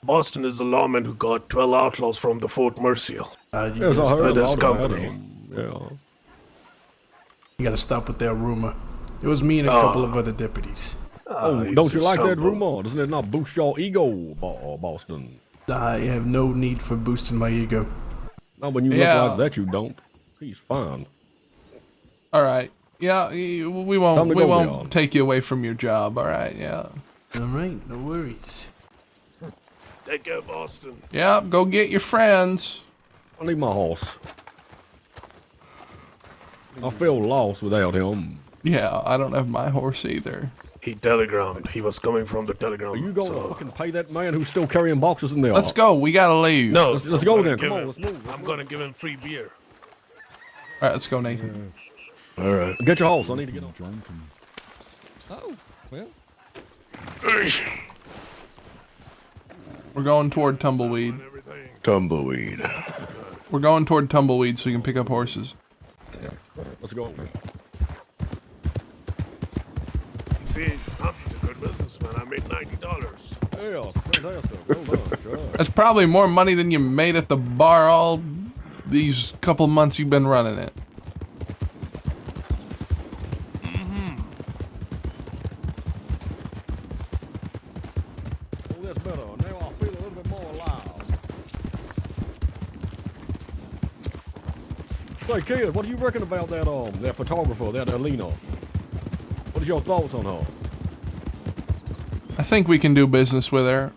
C: Boston is the lawman who got 12 outlaws from the Fort Mercial.
G: Yes, I heard
C: With his
G: about
C: company.
G: Yeah.
E: You gotta stop with that rumor. It was me and a couple of other deputies.
G: Oh,
C: he's
G: don't you
C: a
G: like that
C: stumble.
G: rumor? Doesn't it not boost your ego, Boston?
E: I have no need for boosting my ego.
G: No, when you
A: Yeah.
G: look like that, you don't. He's fine.
A: All right. Yeah. We
G: Time
A: won't.
G: to
A: We
G: go,
A: won't
G: Leon.
A: take you away from your job. All right. Yeah.
E: All right, no worries.
C: Take care, Boston.
A: Yeah. Go get your friends.
G: I need my horse. I feel lost without him.
A: Yeah. I don't have my horse either.
C: He telegrammed. He was coming from the telegram.
G: Are you going to fucking pay that man who's still carrying boxes in there?
A: Let's go. We gotta leave.
C: No,
G: Let's
C: I'm
G: go
C: gonna
G: then.
C: give
G: Come on,
C: him-
G: let's move.
C: I'm gonna give him free beer.
A: All right. Let's go, Nathan.
D: All right.
G: Get your horse. I need to get on.
J: Oh, well.
A: We're going toward Tumbleweed.
D: Tumbleweed.
A: We're going toward Tumbleweed so we can pick up horses.
G: Let's go.
C: You see, I'm such a good businessman. I made $90.
G: Yeah, fantastic. Well done, sure.
A: That's probably more money than you made at the bar all these couple months you've been running it.
G: Oh, that's better. Now I feel a little bit more alive. Say, kid, what do you reckon about that photographer, that Alina? What is your thoughts on her?
A: I think we can do business with her.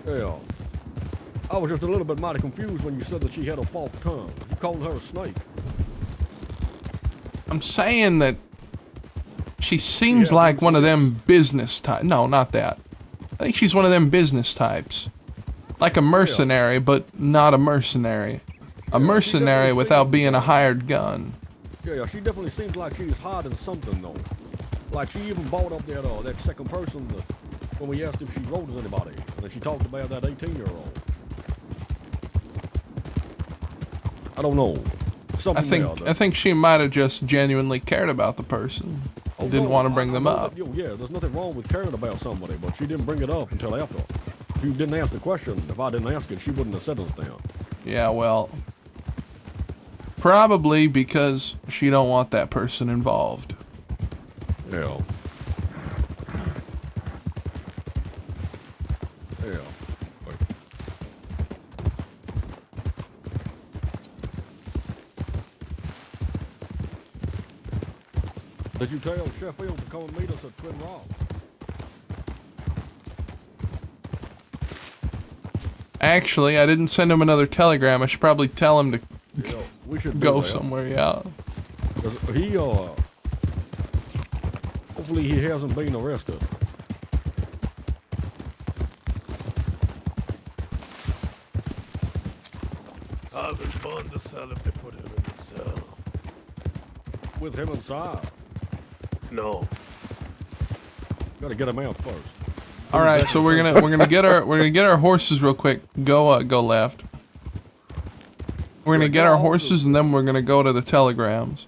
G: Yeah. I was just a little bit mighty confused when you said that she had a forked tongue. You called her a snake.
A: I'm saying that she seems
G: Yeah,
A: like one of them business types. No, not that. I think she's one of them business types. Like a mercenary, but not a mercenary. A mercenary without being a hired gun.
G: Yeah, she definitely seems like she's hiding something, though. Like, she even brought up that second person when we asked if she wrote to anybody. And then she talked about that 18-year-old. I don't know. Something
A: I think she might have just genuinely cared about the person. Didn't want to bring them up.
G: Yeah, there's nothing wrong with caring about somebody, but she didn't bring it up until after. If you didn't ask the question, if I didn't ask it, she wouldn't have said anything.
A: Yeah, well, probably because she don't want that person involved.
G: Yeah. Yeah. Wait. Did you tell Sheffield to come and meet us at Twin Rocks?
A: Actually, I didn't send him another telegram. I should probably tell him to
G: Yeah, we should
A: go
G: do that.
A: somewhere, yeah.
G: 'Cause he, hopefully he hasn't been arrested.
C: I will burn the cell if they put him in the cell.
G: With him inside.
C: No.
G: Gotta get him out first.
A: All right, so we're gonna get our horses real quick. Go left. We're gonna get our horses and then we're gonna go to the telegrams.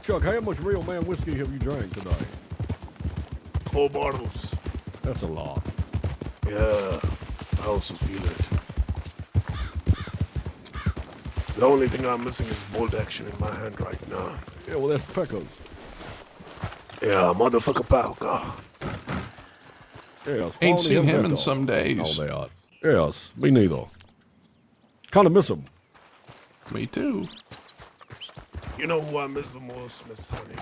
G: Chuck, how much real man whiskey have you drank today?
C: 4 bottles.
G: That's a lot.
C: Yeah, I also feel it. The only thing I'm missing is bolt action in my hand right now.
G: Yeah, well, that's Pecos.
C: Yeah, motherfucker Palka.
G: Yes,
A: Ain't
G: Fonny
A: seen
G: and
A: him in
G: Beto.
A: some days.
G: Oh, they are. Yes, me neither. Kind of miss him.
A: Me too.
C: You know who I miss the most, Miss Honey?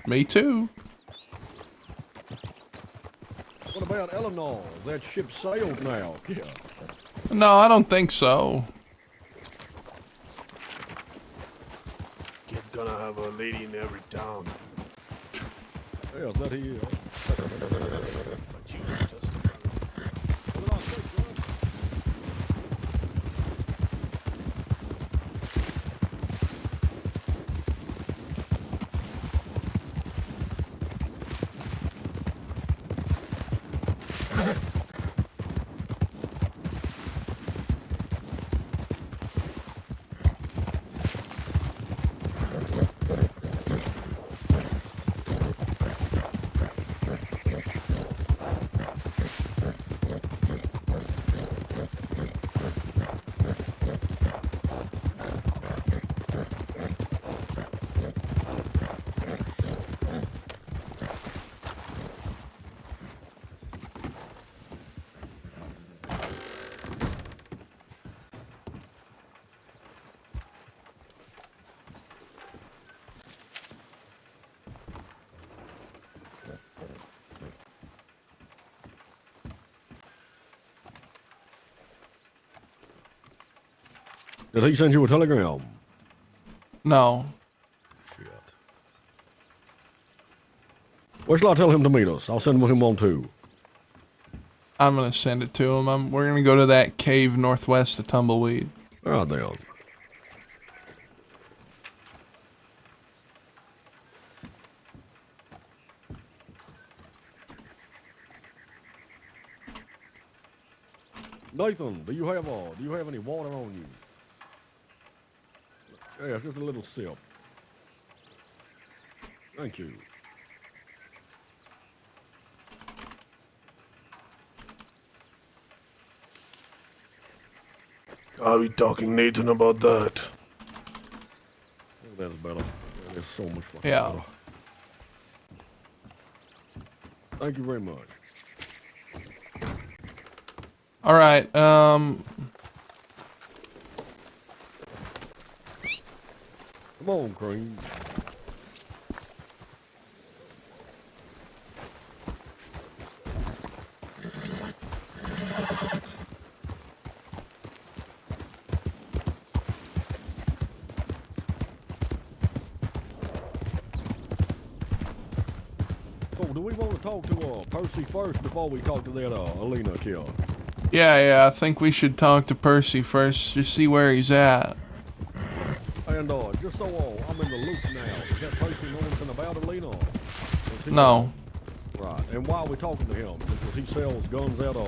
A: Me too.
G: What about Eleanor? That ship sailed now. Yeah.
A: No, I don't think so.
C: Kid gonna have a lady in every town.
G: Yes, that he is.
C: But you just...
G: Did he send you a telegram?
A: No.
G: Shit. Where shall I tell him to meet us? I'll send him on too.
A: I'm gonna send it to him. We're gonna go to that cave northwest of Tumbleweed.
G: Ah, then. Nathan, do you have any water on you? Yeah, just a little sip. Thank you.
C: Are we talking Nathan about that?
G: Oh, that's better. That is so much fun.
A: Yeah.
G: Better. Thank you very much.
A: All right.
G: Come on, Cream. So, do we want to talk to Percy first before we talk to that Alina kid?
A: Yeah, I think we should talk to Percy first, just see where he's at.
G: And just so I'm in the loop now, is that Percy know anything about Alina?
A: No.
G: Right, and why are we talking to him? Because he sells guns out of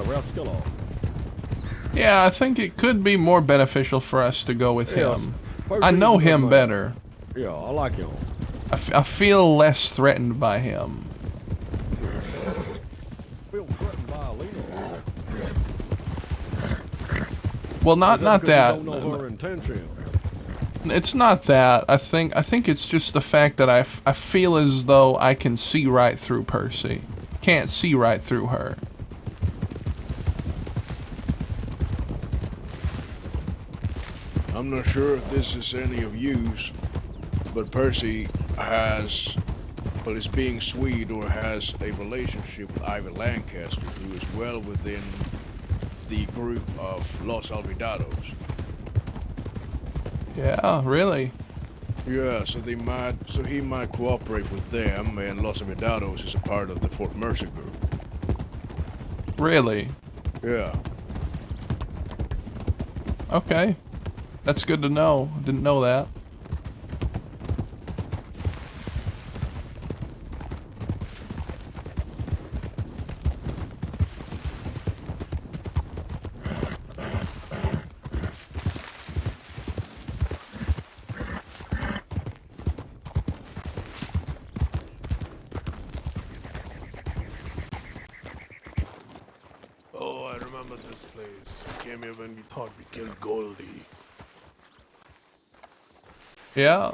G: Raskilla.
A: Yeah, I think it could be more beneficial for us to go with
G: Yes.
A: him.
G: Percy's
A: I know
G: a good
A: him
G: man.
A: better.
G: Yeah, I like him.
A: I feel less threatened by him.
G: Feel threatened by Alina.
A: Well, not
G: Is that because
A: that.
G: you don't know her intention.
A: It's not that. I think it's just the fact that I feel as though I can see right through Percy. Can't see right through her.
D: I'm not sure if this is any of use, but Percy is being Swede or has a relationship with Ivy Lancaster, who is well within the group of Los Olvidados.
A: Yeah, really?
D: Yeah, so he might cooperate with them, and Los Olvidados is a part of the Fort Mercer group.
A: Really?
D: Yeah.
A: Okay. That's good to know. Didn't know that.
C: Oh, I remember this place. We came here when we thought we killed Goldie.
A: Yeah.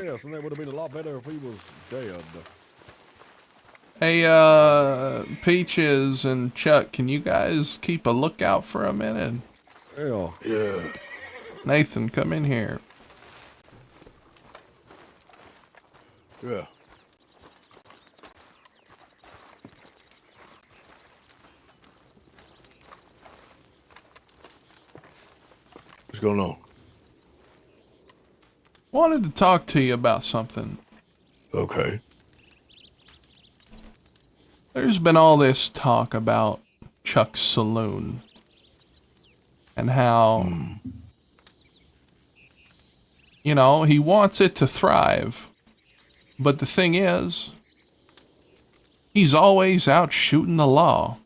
G: Yes, and that would have been a lot better if he was dead.
A: Hey, Peaches and Chuck, can you guys keep a lookout for a minute?
G: Yeah.
C: Yeah.
A: Nathan, come in here.
D: Yeah. What's going on?
A: Wanted to talk to you about something.
D: Okay.
A: There's been all this talk about Chuck's saloon and how, you know, he wants it to thrive. But the thing is, he's always out shooting the law.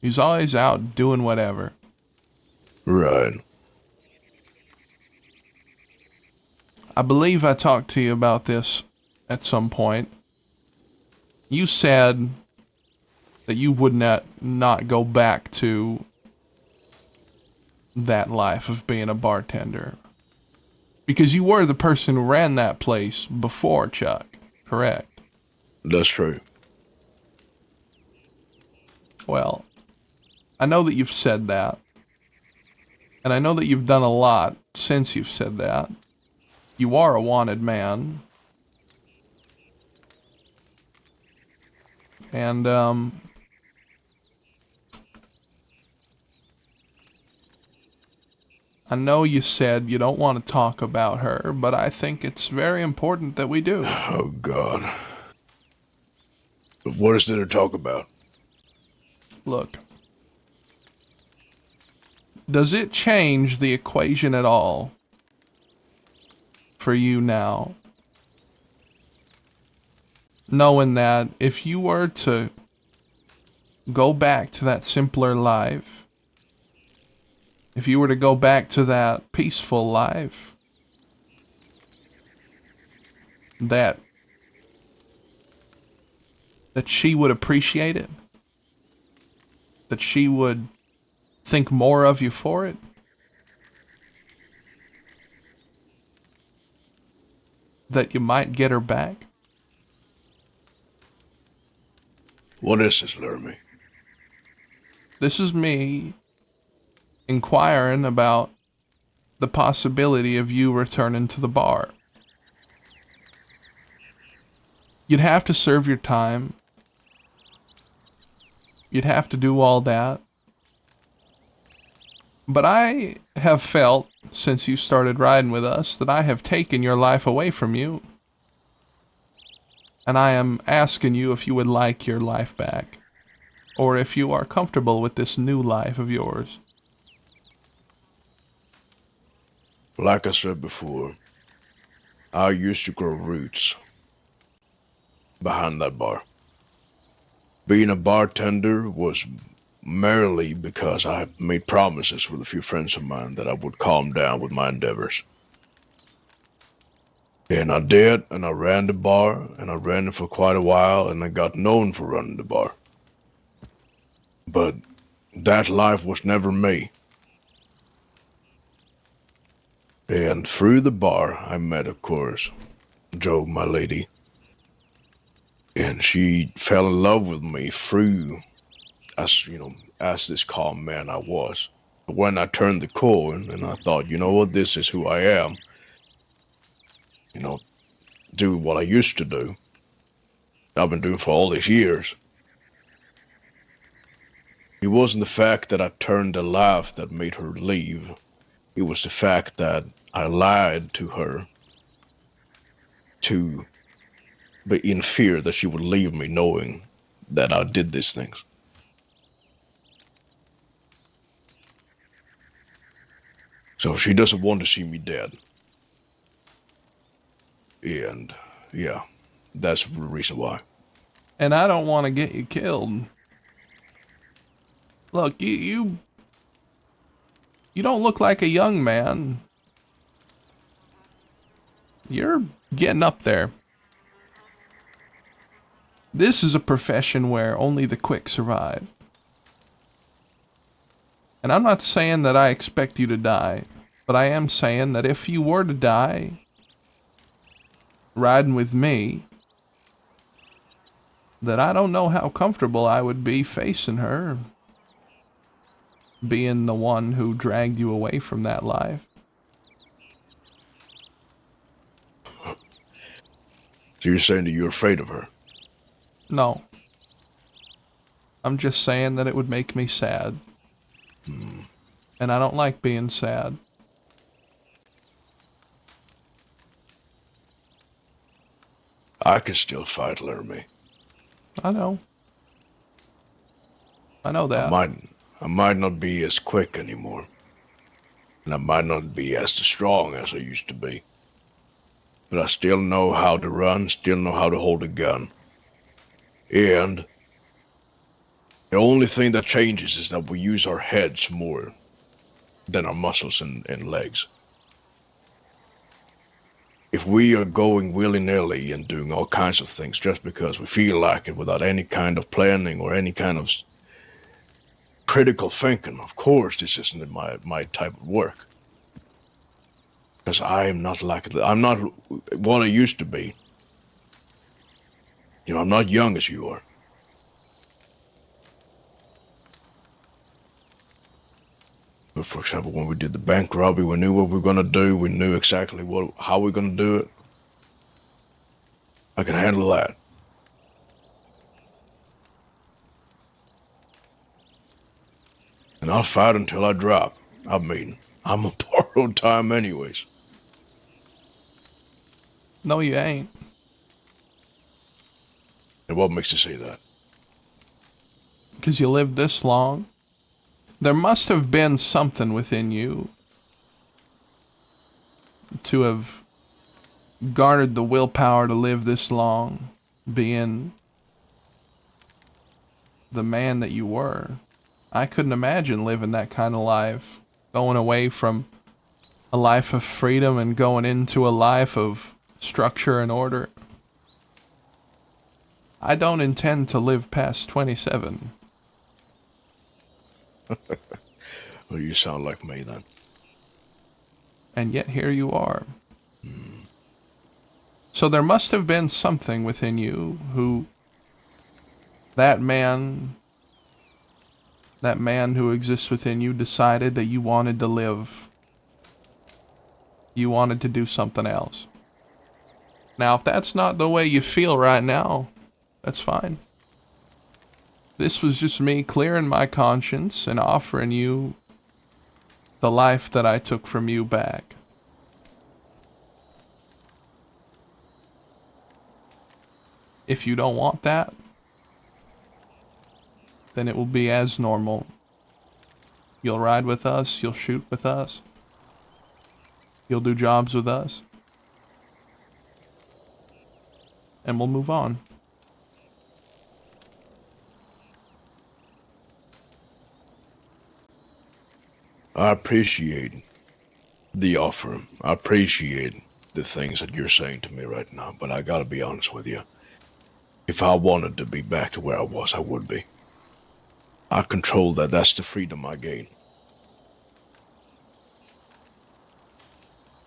A: He's always out doing whatever.
D: Right.
A: I believe I talked to you about this at some point. You said that you would not go back to that life of being a bartender. Because you were the person who ran that place before Chuck, correct?
D: That's true.
A: Well, I know that you've said that. And I know that you've done a lot since you've said that. You are a wanted man. And, I know you said you don't want to talk about her, but I think it's very important that we do.
D: Oh, God. What is there to talk about?
A: Look. Does it change the equation at all for you now? Knowing that if you were to go back to that simpler life, if you were to go back to that peaceful life, that she would appreciate it, that she would think more of you for it, that you might get her back.
D: What is this, Laramie?
A: This is me inquiring about the possibility of you returning to the bar. You'd have to serve your time. You'd have to do all that. But I have felt, since you started riding with us, that I have taken your life away from you. And I am asking you if you would like your life back, or if you are comfortable with this new life of yours.
D: Like I said before, I used to grow roots behind that bar. Being a bartender was merely because I had made promises with a few friends of mine that I would calm down with my endeavors. And I did, and I ran the bar, and I ran it for quite a while, and I got known for running the bar. But that life was never me. And through the bar, I met, of course, Jo, my lady. And she fell in love with me through, as this calm man I was. When I turned the corner and I thought, you know what, this is who I am. Do what I used to do. I've been doing for all these years. It wasn't the fact that I turned a laugh that made her leave. It was the fact that I lied to her to be in fear that she would leave me knowing that I did these things. So she doesn't want to see me dead. And, yeah, that's the reason why.
A: And I don't want to get you killed. Look, you don't look like a young man. You're getting up there. This is a profession where only the quick survive. And I'm not saying that I expect you to die, but I am saying that if you were to die riding with me, that I don't know how comfortable I would be facing her, being the one who dragged you away from that life.
D: So you're saying that you're afraid of her?
A: No. I'm just saying that it would make me sad. And I don't like being sad.
D: I can still fight, Laramie.
A: I know. I know that.
D: I might not be as quick anymore. And I might not be as strong as I used to be. But I still know how to run, still know how to hold a gun. And the only thing that changes is that we use our heads more than our muscles and legs. If we are going willy-nilly and doing all kinds of things just because we feel like it without any kind of planning or any kind of critical thinking, of course this isn't my type of work. Because I am not like, I'm not what I used to be. You know, I'm not young as you are. But for example, when we did the bank robbery, we knew what we were going to do. We knew exactly how we were going to do it. I can handle that. And I'll fight until I drop. I mean, I'm a borrowed time anyways.
A: No, you ain't.
D: And what makes you say that?
A: Because you lived this long. There must have been something within you to have garnered the willpower to live this long, being the man that you were. I couldn't imagine living that kind of life, going away from a life of freedom and going into a life of structure and order. I don't intend to live past 27.
D: Well, you sound like me then.
A: And yet here you are. So there must have been something within you who, that man who exists within you decided that you wanted to live. You wanted to do something else. Now, if that's not the way you feel right now, that's fine. This was just me clearing my conscience and offering you the life that I took from you back. If you don't want that, then it will be as normal. You'll ride with us, you'll shoot with us, you'll do jobs with us, and we'll move on.
D: I appreciate the offer. I appreciate the things that you're saying to me right now, but I gotta be honest with you. If I wanted to be back to where I was, I would be. I control that. That's the freedom I gain.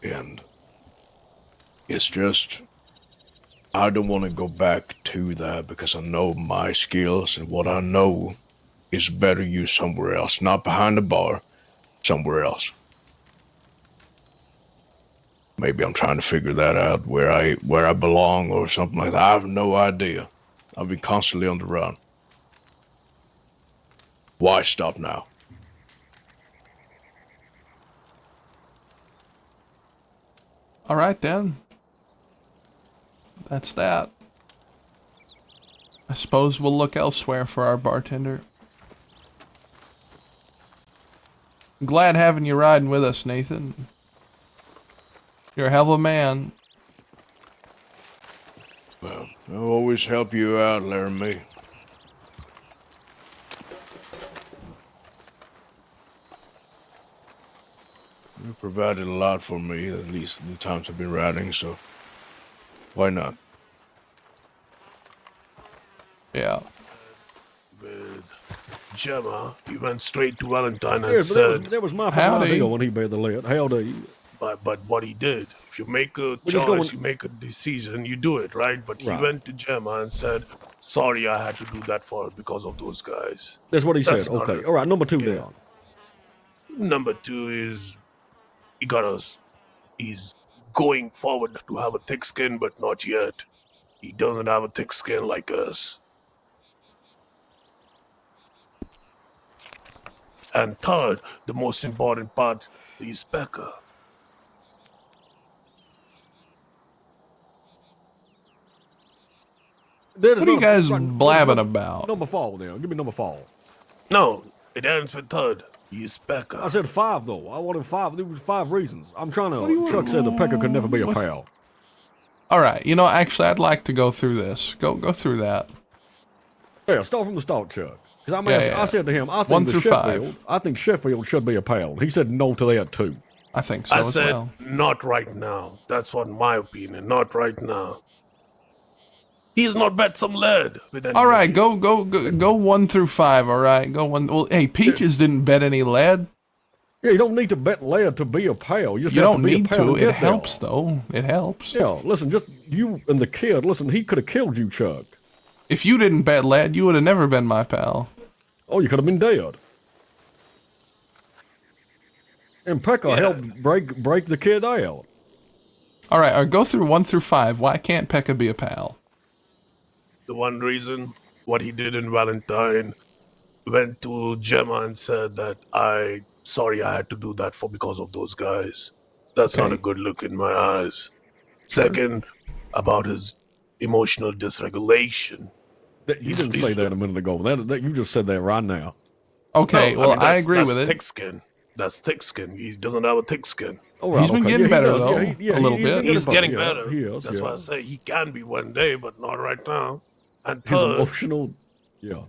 D: And it's just, I don't want to go back to that because I know my skills and what I know is better used somewhere else, not behind the bar, somewhere else. Maybe I'm trying to figure that out, where I belong or something like that. I have no idea. I've been constantly on the run. Why stop now?
A: All right then. That's that. I suppose we'll look elsewhere for our bartender. I'm glad having you riding with us, Nathan. You're a hell of a man.
D: Well, I'll always help you out, Laramie. You've provided a lot for me, at least in the times I've been riding, so why not?
A: Yeah.
C: With Gemma, he went straight to Valentine and
G: Yes, but
C: said,
G: that was my
A: Howdy.
G: idea when he made the lead. Howdy.
C: but what he did, if you make a
G: just
C: choice, you make a decision, you do it, right? But he
G: Right.
C: went to Gemma and said, sorry, I had to do that for because of those guys.
G: That's what he
C: That's
G: said.
C: not
G: Okay.
C: a-
G: All right. Number 2
C: yeah.
G: down.
C: Number 2 is he's going forward to have a thick skin, but not yet. He doesn't have a thick skin like us. And third, the most important part is Becca.
G: That is
A: What are you
G: not a-
A: guys
G: right,
A: blabbing
G: number-
A: about?
G: Number 4 now. Give me number 4.
C: No, it ends with third. He's Becca.
G: I said 5 though. I wanted 5. There was 5 reasons. I'm trying to. Chuck said the pecker could never be a pal.
A: All right. You know, actually, I'd like to go through this. Go through that.
G: Yeah, start from the start, Chuck. Because
A: Yeah.
G: I said to him, I
A: 1
G: think
A: through
G: Sheffield.
A: 5.
G: I think Sheffield should be a pal. He said no to that too.
A: I think so
C: I
A: as
C: said,
A: well.
C: not right now. That's what my opinion. Not right now. He's not bet some lead with anybody.
A: All right, go 1 through 5. All right, go 1. Well, hey, Peaches didn't bet any lead.
G: Yeah, you don't need to bet lead to be a pal. You just
A: You
G: have
A: don't
G: to be
A: need
G: a pal
A: to.
G: to get
A: It helps, though. It helps.
G: There. Yeah, listen, just you and the kid. Listen, he could have killed you, Chuck.
A: If you didn't bet lead, you would have never been my pal.
G: Oh, you could have been dead. And Pekka helped break the kid out.
A: All right, go through 1 through 5. Why can't Pekka be a pal?
C: The one reason, what he did in Valentine, went to Gemma and said that sorry I had to do that because of those guys. That's not
A: Okay.
C: a good look in my eyes. Second, about his emotional dysregulation.
G: You didn't say that a minute ago. That you just said that right now.
A: Okay,
C: No,
A: well,
C: mean,
A: I agree
C: that's
A: with it.
C: thick skin. That's thick skin. He doesn't have a thick skin.
G: All right,
A: He's been
G: okay.
A: getting
G: Yeah, he
A: better,
G: does.
A: though,
G: Yeah,
A: a little bit.
C: He's getting
G: yeah,
C: better.
G: He is,
C: That's
G: yeah.
C: why I say he can be one day, but not right now. And
G: His
C: third,
G: emotional, yeah.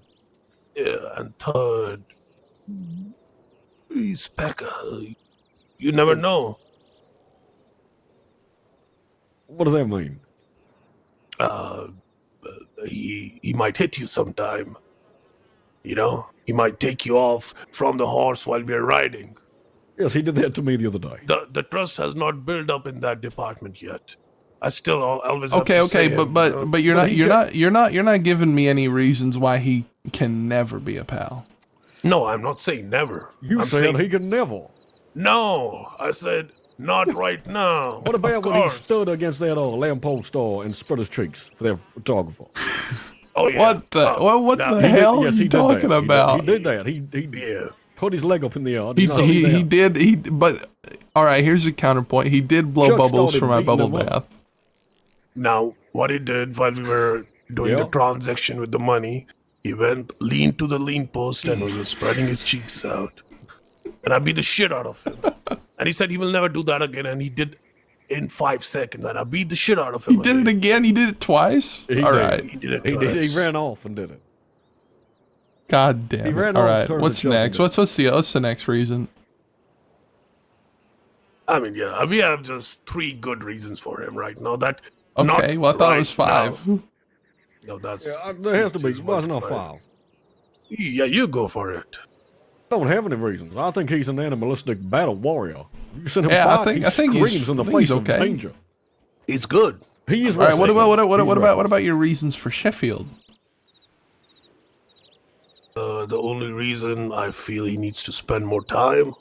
C: and third, he's Pekka. You never know.
G: What does that mean?
C: He might hit you sometime. You know, he might take you off from the horse while we're riding.
G: Yes, he did that to me the other day.
C: The trust has not built up in that department yet. I still always have
A: Okay,
C: to say
A: but
C: it, you know?
A: but you're not giving me any reasons why he can never be a pal.
C: No, I'm not saying never.
G: You
C: I'm
G: said
C: saying,
G: he could never.
C: no. I said not right now.
G: What about
C: Of
G: when he
C: course.
G: stood against that lamppost store and spread his cheeks for their photographer?
C: Oh yeah.
A: What the what
C: no,
A: the hell
G: Yes,
A: are
G: he
A: you
G: did
A: talking
G: that.
A: about?
G: He did that. He
C: Yeah.
G: put his leg up in the air.
A: He did. But all right, here's a counterpoint. He did blow
G: Chuck
A: bubbles
G: started
A: for my
G: beating
A: bubble
G: him up.
A: bath.
C: Now, what he did while we were doing
G: Yeah.
C: the transaction with the money, he leaned to the lean post and was spreading his cheeks out. And I beat the shit out of him. And he said he will never do that again, and he did in 5 seconds. And I beat the shit out of him.
A: He did it again. He did it twice.
G: He
A: All
G: did.
A: right.
C: He did it
G: He
C: twice.
G: ran off and did it.
A: God damn
G: He
A: it.
G: ran
A: All
G: off,
A: right.
G: turned
A: What's
G: to Chuck and
A: next?
G: did it.
A: What's the next reason?
C: I mean, yeah, we have just 3 good reasons for him right now. That
A: Okay.
C: not
A: Well, I thought it
C: right
A: was 5.
C: now. No, that's
G: Yeah, there has to be.
C: just
G: Why is it not
C: right.
G: 5?
C: Yeah, you go for it.
G: Don't have any reasons. I think he's an animalistic battle warrior. You send him
A: Yeah, I
G: fight,
A: think-
G: he
A: I think he's-
G: screams in the
A: I think
G: face
A: he's
G: of
A: okay.
G: danger.
C: He's good.
G: He is.
A: All right. What
G: restless.
A: about
G: He's restless.
A: what about your reasons for Sheffield?
C: The only reason I feel he needs to spend more time.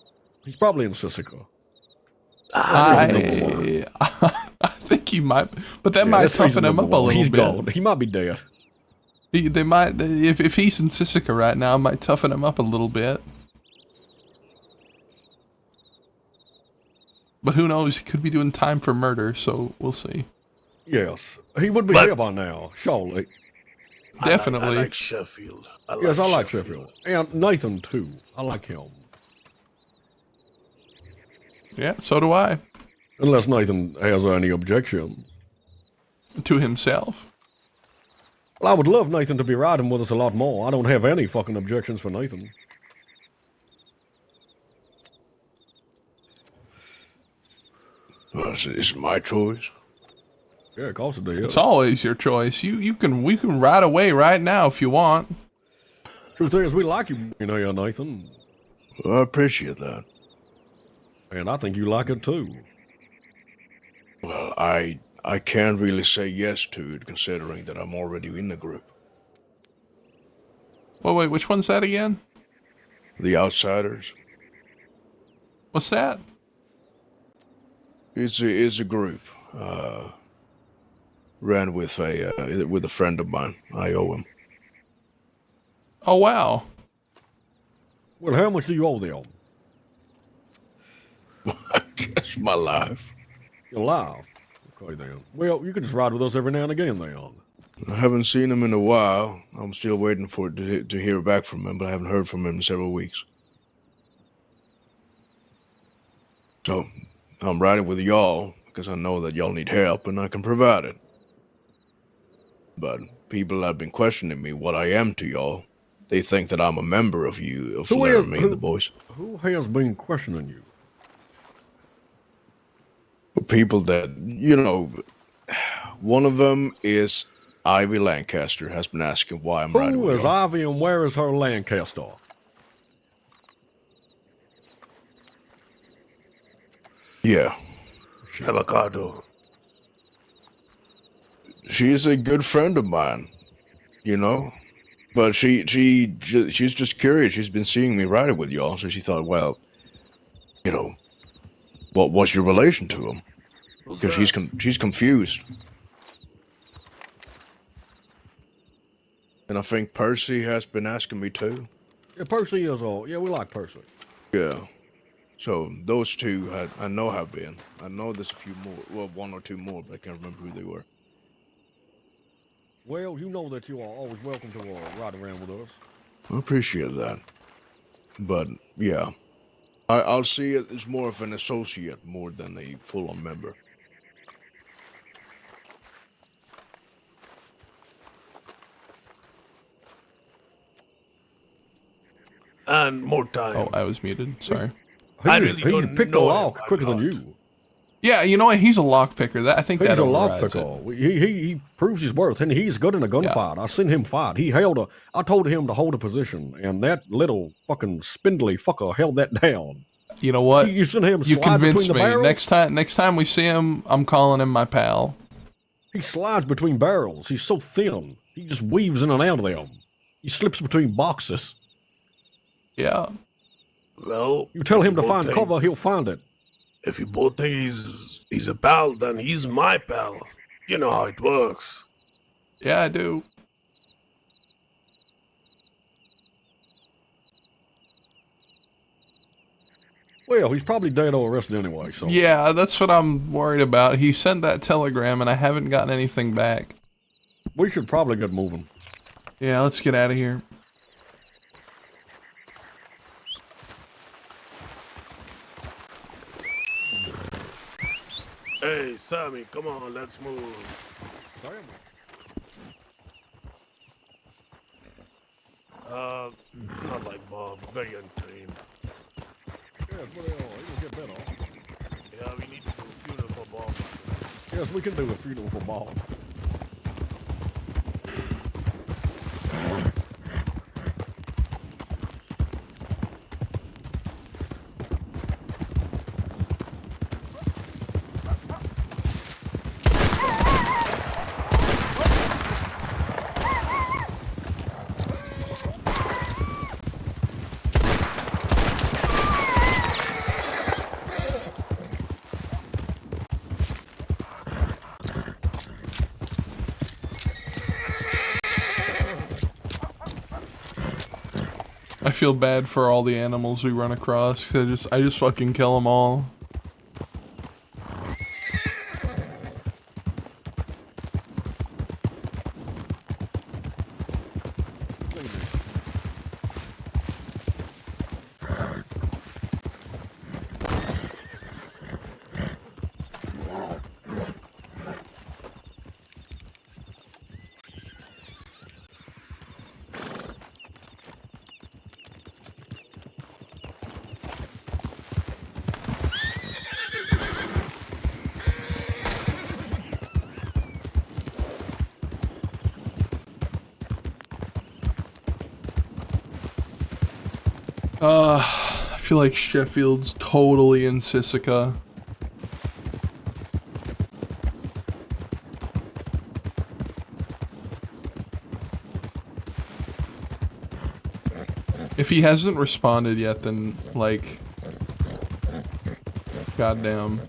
G: He's probably in Sisika.
A: I think he might, but that might
G: that's reason
A: toughen him
G: number
A: up a
G: one.
A: little
G: He's
A: bit.
G: gone. He might be dead.
A: They might, if he's in Sisika right now, it might toughen him up a little bit. But who knows? He could be doing time for murder, so we'll see.
G: Yes, he would be
C: But-
G: here by now. Surely.
A: Definitely.
C: I like Sheffield.
G: Yes, I like Sheffield. And Nathan too. I like him.
A: Yeah, so do I.
G: Unless Nathan has any objection.
A: To himself.
G: Well, I would love Nathan to be riding with us a lot more. I don't have any fucking objections for Nathan.
D: Well, it's my choice.
G: Yeah, of course it is.
A: It's always your choice. We can ride away right now if you want.
G: Truth is, we like you, Nathan.
D: Well, I appreciate that.
G: And I think you like it too.
D: Well, I can't really say yes to it, considering that I'm already in the group.
A: Well, wait, which one's that again?
D: The Outsiders.
A: What's that?
D: It's a group. Ran with a friend of mine. I owe him.
A: Oh, wow.
G: Well, how much do you owe them?
D: I guess my life.
G: Your life? Okay, then. Well, you can just ride with us every now and again, then.
D: I haven't seen him in a while. I'm still waiting to hear back from him, but I haven't heard from him in several weeks. So, I'm riding with y'all because I know that y'all need help and I can provide it. But people have been questioning me what I am to y'all. They think that I'm a member of Laramie and the boys.
G: Who has been questioning you?
D: People that, one of them is Ivy Lancaster has been asking why I'm riding with
G: Who is
D: y'all.
G: Ivy and where is her Lancaster?
D: Yeah.
C: Avocado.
D: She's a good friend of mine, but she's just curious. She's been seeing me ride it with y'all, so she thought, well, what's your relation to him? Because she's confused. And I think Percy has been asking me too.
G: Yeah, Percy is all. Yeah, we like Percy.
D: Yeah. So those two I know have been. I know there's a few more. Well, one or two more, but I can't remember who they were.
G: Well, you know that you are always welcome to ride around with us.
D: I appreciate that. But, yeah. I'll see it as more of an associate more than a full-on member.
C: And more time.
A: Oh, I was muted. Sorry.
G: He picked a lock quicker than you.
A: Yeah, you know what? He's a lock picker. I think
G: He's
A: that
G: a lock
A: overrides
G: picker.
A: it.
G: He proves his worth, and he's good in a gunfight. I seen him fight. I told him to hold a position, and that little fucking spindly fucker held that down.
A: You know what?
G: You seen him
A: You
G: slide between
A: convinced
G: the
A: me.
G: barrels?
A: Next time we see him, I'm calling him my pal.
G: He slides between barrels. He's so thin. He just weaves in and out of them. He slips between boxes.
A: Yeah.
C: Well,
G: You tell him to
C: both
G: find
C: think-
G: cover, he'll find it.
C: If you both think he's a pal, then he's my pal. You know how it works.
A: Yeah, I do.
G: Well, he's probably dead or arrested anyway, so.
A: Yeah, that's what I'm worried about. He sent that telegram and I haven't gotten anything back.
G: We should probably get moving.
A: Yeah, let's get out of here.
C: Hey, Sammy, come on, let's move. Not like Bob, very untrained.
G: Yes, well, it'll get better.
C: Yeah, we need to do a funeral for Bob.
G: Yes, we can do a funeral for Bob.
A: I feel bad for all the animals we run across. I just fucking kill them all. I feel like Sheffield's totally in Sisika. If he hasn't responded yet, then, like, goddamn.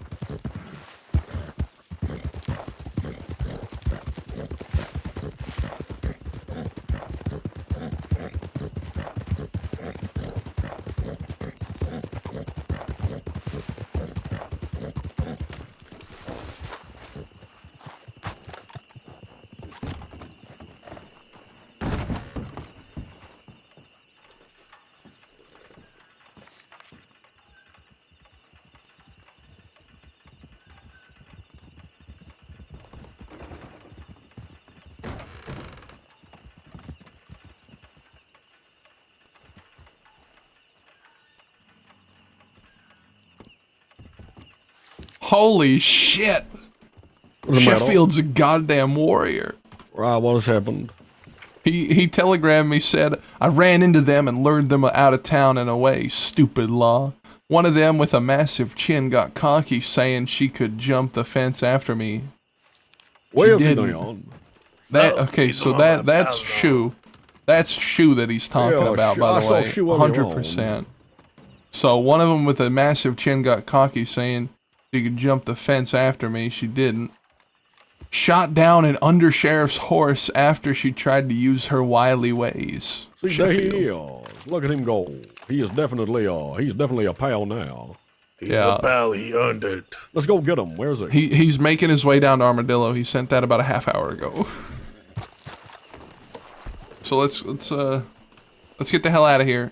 A: Holy shit! Sheffield's a goddamn warrior.
G: Right, what has happened?
A: He telegrammed me, said, I ran into them and lured them out of town and away, stupid law. One of them with a massive chin got cocky saying she could jump the fence after me.
G: Where is he on?
A: Okay, so that's Shu. That's Shu that he's talking about, by the way. 100%. So one of them with a massive chin got cocky saying she could jump the fence after me. She didn't. Shot down an undersheriff's horse after she tried to use her wily ways.
G: See, there he is. Look at him go. He is definitely a pal now.
C: He's a pal, he earned it.
G: Let's go get him. Where is he?
A: He's making his way down to Armadillo. He sent that about a half hour ago. So let's get the hell out of here.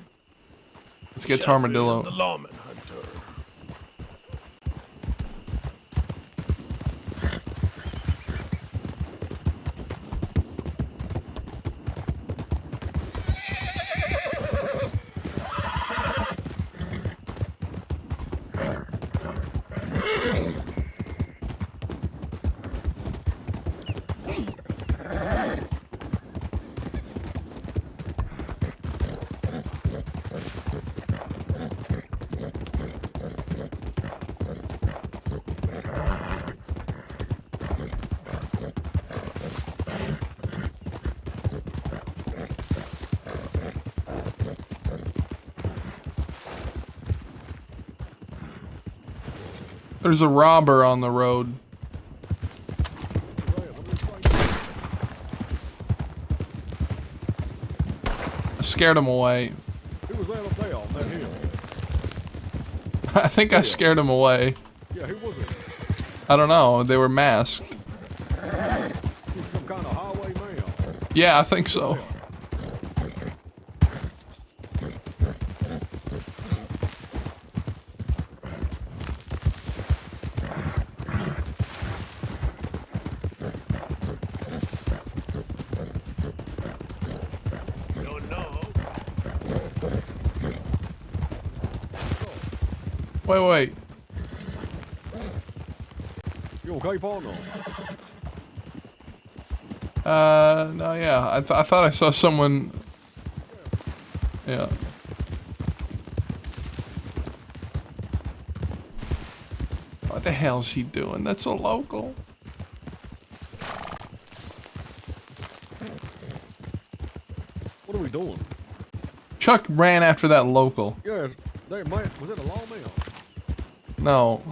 A: Let's get to Armadillo.
C: The lawman hunter.
A: There's a robber on the road. I scared him away.
G: Who was that up there on that hill?
A: I think I scared him away.
G: Yeah, who was it?
A: I don't know. They were masked.
G: Some kind of highway man.
A: Yeah, I think so. Wait.
G: You okay, Paul?
A: No, yeah. I thought I saw someone. Yeah. What the hell's he doing? That's a local.
G: What are we doing?
A: Chuck ran after that local.
G: Yeah, was it a lawman?
A: No.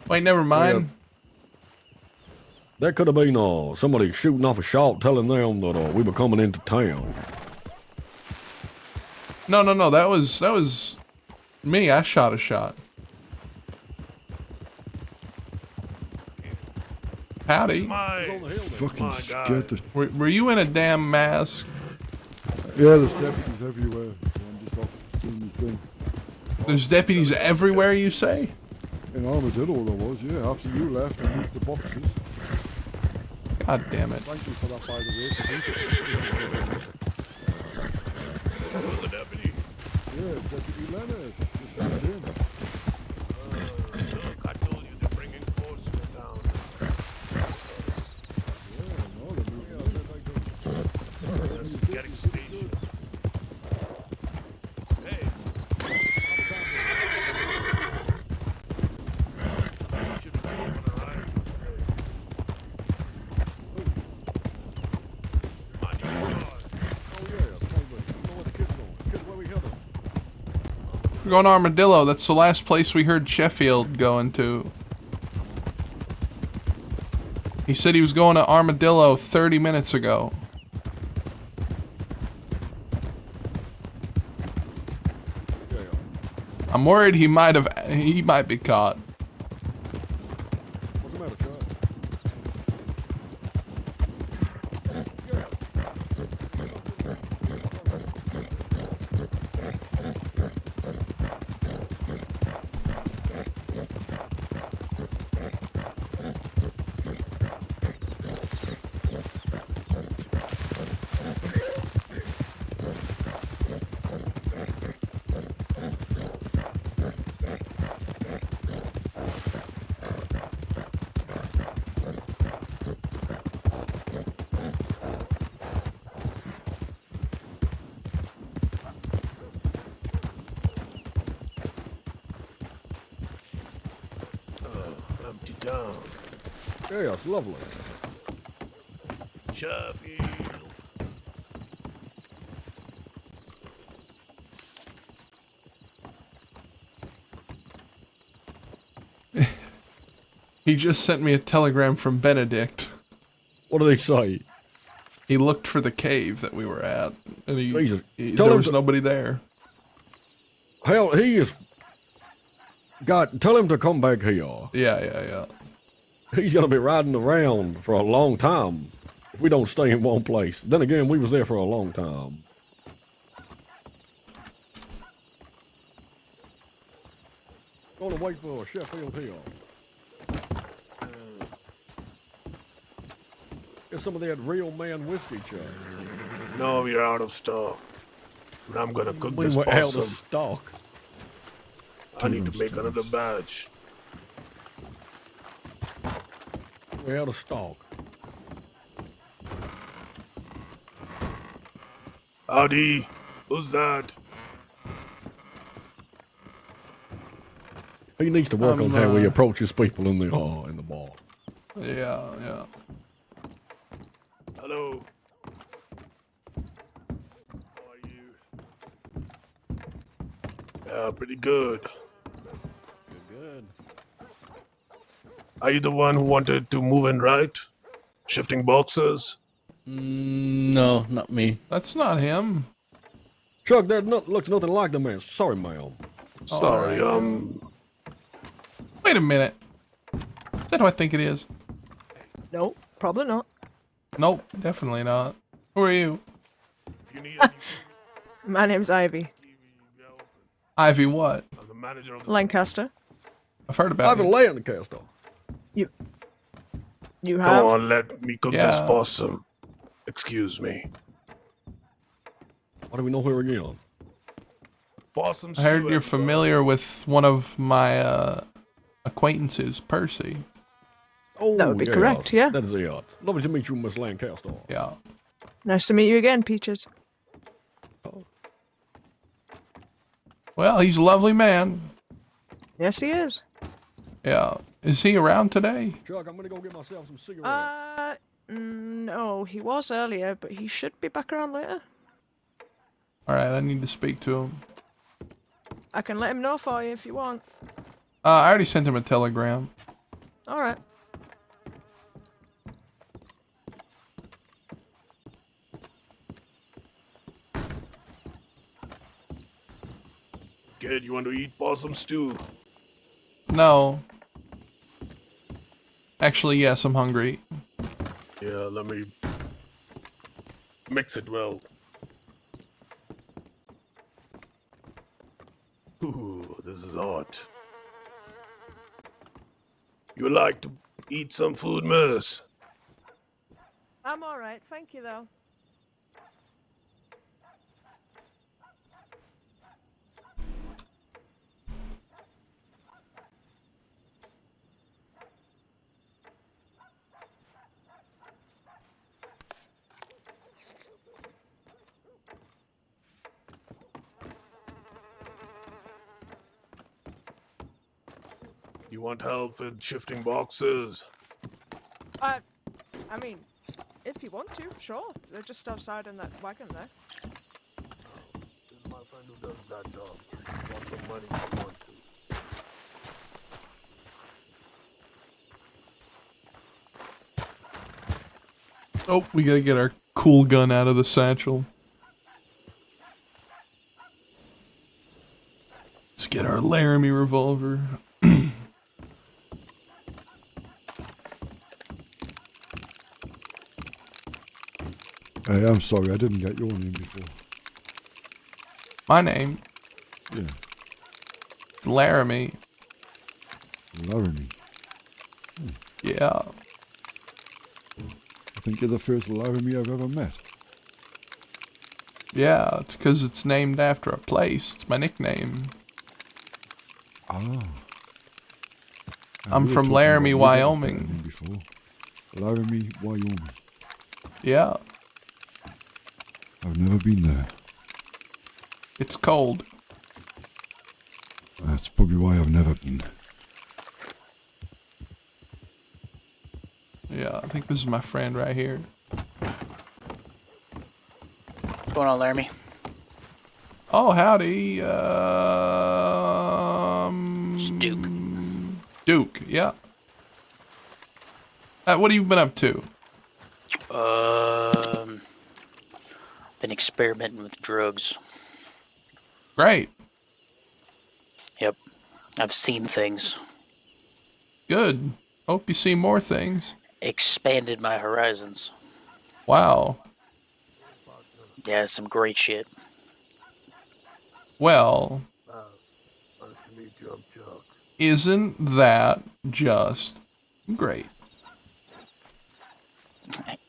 A: Wait, never mind.
G: That could have been somebody shooting off a shot telling them that we were coming into town.
A: No. That was me. I shot a shot. Howdy.
M: Fucking scared the...
A: Were you in a damn mask?
M: Yeah, there's deputies everywhere. So I'm just off doing the thing.
A: There's deputies everywhere, you say?
M: In Armadillo there was, yeah. After you left and moved the boxes.
A: God damn it.
M: Thank you for that, by the way.
C: Who's the deputy?
M: Yeah, Deputy Leonard. Just moved in.
C: Look, I told you to bring enforcement down.
A: We're going to Armadillo. That's the last place we heard Sheffield going to. He said he was going to Armadillo 30 minutes ago. I'm worried he might be caught.
G: What's the matter, Chuck?
C: Empty town.
G: Yeah, it's lovely.
C: Sheffield.
A: He just sent me a telegram from Benedict.
G: What did he say?
A: He looked for the cave that we were at, and
G: Jesus.
A: there was nobody there.
G: Hell, he is... God, tell him to come back here.
A: Yeah.
G: He's gonna be riding around for a long time if we don't stay in one place. Then again, we was there for a long time. Gonna wait for Sheffield Hill. Get some of that real man whiskey, Chuck.
C: No, we're out of stock. And I'm gonna cook
G: We
C: this
G: were out
C: possum.
G: of stock.
C: I need to make another batch.
G: We're out of stock.
C: Howdy. Who's that?
G: He needs to work on how he approaches people in the bar.
A: Yeah.
C: Hello. How are you? Yeah, pretty good.
J: Good.
C: Are you the one who wanted to move in, right? Shifting boxes?
J: No, not me.
A: That's not him.
G: Chuck, that looks nothing like the man. Sorry, ma'am.
C: Sorry,
A: Wait a minute. Is that who I think it is?
N: No, probably not.
A: Nope, definitely not. Who are you?
N: My name's Ivy.
A: Ivy what?
C: I'm the manager of the
N: Lancaster.
A: I've heard about
G: Ivy
A: you.
G: Lancaster.
N: You have?
C: Come on, let me cook this possum. Excuse me.
G: Why do we know where we're going?
C: Possum
A: I heard
C: stew,
A: you're familiar with one of my acquaintances, Percy.
G: Oh,
N: That would be correct, yeah.
G: That is it. Lovely to meet you, Miss Lancaster.
A: Yeah.
N: Nice to meet you again, Peaches.
A: Well, he's a lovely man.
N: Yes, he is.
A: Yeah. Is he around today?
G: Chuck, I'm gonna go get myself some cigarettes.
N: No, he was earlier, but he should be back around later.
A: Alright, I need to speak to him.
N: I can let him know for you if you want.
A: I already sent him a telegram.
N: Alright.
C: Kid, you want to eat possum stew?
A: No. Actually, yes, I'm hungry.
C: Yeah, let me mix it well. Ooh, this is hot. You like to eat some food, miss?
N: I'm alright, thank you though.
C: You want help with shifting boxes?
N: I mean, if you want to, sure. They're just outside in that wagon there.
C: This is my friend who does that job. Want some money if you want to.
A: Oh, we gotta get our cool gun out of the satchel. Let's get our Laramie revolver.
M: Hey, I'm sorry, I didn't get your name before.
A: My name?
M: Yeah.
A: It's Laramie.
M: Laramie.
A: Yeah.
M: I think you're the first Laramie I've ever met.
A: Yeah, it's because it's named after a place. It's my nickname.
M: Ah.
A: I'm from Laramie, Wyoming.
M: Before. Laramie, Wyoming.
A: Yeah.
M: I've never been there.
A: It's cold.
M: That's probably why I've never been.
A: Yeah, I think this is my friend right here.
O: What's going on, Laramie?
A: Oh, howdy.
O: It's Duke.
A: Duke, yeah. What have you been up to?
O: Been experimenting with drugs.
A: Great.
O: Yep. I've seen things.
A: Good. Hope you see more things.
O: Expanded my horizons.
A: Wow.
O: Yeah, some great shit.
A: Well,
C: Nice to meet you, I'm Chuck.
A: isn't that just great?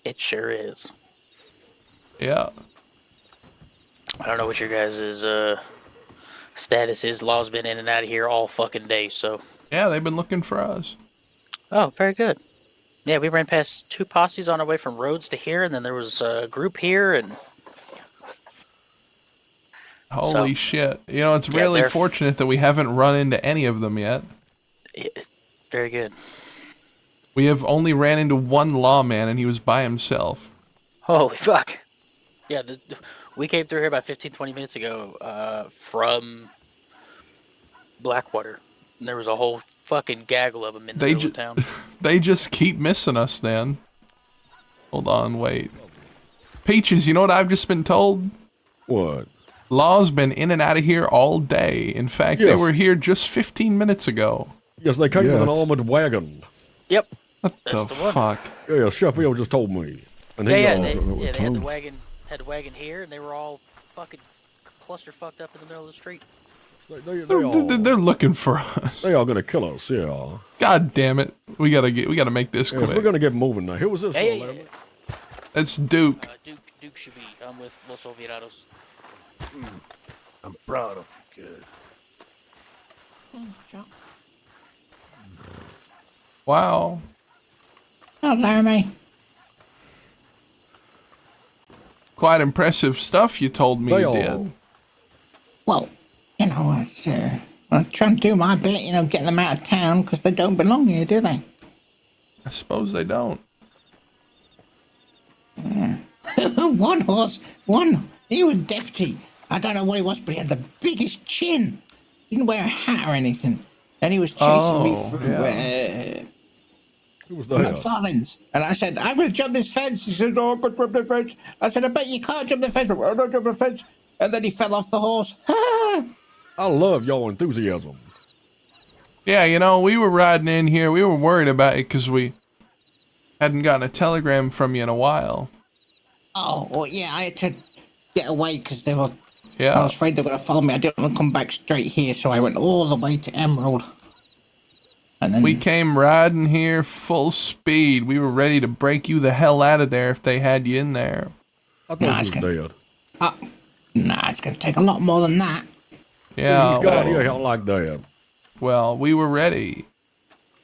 O: It sure is.
A: Yeah.
O: I don't know what your guys' status is. Law's been in and out of here all fucking day, so.
A: Yeah, they've been looking for us.
O: Oh, very good. Yeah, we ran past 2 posses on our way from Rhodes to here, and then there was a group here, and...
A: Holy shit. You know, it's
O: Yeah,
A: really
O: they're
A: fortunate that we haven't run into any of them yet.
O: It's very good.
A: We have only ran into one lawman, and he was by himself.
O: Holy fuck. Yeah, we came through here about 15, 20 minutes ago from Blackwater. And there was a whole fucking gaggle of them in the middle of town.
A: They just keep missing us, then. Hold on, wait. Peaches, you know what I've just been told?
G: What?
A: Law's been in and out of here all day. In fact, they
G: Yes.
A: were here just 15 minutes ago.
G: Yes, they came with an armored wagon.
O: Yep.
A: What
O: That's
A: the
O: the one.
A: fuck?
G: Yeah, Sheffield just told me. And
O: Yeah,
G: he,
O: yeah, they had the wagon here, and they were all fucking cluster fucked up in the middle of the street.
A: They're looking for us.
G: They are gonna kill us, yeah.
A: God damn it. We gotta make this
G: Yes,
A: quick.
G: we're gonna get moving now. Who was this?
O: Yeah.
A: It's Duke.
O: Duke should be. I'm with Los Olvidados.
C: I'm proud of you, kid.
A: Wow.
P: Oh, Laramie.
A: Quite impressive stuff you told me you did.
P: Well, you know, I'm trying to do my bit, you know, get them out of town because they don't belong here, do they?
A: I suppose they don't.
P: Yeah. One, he was deputy. I don't know what he was, but he had the biggest chin. He didn't wear a hat or anything. And he was chasing me through
G: Who was that?
P: McFarlane's. And I said, I'm going to jump this fence. He says, oh, I'm going to jump the fence. I said, I bet you can't jump the fence. I don't jump the fence. And then he fell off the horse.
G: I love your enthusiasm.
A: Yeah, you know, we were riding in here. We were worried about it because we hadn't gotten a telegram from you in a while.
P: Oh, well, yeah, I had to get away because they were...
A: Yeah.
P: I was afraid they were going to follow me. I didn't want to come back straight here, so I went all the way to Emerald. And then...
A: We came riding here full speed. We were ready to break you the hell out of there if they had you in there.
G: I thought you was dead.
P: Nah, it's going to take a lot more than that.
A: Yeah.
G: He's got here like that.
A: Well, we were ready.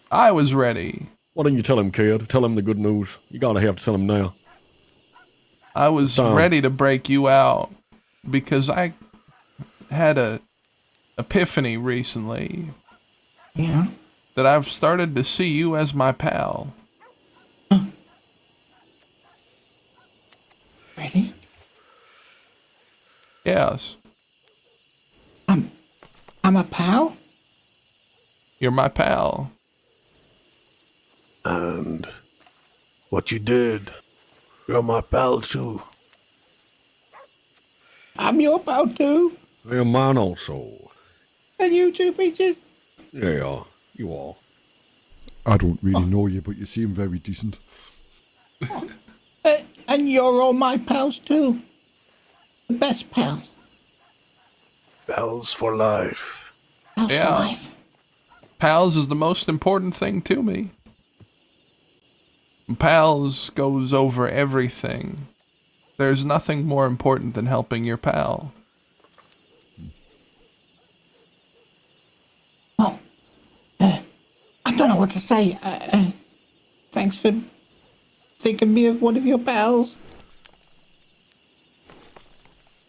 A: I was ready.
G: Why don't you tell him, kid? Tell him the good news. You gotta have to tell him now.
A: I was ready to break you out because I had a epiphany recently.
P: Yeah.
A: That I've started to see you as my pal.
P: Ready?
A: Yes.
P: I'm a pal?
A: You're my pal.
C: And what you did, you're my pal too.
P: I'm your pal too?
G: Yeah, mine also.
P: And you two peaches?
G: Yeah, you are.
M: I don't really know you, but you seem very decent.
P: And you're all my pals too? The best pals?
C: Pals for life.
P: Pals for life?
A: Pals is the most important thing to me. Pals goes over everything. There's nothing more important than helping your pal.
P: I don't know what to say. Thanks for thinking me of one of your pals.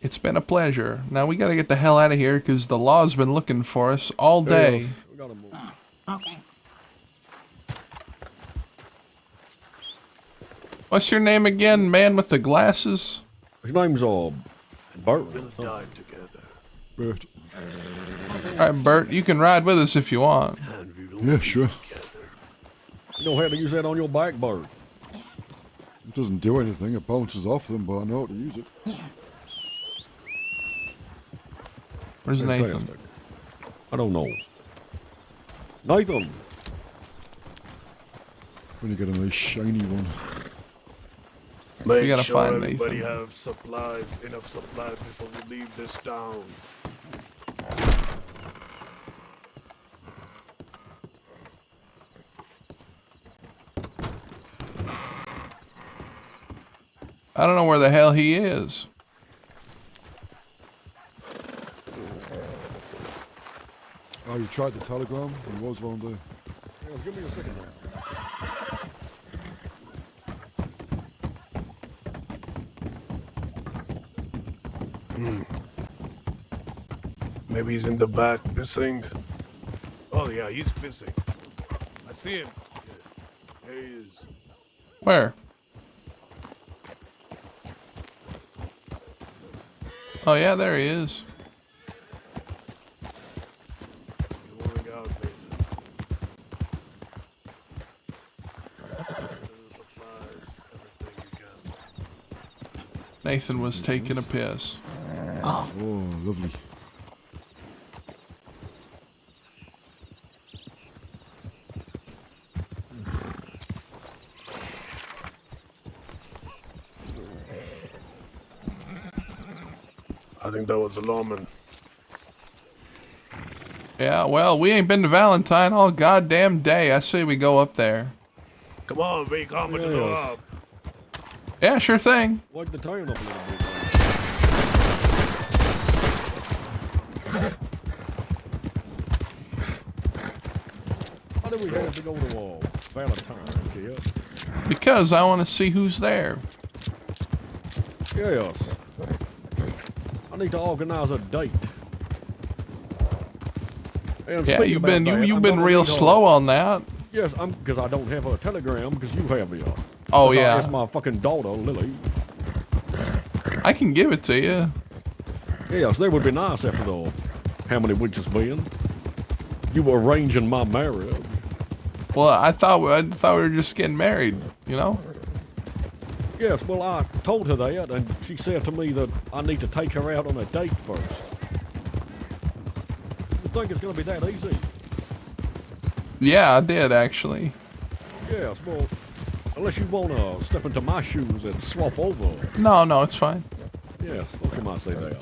A: It's been a pleasure. Now we gotta get the hell out of here because the law's been looking for us all day.
G: We gotta move.
P: Okay.
A: What's your name again, man with the glasses?
G: His name's Bert.
C: We'll die together.
M: Bert.
A: Alright, Bert, you can ride with us if you want.
M: Yeah, sure.
G: You know how to use that on your back, Bert.
M: It doesn't do anything. It bounces off them, but I know how to use it.
A: Where's Nathan?
G: Fantastic. I don't know. Nathan!
M: When you get a nice shiny one.
C: Make
A: We gotta
C: sure
A: find
C: everybody
A: Nathan.
C: have supplies, enough supplies before we leave this town.
A: I don't know where the hell he is.
M: Oh, you tried the telegram? He was one day.
G: Yeah, give me a second now.
C: Maybe he's in the back pissing. Oh yeah, he's pissing. I see him. There he is.
A: Where? Oh yeah, there he is.
C: You're going out, Nathan. Supplies, everything you can.
A: Nathan was taking a piss.
M: Oh, lovely.
C: I think that was a lawman.
A: Yeah, well, we ain't been to Valentine all goddamn day. I say we go up there.
C: Come on, be calm with the door up.
A: Yeah, sure thing.
G: Wake the town up a little bit. Why do we have to go to Valentine, kid?
A: Because I want to see who's there.
G: Yes. I need to organize a date. And
A: Yeah,
G: speaking
A: you've
G: about
A: been
G: that,
A: you've
G: I'm
A: been
G: gonna
A: real
G: need
A: slow on that.
G: Yes, I'm because I don't have a telegram because you have it.
A: Oh,
G: Because
A: yeah.
G: That's my fucking daughter, Lily.
A: I can give it to you.
G: Yes, that would be nice after the how many weeks it's been. You were arranging my marriage.
A: Well, I thought we were just getting married, you know?
G: Yes, well, I told her that, and she said to me that I need to take her out on a date first. You think it's going to be that easy?
A: Yeah, I did actually.
G: Yes, well, unless you want to step into my shoes and swap over.
A: No, it's fine.
G: Yes, what can I say there?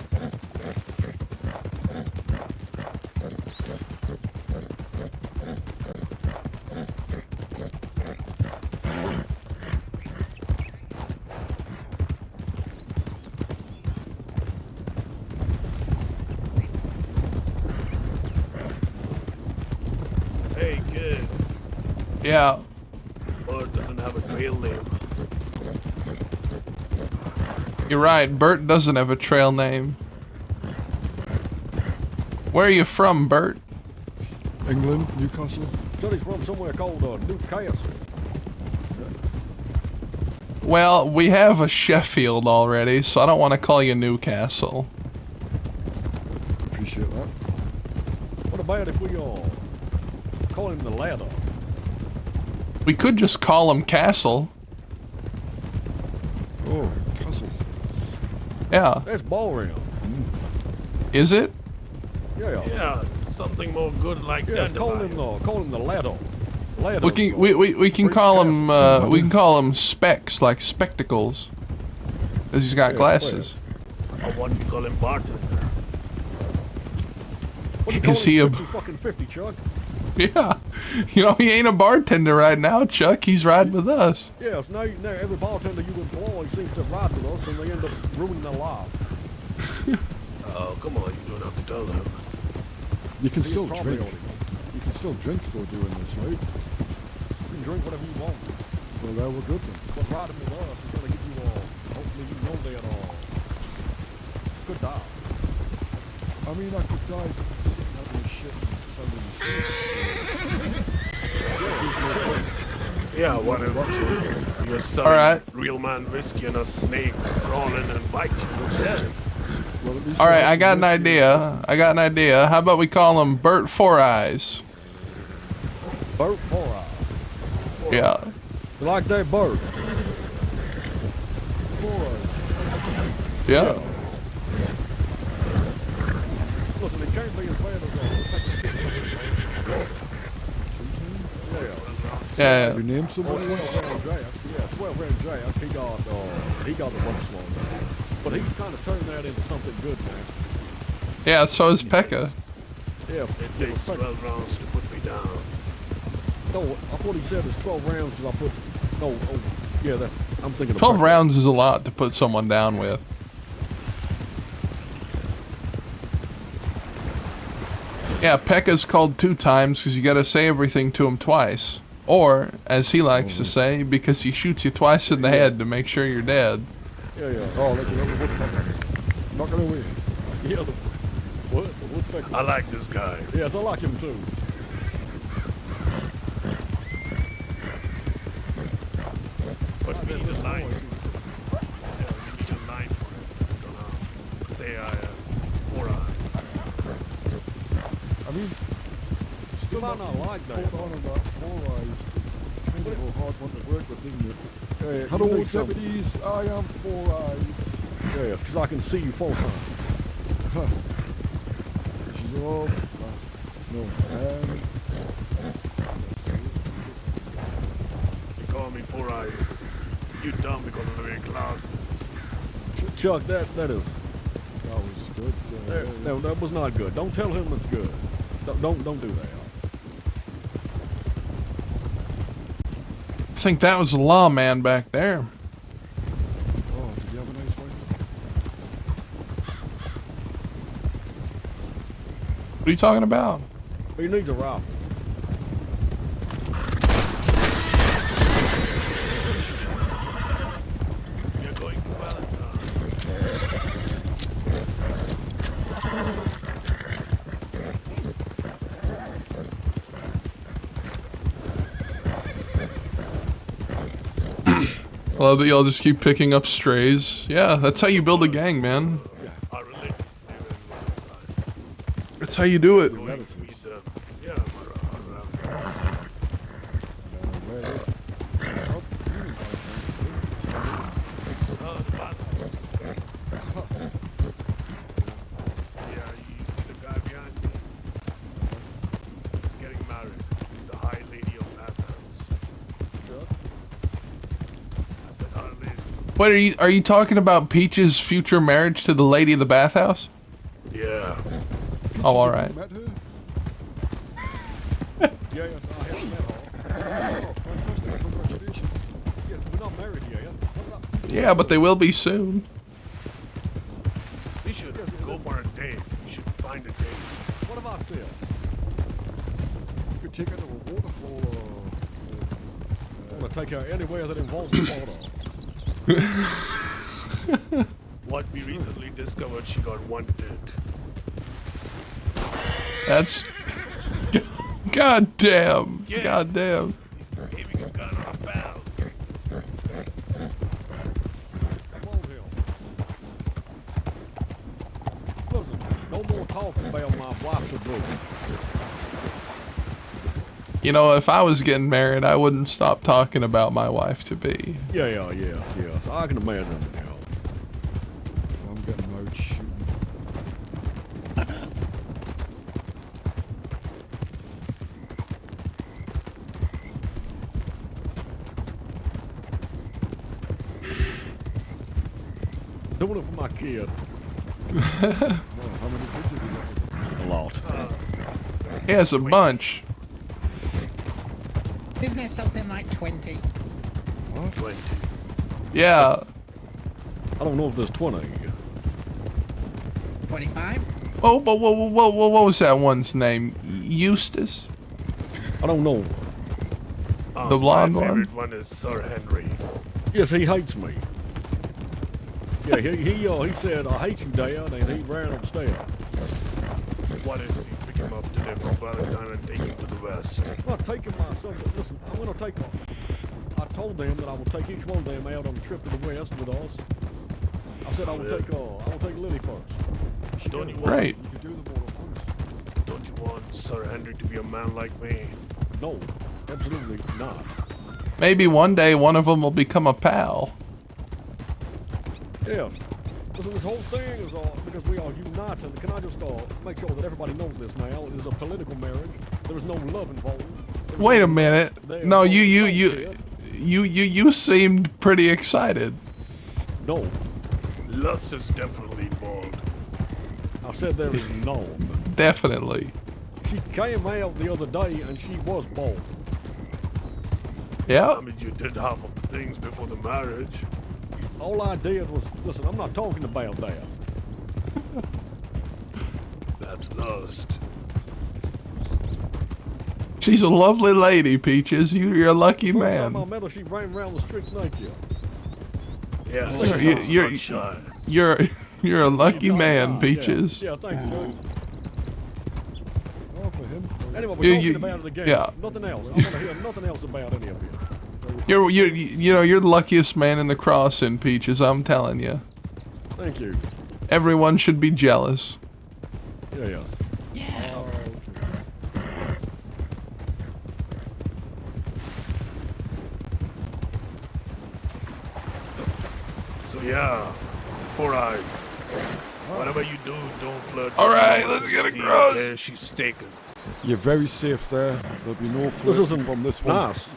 C: Hey, kid.
A: Yeah.
C: Bert doesn't have a real name.
A: You're right, Bert doesn't have a trail name. Where are you from, Bert?
M: England, Newcastle.
G: Said he's from somewhere called Newcastle.
A: Well, we have a Sheffield already, so I don't want to call you Newcastle.
M: Appreciate that.
G: bad if we call him the ladder?
A: We could just call him Castle.
M: Oh, Castle.
A: Yeah.
G: That's ballroom.
A: Is it?
G: Yeah.
C: Yeah, something more good like
G: Yes,
C: that.
G: call him the ladder. Ladder.
A: We can call him we can call him Specs, like spectacles. Cause he's got glasses.
C: I want to call him bartender.
A: Is he a
G: fucking 50, Chuck?
A: Yeah. You know, he ain't a bartender right now, Chuck. He's riding with us.
G: Yes, now every bartender you employ seems to ride with us and they end up ruining their life.
C: Oh, come on, you don't have to tell them.
M: You can
G: He's
M: still
G: probably
M: drink. You can still drink for doing this, right?
G: You can drink whatever you want.
M: Well, that was good then.
G: But riding with us is gonna give you hopefully you know that good die.
M: I mean, I could die sitting out in shit and fell in the sea.
C: Yeah, what if you're selling
A: Alright.
C: real man whiskey and a snake crawling and bite you? Yeah.
M: Well, at least
A: Alright, I got an idea. How about we call him Bert Four Eyes?
G: Bert Four Eyes.
A: Yeah.
G: You like that bird?
A: Yeah.
G: Listen, it can't be as bad as
A: Yeah.
M: You named somebody?
G: 12-round draft. Yeah, 12-round draft. He got the first one. But he's kind of turned that into something good, man.
A: Yeah, so is Pekka.
G: Yeah,
C: It takes 12 rounds to put me down.
G: No, I thought he said it's 12 rounds because I put. No, yeah, that's. I'm thinking.
A: 12 rounds is a lot to put someone down with. Yeah, Pekka's called 2 times because you gotta say everything to him twice. Or, as he likes to say, because he shoots you twice in the head to make sure you're dead.
G: Yeah.
M: Oh, let you know not gonna win.
G: Yeah, what? Woodpecker.
C: I like this guy.
G: Yes, I like him too.
C: But we need a line. Yeah, we need a line for it. Gonna say I have 4 eyes.
M: I mean,
G: You might not like that.
M: Hold on about 4 eyes. It's kind of a hard one to work with, isn't it?
G: Yeah,
M: Hello,
G: you need some-
M: deputies. I am 4 eyes.
G: Yes, because I can see you 4 times.
M: Huh. She's off. No,
C: You call me 4 eyes. You dumb because of the wear glasses.
G: Chuck, that is.
M: that was good.
G: That was not good. Don't tell him it's good. Don't do that.
A: I think that was the lawman back there.
M: Oh, did you have a nice wife?
A: What are you talking about?
G: He needs a rifle.
C: You're going to Valentine.
A: I love that y'all just keep picking up strays. Yeah, that's how you build a gang, man.
C: Our religions live in Valentine.
A: That's how you do it.
C: Going to meet them. Yeah, yeah, you see the guy behind me? He's getting married. The High Lady of Bathhouse. I said, High Lady.
A: What are you talking about Peach's future marriage to the lady of the bathhouse?
C: Yeah.
A: Oh, all right.
M: Met her?
G: Yeah, I haven't met her.
M: Oh, fantastic. Congratulations.
G: Yeah, we're not married yet.
A: Yeah, but they will be soon.
C: We should go for a date. We should find a date.
G: What have I said?
M: You could take her to a waterfall or...
G: I want to take her anywhere that involves water.
C: What we recently discovered, she got wanted.
A: That's... God damn.
C: Yeah.
A: God damn.
C: He's aiming a gun on a pal.
G: Listen, no more talking about my wife's a blue.
A: You know, if I was getting married, I wouldn't stop talking about my wife to be.
G: Yeah. I can imagine.
M: I'm getting out shooting.
G: Doing it for my kid.
M: Well, how many kids have you got?
G: A lot.
A: He has a bunch.
P: Isn't there something like 20?
M: What?
C: 20.
A: Yeah.
G: I don't know if there's 20.
P: 25?
A: Oh, but what was that one's name? Eustace?
G: I don't know.
A: The blonde
C: my
A: one?
C: favorite one is Sir Henry.
G: Yes, he hates me. Yeah, he said, I hate you, Dad, and he ran upstairs.
C: What if you pick him up today from Valentine and take him to the west?
G: I'm not taking my son. Listen, I'm going to take them. I told them that I will take each one of them out on a trip to the west with us. I said I will take Lily first.
C: Don't you
A: Right.
C: Want, don't you want Sir Henry to be a man like me?
G: No, absolutely not.
A: Maybe one day one of them will become a pal.
G: Yeah. Listen, this whole thing is because we are united. Can I just make sure that everybody knows this now? It is a political marriage. There is no love involved.
A: Wait a minute. No, you seemed pretty excited.
G: No.
C: Lust is definitely involved.
G: I said there is none.
A: Definitely.
G: She came out the other day and she was bald.
A: Yeah.
C: I mean, you did half of the things before the marriage.
G: All I did was, listen, I'm not talking about that.
C: That's lust.
A: She's a lovely lady, Peaches. You're a lucky
G: First
A: man.
G: time I met her, she ran around the streets naked.
C: Yeah,
A: you're a lucky man, Peaches.
G: Yeah, thanks, Joe.
M: Oh, for him.
G: Anyway, we're talking about it again.
A: Yeah.
G: Nothing else. I want to hear nothing else about any of you.
A: You're the luckiest man in the crossing, Peaches. I'm telling you.
G: Thank you.
A: Everyone should be jealous.
G: Yeah.
C: So yeah, whatever you do, don't flirt.
A: All right, let's get across.
C: There she's taken.
M: You're very safe there. There'll be no
G: This
M: flirting
G: isn't
M: from this one.
G: nice.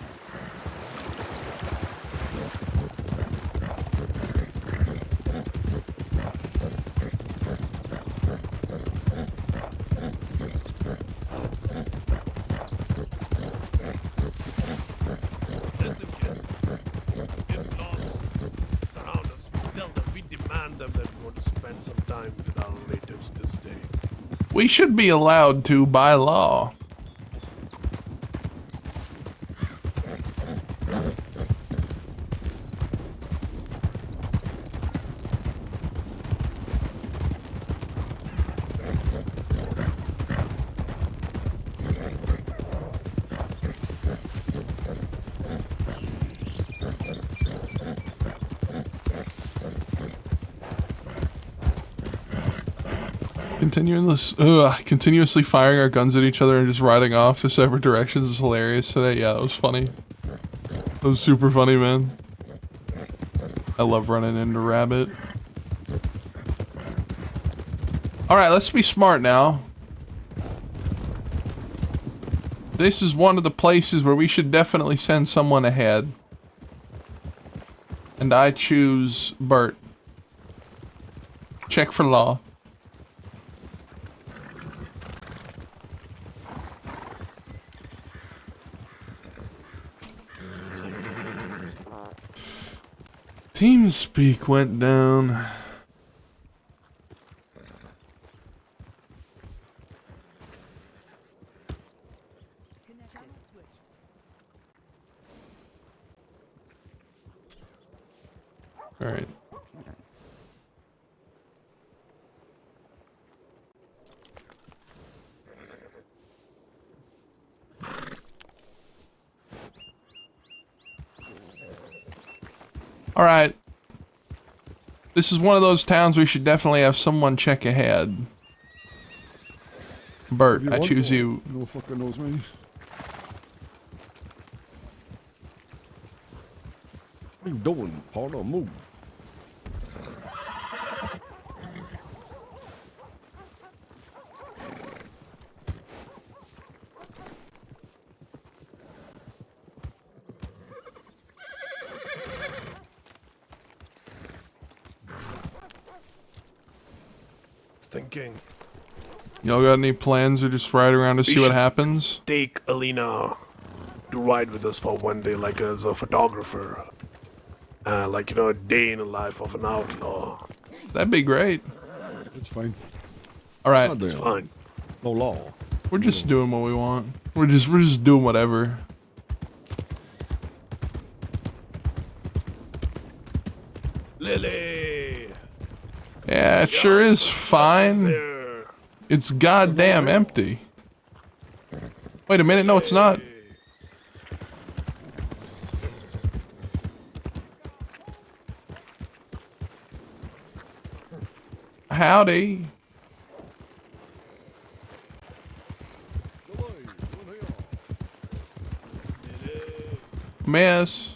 C: Listen, kid. If laws surround us, we tell them, we demand them that we want to spend some time with our relatives this day.
A: We should be allowed to by law. Continuously firing our guns at each other and just riding off to separate directions is hilarious today. Yeah, that was funny. That was super funny, man. I love running into Rabbit. Alright, let's be smart now. This is one of the places where we should definitely send someone ahead. And I choose Bert. Check for law. TeamSpeak went down. All right. All right. This is one of those towns we should definitely have someone check ahead. Bert, I choose you.
M: No fucker knows me.
G: What are you doing, partner? Move.
C: Thinking.
A: Y'all got any plans or just ride around to see what happens?
C: Take Alina to ride with us for one day, like as a photographer. Like, you know, a day in the life of an outlaw.
A: That'd be great.
M: It's fine.
A: All right.
C: It's fine.
G: No law.
A: We're just doing what we want. We're just doing whatever.
C: Lily!
A: Yeah, it sure is fine. It's goddamn empty. Wait a minute, no it's not. Howdy. Miss.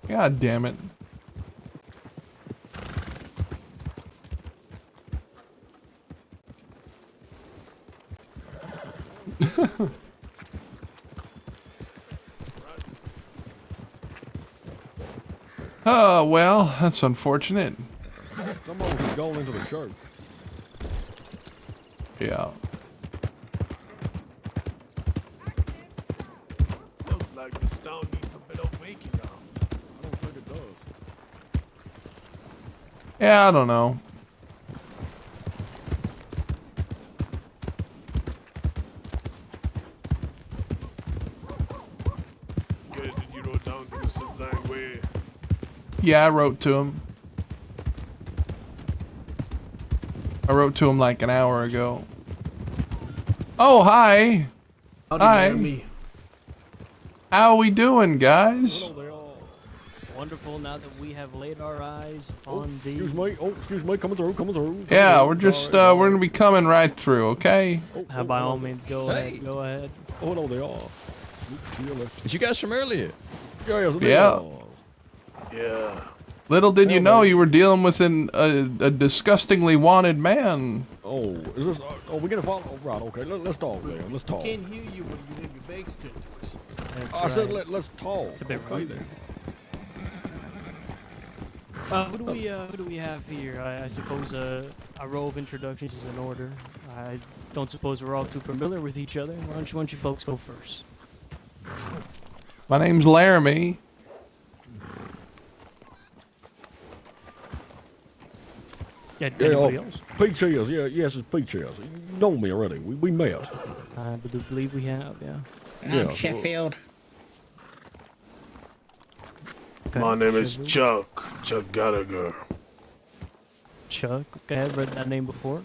A: God damn it. Oh, well, that's unfortunate.
G: Someone was going into the church.
A: Yeah.
C: Looks like this town needs a bit of waking up.
G: I don't think it does.
A: Yeah, I don't know.
C: Good, you wrote down to Mr. Zangwei.
A: Yeah, I wrote to him. I wrote to him like an hour ago. Oh, hi.
E: Howdy,
A: Hi.
E: Laramie.
A: How we doing, guys?
Q: Wonderful now that we have laid our eyes on the...
G: Excuse me. Oh, excuse me. Coming through.
A: Yeah, we're just, we're gonna be coming right through, okay?
Q: By all means, go ahead. Go ahead.
G: Oh, no, they are.
J: Is you guys from earlier?
A: Yeah.
C: Yeah.
A: Little did you know you were dealing with a disgustingly wanted man.
G: Oh, is this? Oh, we're gonna follow. Oh, right. Okay. Let's talk, man. Let's talk.
E: Can't hear you when you have your backs turned to us.
G: I said let's talk.
Q: It's a bit
G: okay,
Q: rude. Who do we have here? I suppose a row of introductions is in order. I don't suppose we're all too familiar with each other. Why don't you folks go first?
A: My name's Laramie.
Q: Yeah, anybody else?
G: Peach Hills. Yeah, yes, it's Peach Hills. You know me already. We met.
Q: I believe we have, yeah.
P: I'm Sheffield.
Q: Okay,
C: My name is
Q: Sheffield.
C: Chuck Gallagher.
Q: Chuck. Okay, I've read that name before.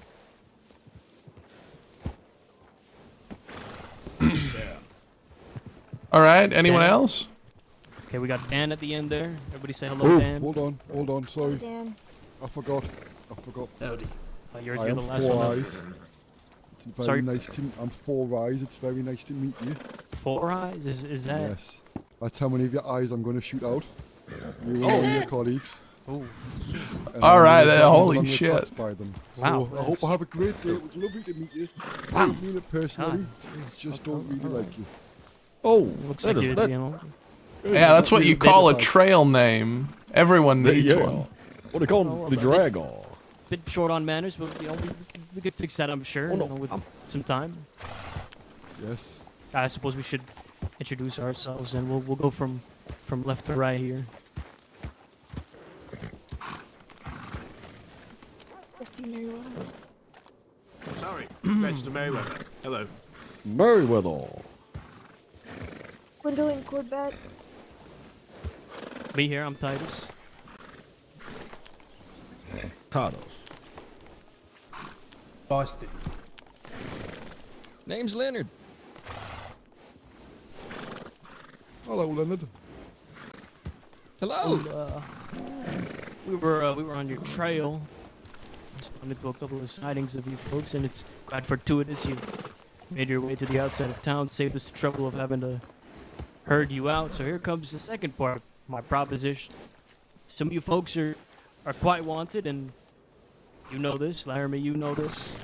A: All right. Anyone
Q: Dan.
A: else?
Q: Okay, we got Dan at the end there. Everybody say hello, Dan.
M: Hold on, sorry.
N: Dan.
M: I forgot.
E: Howdy.
Q: You're
M: I am
Q: the last
M: Four
Q: one.
M: Eyes. It's very
Q: Sorry?
M: nice to. I'm Four Eyes. It's very nice to meet you.
Q: 4 Eyes? Is that?
M: Yes. That's how many of your eyes I'm going to shoot out. You and all your colleagues.
Q: Oh.
M: And
A: All
M: I'm
A: right,
M: gonna
A: holy
M: run your
A: shit.
M: tracks By them.
Q: Wow,
M: So I hope I have a great day. It was lovely to meet you. I don't mean it personally. Just don't really like you.
G: Oh,
Q: Looks
G: that
Q: like
G: is-
Q: you,
G: that-
Q: you know.
A: Yeah, that's what you call a trail name. Everyone needs
G: yeah.
A: one.
G: What do they call them? The Dragon.
Q: Bit short on manners, but you know, we could fix that, I'm sure.
G: Oh, no,
Q: you know, with some time.
M: Yes.
Q: I suppose we should introduce ourselves, and we'll go from left to right here.
C: Sorry, Mr. Mayweather. Hello.
G: Merryweather.
N: Gwendolyn Corbett.
Q: Me here, I'm Titus.
G: Titus.
E: Boston.
J: Name's Leonard.
M: Hello, Leonard.
J: Hello.
Q: We were on your trail. Responded to a couple of sightings of you folks, and it's quite fortuitous you've made your way to the outside of town, saved us the trouble of having to heard you out. So here comes the second part of my proposition. Some of you folks are quite wanted, and you know this, Laramie. You know this,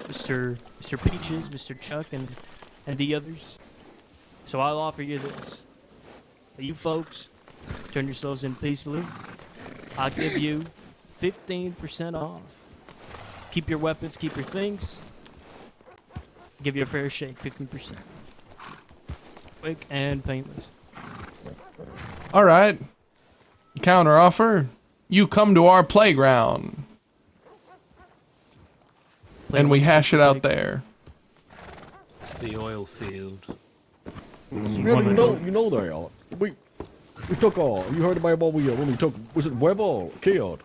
Q: Mr. Peaches, Mr. Chuck, and the others. So I'll offer you this. You folks turn yourselves in peacefully. I'll give you 15% off. Keep your weapons, keep your things. Give you a fair shake, 15%. Quick and painless.
A: All right. Counter offer. You come to our playground. And we hash it out there.
R: It's the oil field.
G: Yeah, you know they are. We took you heard about what when we took, was it Weber or killed?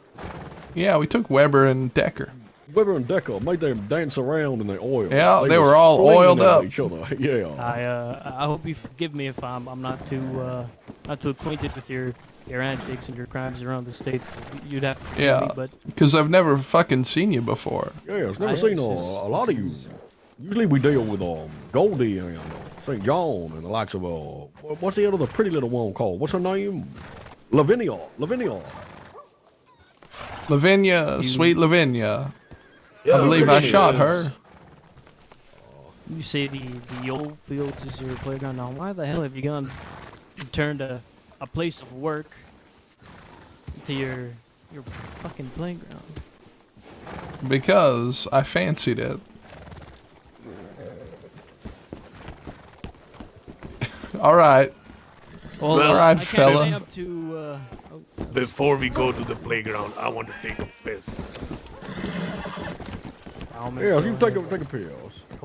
A: Yeah, we took Weber and Decker.
G: Weber and Decker made them dance around in the oil.
A: Yeah, they were all oiled up.
G: Each other. Yeah.
Q: I hope you forgive me if I'm not too acquainted with your antics and your crimes around the states. You'd have to forgive me, but
A: because I've never fucking seen you before.
G: Yeah, I've never seen a lot of you. Usually we deal with Goldie and St. John and the likes of what's the other pretty little one called? What's her name? Lavinia.
A: Sweet Lavinia. I believe I shot her.
Q: You say the old fields is your playground now. Why the hell have you turned a place of work into your fucking playground?
A: Because I fancied it. All right.
C: Well,
A: all right, fella.
C: Before we go to the playground, I want to take a piss.
G: Yeah, you take a piss.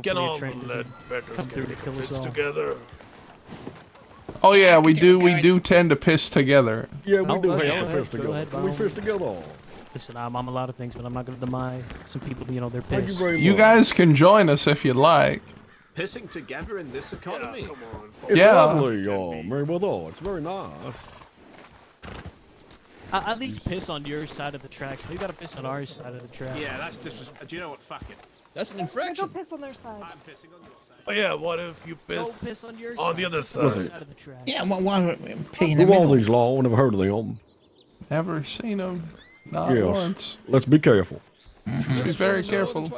C: Get all the lead betters get a piss together.
A: Oh yeah, we do tend to piss together.
G: Yeah, we do have to piss together. We piss together.
Q: Listen, I'm a lot of things, but I'm not going to deny some people, their piss.
A: You guys can join us if you'd like.
R: Pissing together in this economy?
C: Yeah, come on.
G: It's
A: Yeah.
G: lovely, Meriwether. It's very nice.
Q: At least piss on your side of the track. You got to piss on our side of the track.
R: Yeah, that's disrespectful. Do you know what? Fuck it.
J: That's an infraction.
N: Don't piss on their side.
R: I'm pissing on your side.
C: Oh yeah, what if you piss,
Q: Piss on your
C: on the other side?
Q: of the track.
P: Yeah, why pee in the
G: Who are
P: middle?
G: these law? Never heard of them.
A: Never seen them. Not
G: Yes.
A: once.
G: Let's be careful.
A: Let's be very careful.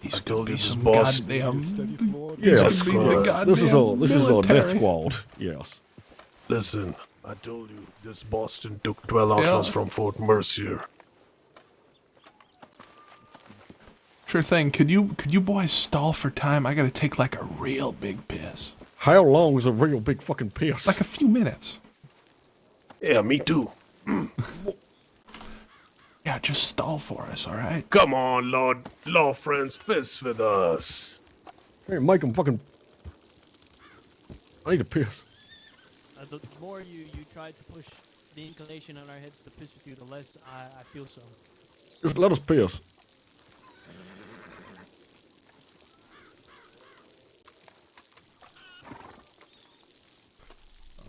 C: He's told you this
A: Some
C: boss.
A: goddamn.
G: Yes,
A: He's gonna be the
G: this is
A: goddamn
G: a death
A: military.
G: squad. Yes.
C: Listen, I told you this Boston took 12 outlaws from Fort Mercier.
A: Sure thing. Could you boys stall for time? I gotta take like a real big piss.
G: How long is a real big fucking piss?
A: Like a few minutes.
C: Yeah, me too.
A: Yeah, just stall for us, all right?
C: Come on, law friends, piss with us.
G: Hey, make them fucking. I need a piss.
Q: The more you try to push the inclination on our heads to piss with you, the less I feel so.
G: Just let us piss.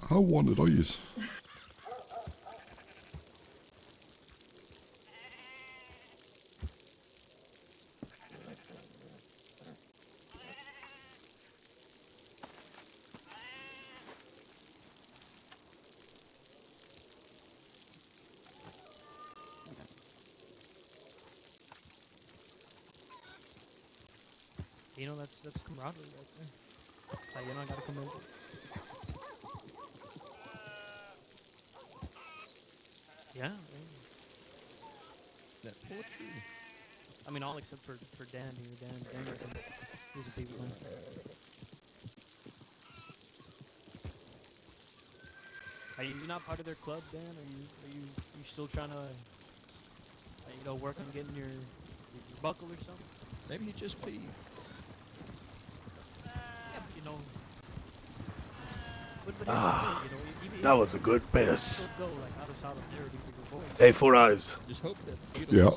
M: How wanted are you?
Q: That's camaraderie right there. I gotta come in. Yeah.
J: That poetry.
Q: I mean, all except for Dan here. Dan is a big one. Are you not part of their club, Dan? Are you still trying to work on getting your buckle or something?
J: Maybe he just peed.
Q: Yeah, but
C: That was a good piss.
Q: Go, like, out of solidarity for your boy.
C: Hey, Four Eyes.
J: Just hope that
M: Yeah.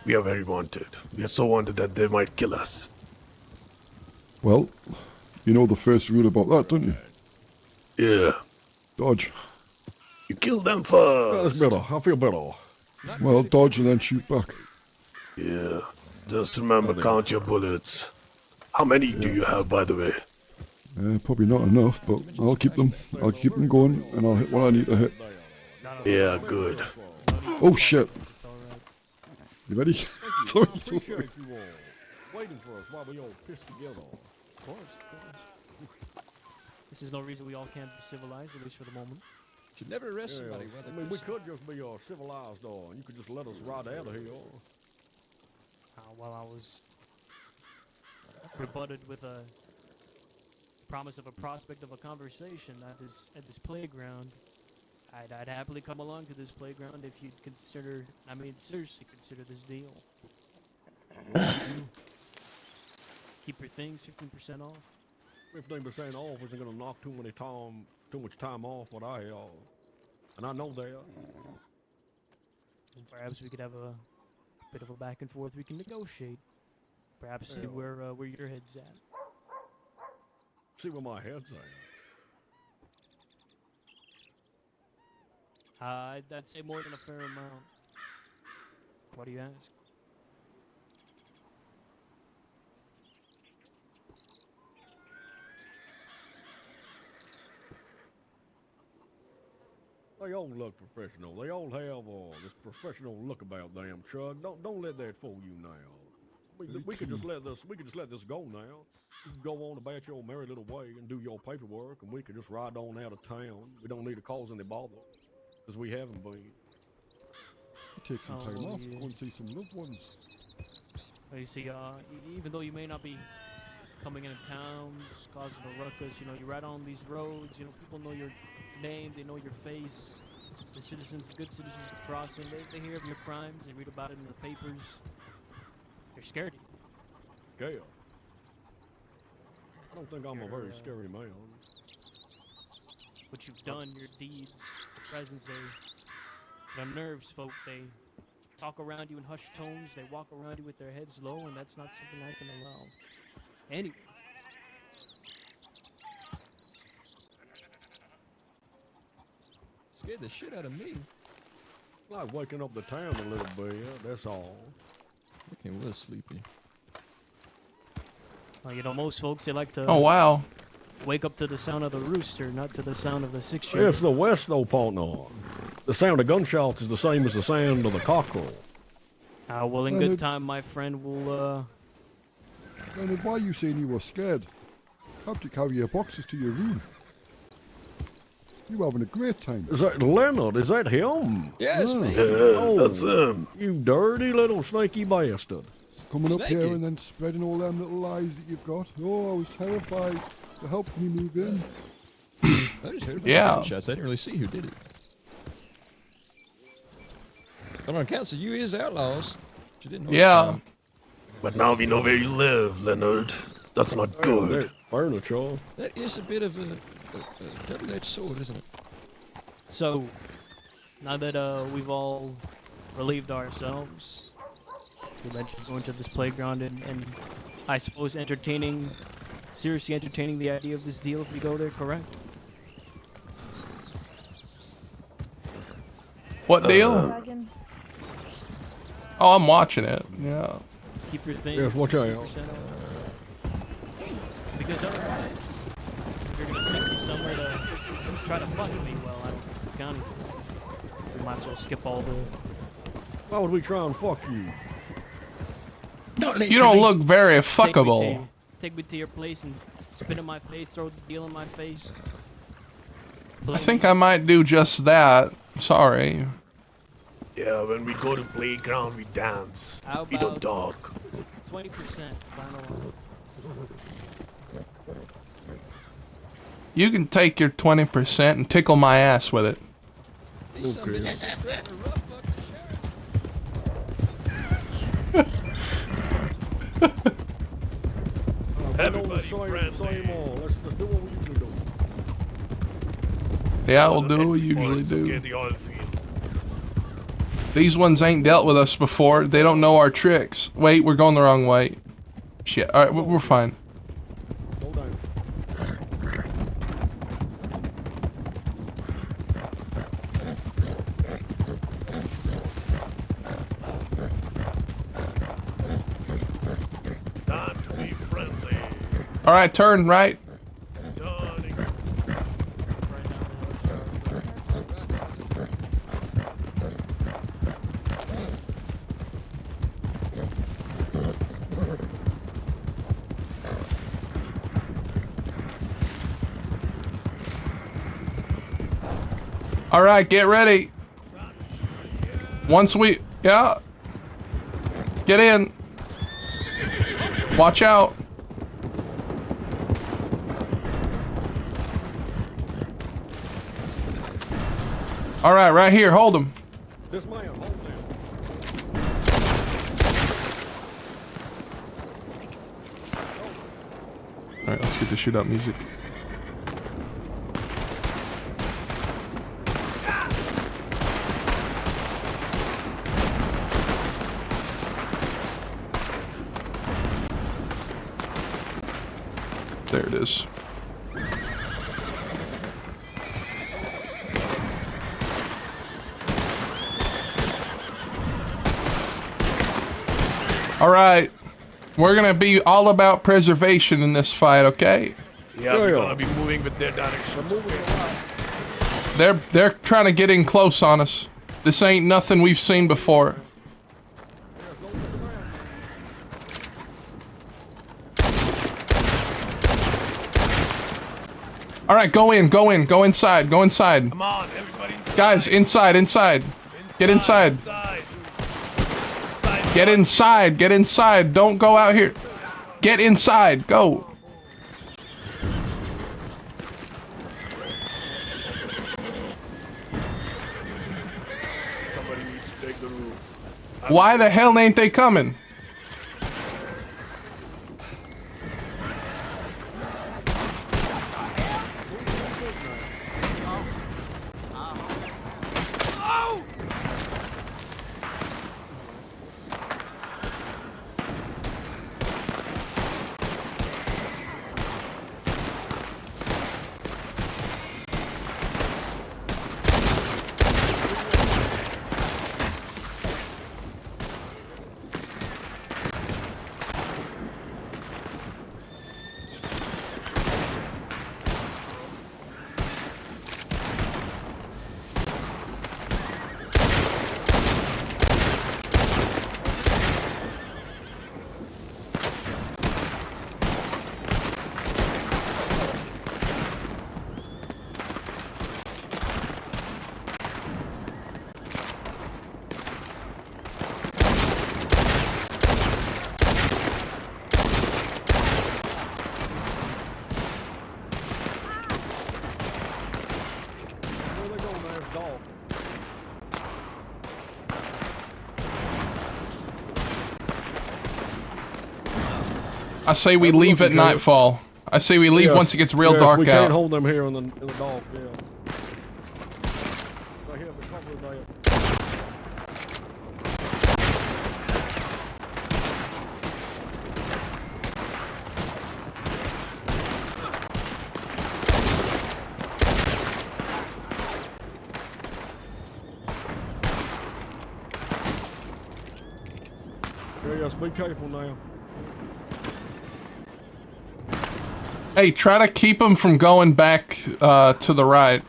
C: We are very wanted. We are so wanted that they might kill us.
M: Well, you know the first rule about that, don't you?
C: Yeah.
M: Dodge.
C: You kill them
G: That's
C: first.
G: better. I feel better.
M: Well, dodge and then shoot back.
C: Yeah. Just remember, count your bullets. How many do you have, by the way?
M: Probably not enough, but I'll keep them. I'll keep them going, and I'll hit what I need to hit.
C: Yeah, good.
M: Oh shit! You ready? Sorry.
G: I appreciate you all waiting for us while we all piss together.
Q: Of course, of course. This is no reason we all can't be civilized, at least for the moment.
J: Should never arrest somebody.
G: I mean, we could just be civilized, and you could just let us right out of here.
Q: While I was rebutted with a promise of a prospect of a conversation at this playground, I'd happily come along to this playground if you'd consider, I mean, seriously consider this deal. Keep your things 15% off.
G: 15% off isn't gonna knock too much time off what I have, and I know that.
Q: Perhaps we could have a bit of a back and forth. We can negotiate. Perhaps see where your head's at.
G: See where my head's at.
Q: I'd say more than a fair amount. What do you ask?
G: They all look professional. They all have this professional look about them, Chug. Don't let that fool you now. We could just let this go now. You can go on about your merry little way and do your paperwork, and we could just ride on out of town. We don't need to cause any bother, because we haven't been.
M: Take some time off, go and see some loved ones.
Q: Well, you see, even though you may not be coming into town, just causing a ruckus, you know, you're right on these roads, you know, people know your name, they know your face. The citizens, the good citizens of the crossing, they hear of your crimes, they read about it in the papers. They're scared of you.
G: Scared? I don't think I'm a very scary man.
Q: What you've done, your deeds, your presence, it unnerves folk. They talk around you in hushed tones, they walk around you with their heads low, and that's not something I can allow. Anyway.
J: Scared the shit out of me.
G: Like waking up the town a little bit, that's all.
J: I was sleepy.
Q: Well, you know, most folks, they like to...
A: Oh, wow.
Q: Wake up to the sound of the rooster, not to the sound of the six-shooter.
G: It's the West, though, partner. The sound of gunshots is the same as the sound of the cockerel.
Q: Well, in good time, my friend will,
M: Leonard, why are you saying you were scared? Have to carry your boxes to your room. You were having a great time.
G: Is that Leonard? Is that him?
J: Yes, me.
G: That's him. You dirty little snaky bastard.
M: Coming up here and then spreading all them little lies that you've got. Oh, I was terrified. To help me move in.
J: I just heard about the gunshots. I didn't really see who did it. But on account of you is outlaws. But you didn't know.
A: Yeah.
C: But now we know where you live, Leonard. That's not good.
G: Furniture.
J: That is a bit of a double-edged sword, isn't it?
Q: So, now that we've all relieved ourselves, we mentioned going to this playground and I suppose seriously entertaining the idea of this deal if we go there, correct?
A: What deal? Oh, I'm watching it. Yeah.
Q: Keep your things.
G: Yes, watch out.
Q: 50% off. Because otherwise, you're gonna take me somewhere to try to fuck me. Well, I don't think we can. We might as well skip all the.
G: Why would we try and fuck you?
A: You don't look very fuckable.
Q: Take me to your place and spit in my face, throw the deal in my face.
A: I think I might do just that. Sorry.
C: Yeah, when we go to playground, we dance.
Q: How
C: We don't
Q: about
C: talk.
Q: 20% final.
A: You can take your 20% and tickle my ass with it.
G: Okay.
C: Everybody friendly.
G: Let's do what we usually do.
A: Yeah, we'll do what we usually
C: Get
A: do.
C: the oil field.
A: These ones ain't dealt with us before. They don't know our tricks. Wait, we're going the wrong way. Shit. Alright, we're fine.
G: Go down.
C: Time to be friendly.
A: Alright, turn right. All right, get ready. Once we, yeah. Get in. Watch out. All right, right here. Hold him.
G: This man, hold him.
A: All right, let's get the shootout music. There it is. All right, we're gonna be all about preservation in this fight, okay?
C: Yeah, we're gonna be moving with their direction.
A: They're trying to get in close on us. This ain't nothing we've seen before. All right, go in, go inside, go inside.
C: Come on, everybody.
A: Guys, inside. Get inside. Get inside, get inside. Don't go out here. Get inside, go.
C: Somebody needs to take the roof.
A: Why the hell ain't they coming? I say we leave at nightfall. I say we leave once it gets real dark
G: we
A: out.
G: can't hold them here in the dark, yeah. Right here, the cover there. Yes, be careful now.
A: Hey, try to keep them from going back to the right.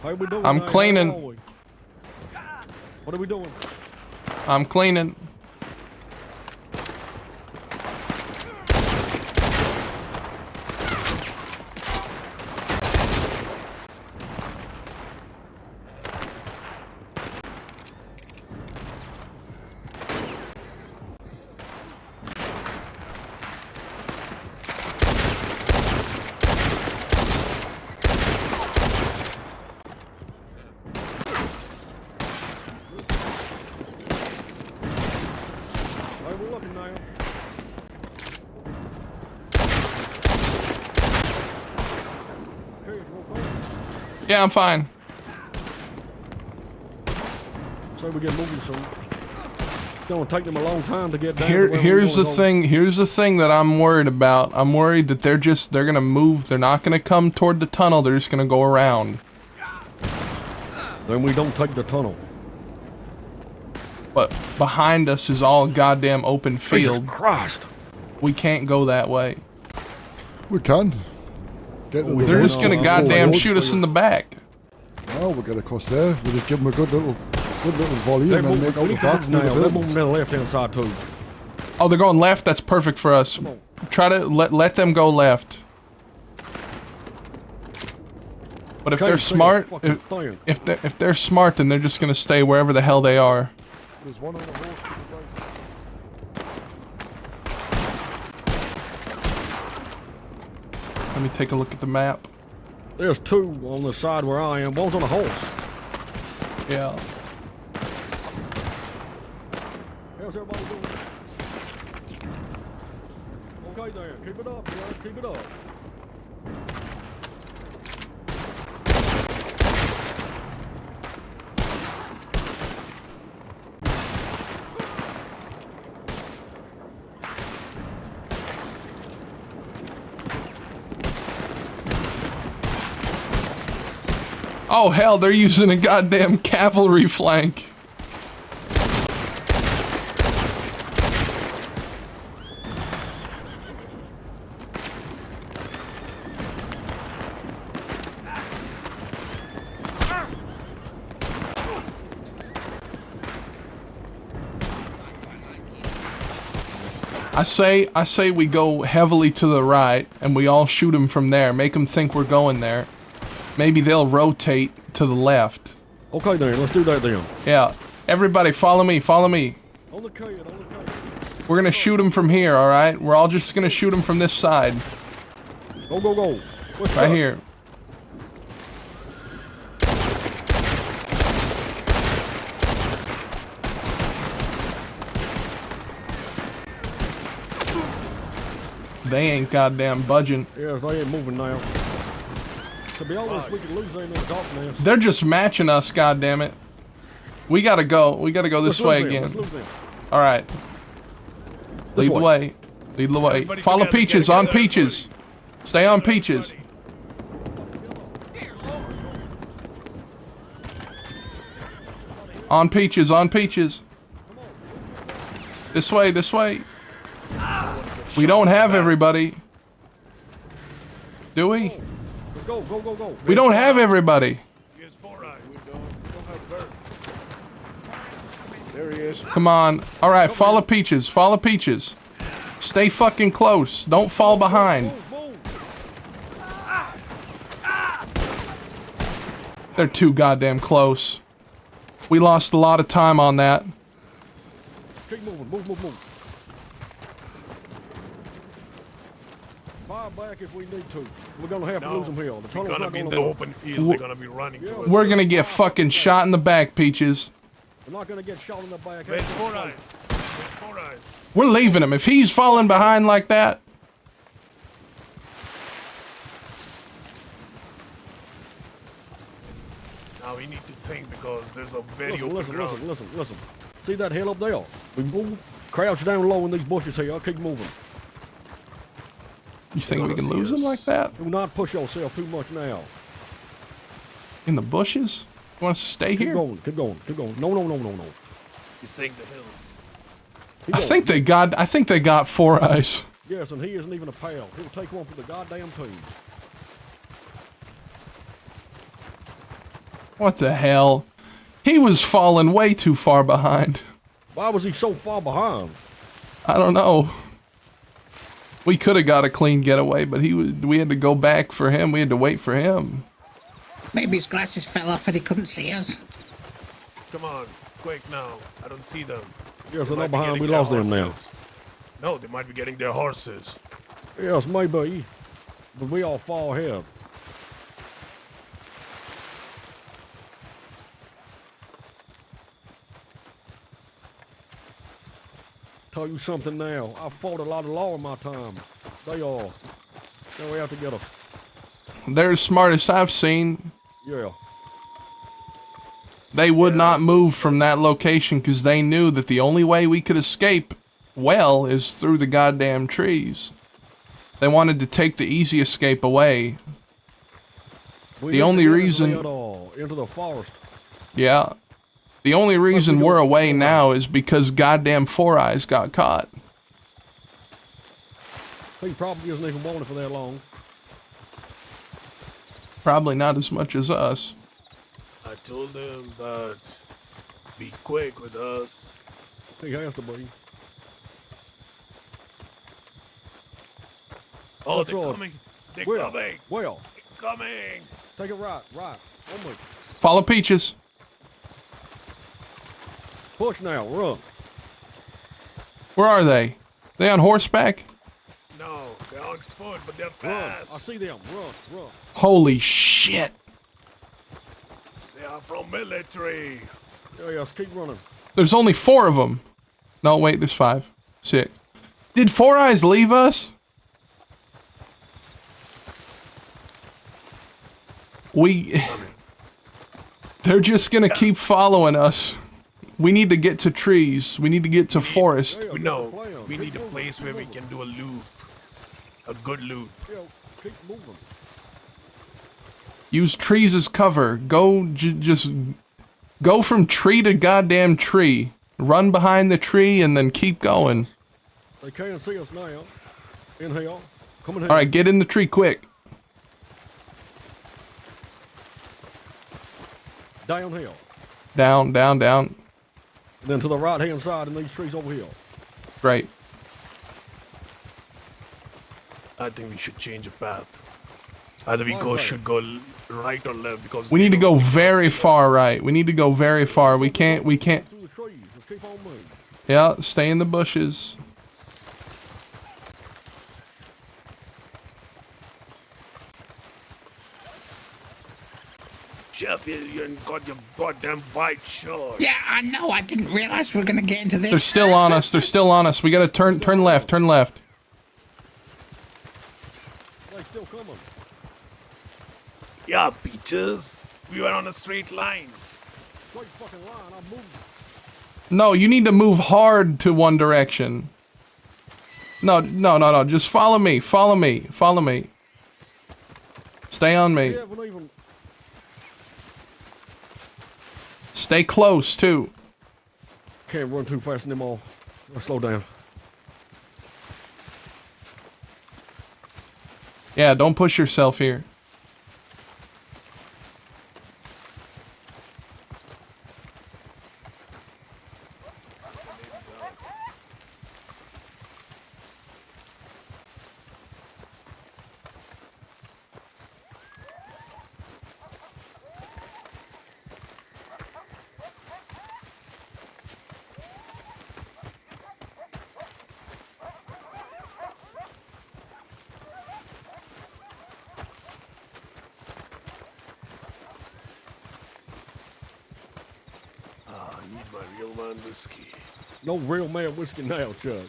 G: How we doing
A: I'm
G: now?
A: cleaning.
G: How are we? What are we doing?
A: I'm cleaning. Yeah, I'm fine.
G: So we get moving soon. It's gonna take them a long time to get down.
A: Here's the thing. Here's the thing that I'm worried about. I'm worried that they're gonna move. They're not gonna come toward the tunnel. They're just gonna go around.
G: Then we don't take the tunnel.
A: But behind us is all goddamn open field.
G: Jesus Christ.
A: We can't go that way.
M: We can.
A: They're just gonna goddamn shoot us in the back.
M: Oh, we'll get across there. We'll just give them a good little volley and then make out the back through the
G: They're
M: buildings.
G: moving to the left hand side too.
A: Oh, they're going left. That's perfect for us. Try to let them go left. But if they're smart, if they're smart, then they're just gonna stay wherever the hell they are.
M: There's one on the horse.
A: Let me take a look at the map.
G: There's two on the side where I am. One's on a horse.
A: Yeah.
G: How's everybody doing? Okay then, keep it up, guys. Keep it up.
A: Oh hell, they're using a goddamn cavalry flank. I say we go heavily to the right and we all shoot them from there. Make them think we're going there. Maybe they'll rotate to the left.
G: Okay then, let's do that then.
A: Yeah. Everybody follow me, follow me.
G: On the cage, on the cage.
A: We're gonna shoot them from here, alright? We're all just gonna shoot them from this side.
G: Go, go, go. What's
A: right
G: up?
A: here. They ain't goddamn budging.
G: Yes, they ain't moving now. To be honest, we could lose them in the darkness.
A: They're just matching us, goddammit. We gotta go. We gotta go this way again. Alright. Lead the way. Lead the way. Follow Peaches, on Peaches. Stay on Peaches. On Peaches, on Peaches. This way, this way. We don't have everybody. Do we?
G: Go, go, go, go.
A: We don't have everybody.
D: There he is.
A: Come on. Alright, follow Peaches. Follow Peaches. Stay fucking close. Don't fall behind. They're too goddamn close. We lost a lot of time on that.
G: Keep moving, move. Fire back if we need to. We're gonna have to lose them here. The tunnel's
C: gonna
G: not
C: be in
G: gonna
C: the
G: work.
C: open field. They're gonna be running. Yeah,
A: We're gonna get fucking shot in the back, Peaches.
G: we're not gonna get shot in the back.
C: Red 4 eyes. Red 4 eyes.
A: We're leaving him. If he's falling behind like that.
C: Now we need to think because there's a very open
G: Listen,
C: ground.
G: listen. See that hill up there? We move, crouch down low in these bushes here. I'll keep moving.
A: You think we can lose him like that?
G: Do not push yourself too much now.
A: In the bushes? You want us to stay here?
G: Keep going. No.
C: You sing the hill.
A: I think they got 4 eyes.
G: Yes, and he isn't even a pal. He'll take one for the goddamn team.
A: What the hell? He was falling way too far behind.
G: Why was he so far behind?
A: I don't know. We could have got a clean getaway, but we had to go back for him. We had to wait for him.
P: Maybe his glasses fell off and he couldn't see us.
C: Come on, quick now. I don't see them.
G: Yes, they're
C: might
G: not
C: be
G: behind.
C: getting
G: We
C: their
G: lost them now.
C: horses. No, they might be getting their horses.
G: Yes, maybe. But we all fall ahead. Tell you something now. I fought a lot of law in my time. They are. Now we have to get them.
A: They're the smartest I've seen.
G: Yeah.
A: They would not move from that location because they knew that the only way we could escape well is through the goddamn trees. They wanted to take the easy escape away. The only reason...
G: into the forest.
A: Yeah. The only reason we're away now is because goddamn Four Eyes got caught.
G: He probably isn't even wanted for that long.
A: Probably not as much as us.
C: I told them that be quick with us.
G: He has to be.
C: Oh,
G: That's
C: they're
G: right.
C: coming. They're
G: Well,
C: coming.
G: well.
C: They're coming.
G: Take it right. One more.
A: Follow Peaches.
G: Push now, run.
A: Where are they? They on horseback?
C: No, they're on foot, but they're
G: Run.
C: fast.
G: I see them. Run.
A: Holy shit.
C: They are from military.
G: Yes, keep running.
A: There's only 4 of them. No, wait, there's 5. 6. Did Four Eyes leave us? They're just gonna keep following us. We need to get to trees. We need to get to forest.
C: We need a place where we can do a loop. A good loop.
G: Keep moving.
A: Use trees as cover. Just go from tree to goddamn tree. Run behind the tree and then keep going.
G: They can't see us now. Inhale. Come in here.
A: All right, get in the tree quick.
G: Downhill.
A: Down.
G: Then to the right-hand side in these trees over here.
A: Great.
C: I think we should change the path. Either we should go right or left because
A: We need to go very far right. We need to go very far. We can't.
G: Through the trees. Let's keep on moving.
A: Yeah, stay in the bushes.
C: Sheffield, you ain't got your goddamn white shirt.
P: Yeah, I know. I didn't realize we were gonna get into this.
A: They're still on us. They're still on us. We gotta turn left. Turn left.
G: They're still coming.
C: Yeah, Peaches. We were on a straight line.
G: Straight fucking line. I'm moving.
A: No, you need to move hard to one direction. No. Just follow me. Follow me. Stay on me.
G: We haven't even...
A: Stay close, too.
G: Can't run too fast anymore. I'll slow down.
A: Yeah, don't push yourself here.
C: I need my real man whiskey.
G: No real man whiskey now, Chuck.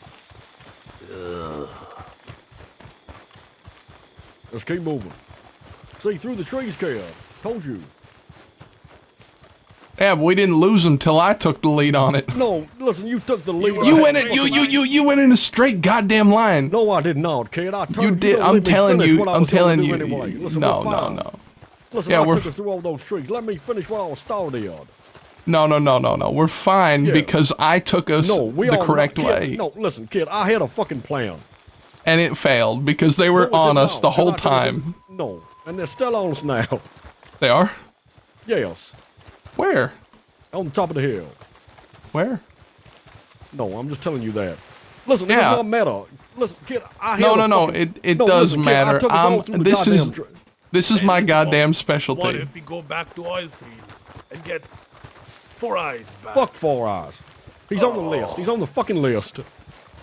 G: Let's keep moving. See, through the trees, Kev. Told you.
A: Yeah, but we didn't lose them till I took the lead on it.
G: No, listen, you took the lead.
A: You went in a straight goddamn line.
G: No, I did not, kid. I told
A: You did. I'm telling you.
G: Anyway. Listen,
A: No.
G: Listen,
A: Yeah,
G: I took us through all those trees. Let me finish what I was started on.
A: No. We're fine because I took us the correct way.
G: No, listen, kid. I had a fucking plan.
A: And it failed because they were on us the whole time.
G: No, and they're still on us now.
A: They are?
G: Yes.
A: Where?
G: On the top of the hill.
A: Where?
G: No, I'm just telling you that. Listen, it
A: Yeah.
G: does not matter. Listen, kid, I had
A: No.
G: fucking-
A: It
G: No,
A: does
G: listen, kid, I
A: matter.
G: took us all through the goddamn
A: This is my goddamn
C: What
A: specialty.
C: if we go back to Oilfield and get Four Eyes back?
G: Fuck Four Eyes. He's on the list. He's on the fucking list.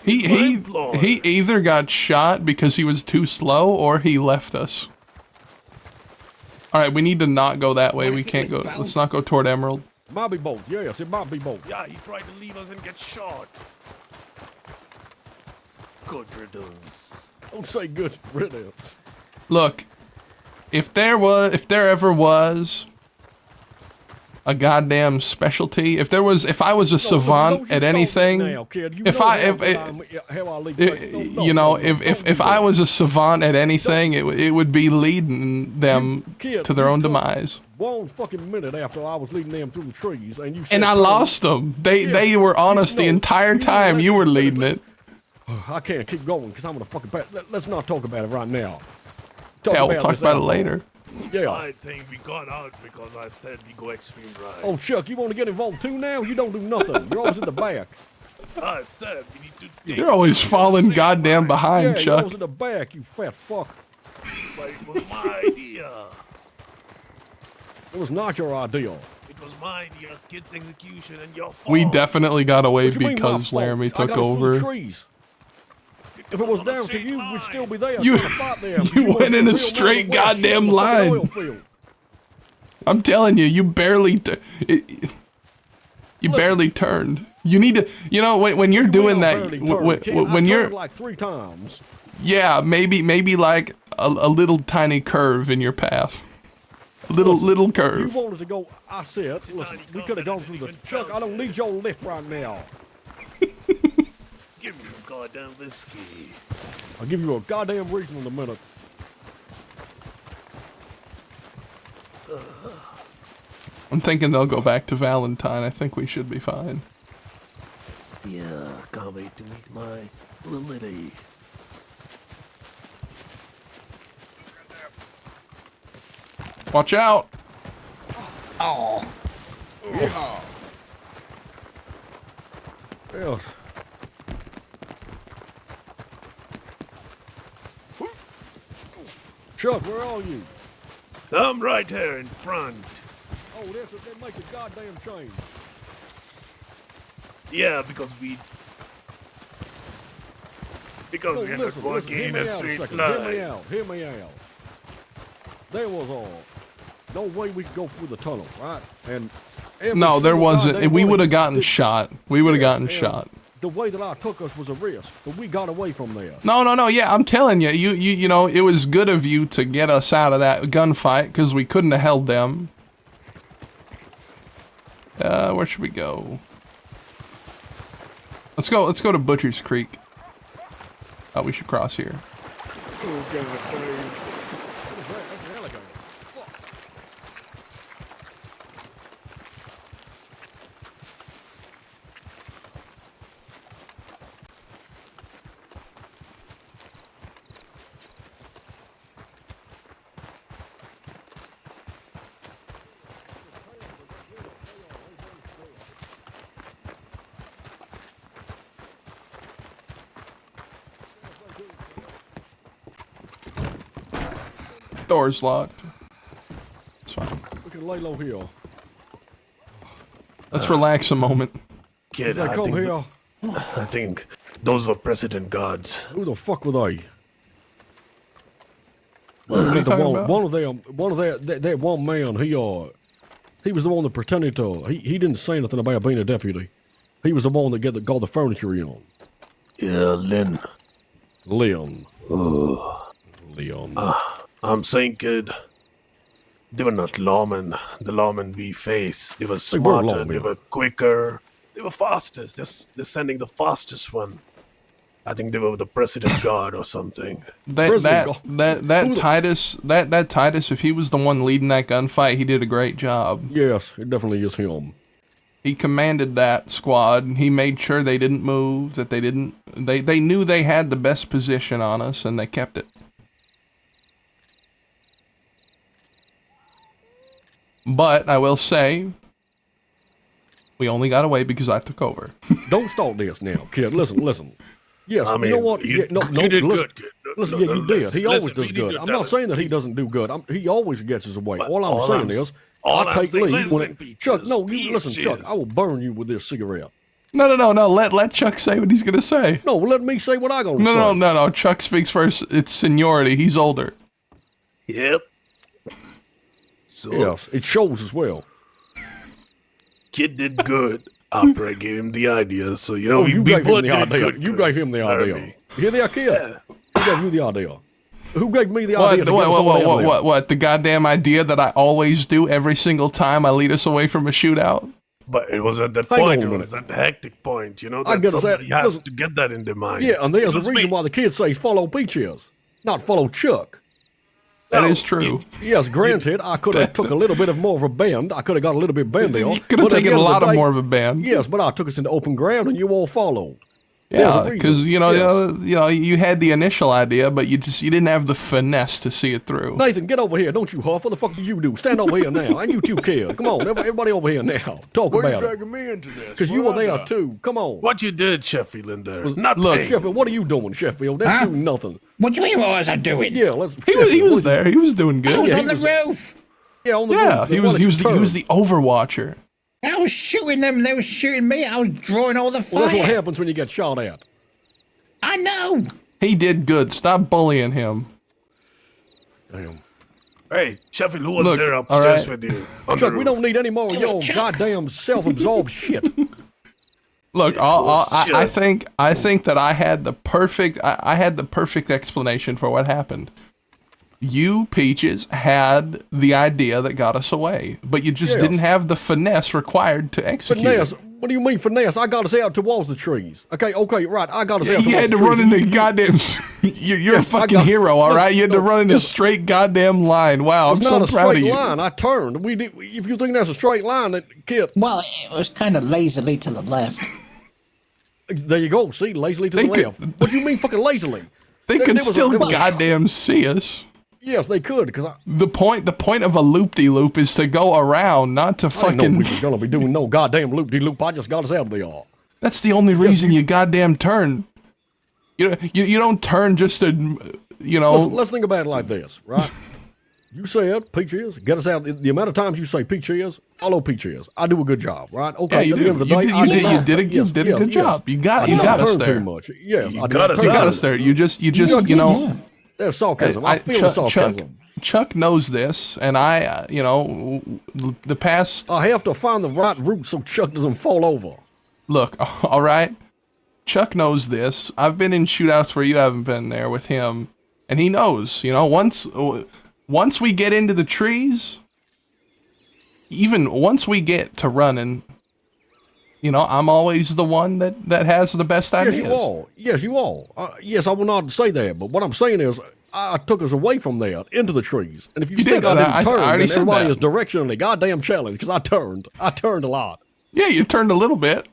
A: He either got shot because he was too slow or he left us. All right, we need to not go that way. We can't go. Let's not go toward Emerald.
G: Might be both. Yes, it might be both.
C: Yeah, he tried to leave us and get shot. Good riddance.
G: Don't say good riddance.
A: Look, if there ever was a goddamn specialty, if I was a savant at anything, if I was a savant at anything, it would be leading them to their own demise.
G: 1 fucking minute after I was leading them through the trees, and you said,
A: And I lost them. They were on us the entire time. You were leading it.
G: I can't keep going because I'm gonna fucking. Let's not talk about it right now.
A: Yeah, we'll talk about it later.
G: Yeah.
C: I think we got out because I said we go extreme right.
G: Oh, Chuck, you want to get involved too now? You don't do nothing. You're always in the back.
C: I said we need to take
A: You're always falling goddamn behind,
G: You're
A: Chuck.
G: always in the back, you fat fuck.
C: But it was my idea.
G: It was not your idea.
C: It was my idea. Kid's execution and your fault.
A: We definitely got away
G: What you mean, my
A: because
G: fault?
A: Laramie
G: I
A: took
G: got us through the
A: over.
G: trees. If it was down to you, we'd still be there.
A: You-
G: trying to fight them.
A: you went in a straight goddamn line. I'm telling you, you barely turned. You need to, when you're doing that, when you're
G: like 3 times.
A: yeah, maybe like a little tiny curve in your path, a little curve.
G: You wanted to go. I said, listen, we could have gone through the. Chuck, I don't need your lip right now.
C: Give me a goddamn whiskey.
G: I'll give you a goddamn reason in a minute.
A: I'm thinking they'll go back to Valentine. I think we should be fine.
C: Yeah, can't wait to meet my little lady.
A: Watch out!
G: Oh. Yeah. Yes. Chuck, where are you?
C: I'm right here in front.
G: Oh, that's what they make a goddamn change.
C: Yeah, because we ended walking in a straight line.
G: Hear me out. There was no way we could go through the tunnel, right? And
A: No, there wasn't. We would have gotten shot. We would have gotten shot.
G: The way that I took us was a risk, but we got away from there.
A: No. Yeah, I'm telling you, you know, it was good of you to get us out of that gunfight because we couldn't have held them. Where should we go? Let's go to Butcher's Creek. Oh, we should cross here.
C: Oh, God,
A: Door's locked. It's fine.
G: We can lay low here.
A: Let's relax a moment.
C: Kid,
G: They come here.
C: I think those were President guards.
G: Who the fuck were they?
A: What are you talking about?
G: One of that one man, he was the one that pretended to, he didn't say anything about being a deputy. He was the one that got the furniture in.
C: Yeah, Lynn.
G: Leon.
C: Oh.
G: Leon.
C: I'm saying, kid, they were not lawmen. The lawmen we face. They were smarter, they were quicker, they were fastest. They're sending the fastest one. I think they were the President Guard or something.
A: That Titus, if he was the one leading that gunfight, he did a great job.
G: Yes, it definitely is him.
A: He commanded that squad. He made sure they didn't move, that they knew they had the best position on us, and they kept it. But I will say, we only got away because I took over.
G: Don't start this now, kid. Listen. Yes,
C: I mean,
G: you know what?
C: you
G: No,
C: did
G: listen,
C: good, kid.
G: Listen,
C: No,
G: yeah,
C: no,
G: you did.
C: listen,
G: He always
C: listen,
G: does
C: we
G: good.
C: need
G: I'm
C: to
G: not
C: tell
G: saying that he doesn't do good. He always gets his way. All I'm
C: all
G: saying
C: I'm-
G: is,
C: all
G: I
C: I'm
G: take
C: saying-
G: lead when
C: listen,
G: Chuck, no, you listen,
C: peaches.
G: Chuck. I will burn you with this cigarette.
A: No. Let Chuck say what he's gonna say.
G: No, let me say what I'm gonna say.
A: No. Chuck speaks first. It's seniority. He's older.
C: Yep. So,
G: Yes, it shows as well.
C: kid did good after I gave him the idea. So,
G: You
C: we
G: gave him
C: both
G: the
C: did
G: idea.
C: good.
G: You gave him the idea.
C: Laramie.
G: You hear that, kid?
C: Yeah.
G: He gave you the idea. Who gave me the idea to get us all out of there?
A: What? The goddamn idea that I always do every single time I lead us away from a shootout?
C: But it was at that
G: Hang
C: point,
G: on a
C: it was
G: minute.
C: that hectic point, you know,
G: I
C: that
G: get us out.
C: somebody has
G: Listen.
C: to get that in their mind.
G: Yeah, and there's
C: It
G: a
C: was
G: reason
C: me.
G: why the kids say follow Peaches, not follow Chuck.
A: That is true.
G: Yes, granted, I could have took a little bit of more of a bend. I could have got a little bit bendy.
A: You could have taken a lot of more of a bend.
G: Yes, but I took us into open ground, and you all followed.
A: Yeah, because you had the initial idea, but you didn't have the finesse to see it through.
G: Nathan, get over here. Don't you huff. What the fuck do you do? Stand over here now. And you two kids. Come on, everybody over here now. Talk
D: Why are you
G: about it.
D: dragging me into this?
G: Because you
D: What
G: were there
D: I done?
G: too. Come on.
C: What you did, Sheffield, in there?
G: Look,
C: Nothing.
G: Sheffield, what are you doing, Sheffield? That's doing nothing.
P: What do you mean, what was I doing?
G: Yeah, let's.
A: He was there. He was doing good.
P: I was
A: Yeah,
P: on the roof.
G: Yeah, on the
A: Yeah,
G: roof.
A: he was the Overwatcher.
P: I was shooting them. They were shooting me. I was drawing all the fire.
G: Well, that's what happens when you get shot at.
P: I know.
A: He did good. Stop bullying him.
G: Damn.
C: Hey, Sheffield, who was
A: Look,
C: there
A: all
C: upstairs
A: right.
C: with you?
G: Chuck, we don't need any more of your goddamn self-absorbed shit.
A: Look, I think that I had the perfect explanation for what happened. You, Peaches, had the idea that got us away, but you just didn't have the finesse required to execute
G: Finesse?
A: it.
G: What do you mean finesse? I got us out towards the trees. Okay, right. I got us out.
A: You had to run in a goddamn. You're a fucking hero, all right. You had to run in a straight goddamn line. Wow, I'm
G: It's
A: so
G: not a
A: proud of
G: straight
A: you.
G: line. I turned. If you think that's a straight line, then kid.
P: Well, it was kind of lazily to the left.
G: There you go. See, lazily to the left. What do you mean, fucking lazily?
A: They
G: There
A: could
G: was a-
A: still
G: there was-
A: goddamn see us.
G: Yes, they could. Because
A: The point of a loop-de-loop is to go around, not to
G: I didn't know
A: fucking.
G: we was gonna be doing no goddamn loop-de-loop. I just got us out of there.
A: That's the only reason you goddamn turn. You don't turn just to,
G: Listen, let's think about it like this, right? You said Peaches, get us out. The amount of times you say Peaches, follow Peaches. I do a good job, right? Okay.
A: Yeah, you
G: at the
A: do.
G: end of the
A: You
G: day,
A: did-
G: I
A: you did-
G: not-
A: you did a- you
G: yes,
A: did a
G: yes,
A: good
G: yes.
A: job. You got
G: I did not
A: us
G: turn
A: there.
G: Too much. Yes,
C: You
G: I did
C: got
G: not
C: us
G: turn.
A: You got
C: there.
A: us there. You just,
G: There's sarcasm. I feel sarcasm.
A: Chuck knows this, and I, the past.
G: I have to find the right route so Chuck doesn't fall over.
A: Look, all right. Chuck knows this. I've been in shootouts where you haven't been there with him, and he knows. Once we get into the trees, even once we get to running, I'm always the one that has the best ideas.
G: Yes, you are. Yes, I will not say that, but what I'm saying is, I took us away from there into the trees. And if you,
A: You
G: think
A: did,
G: I
A: and
G: didn't
A: I
G: turn,
A: already
G: then
A: said
G: everybody
A: that.
G: is directionally goddamn challenged because I turned. I turned a lot.
A: Yeah, you turned a little bit.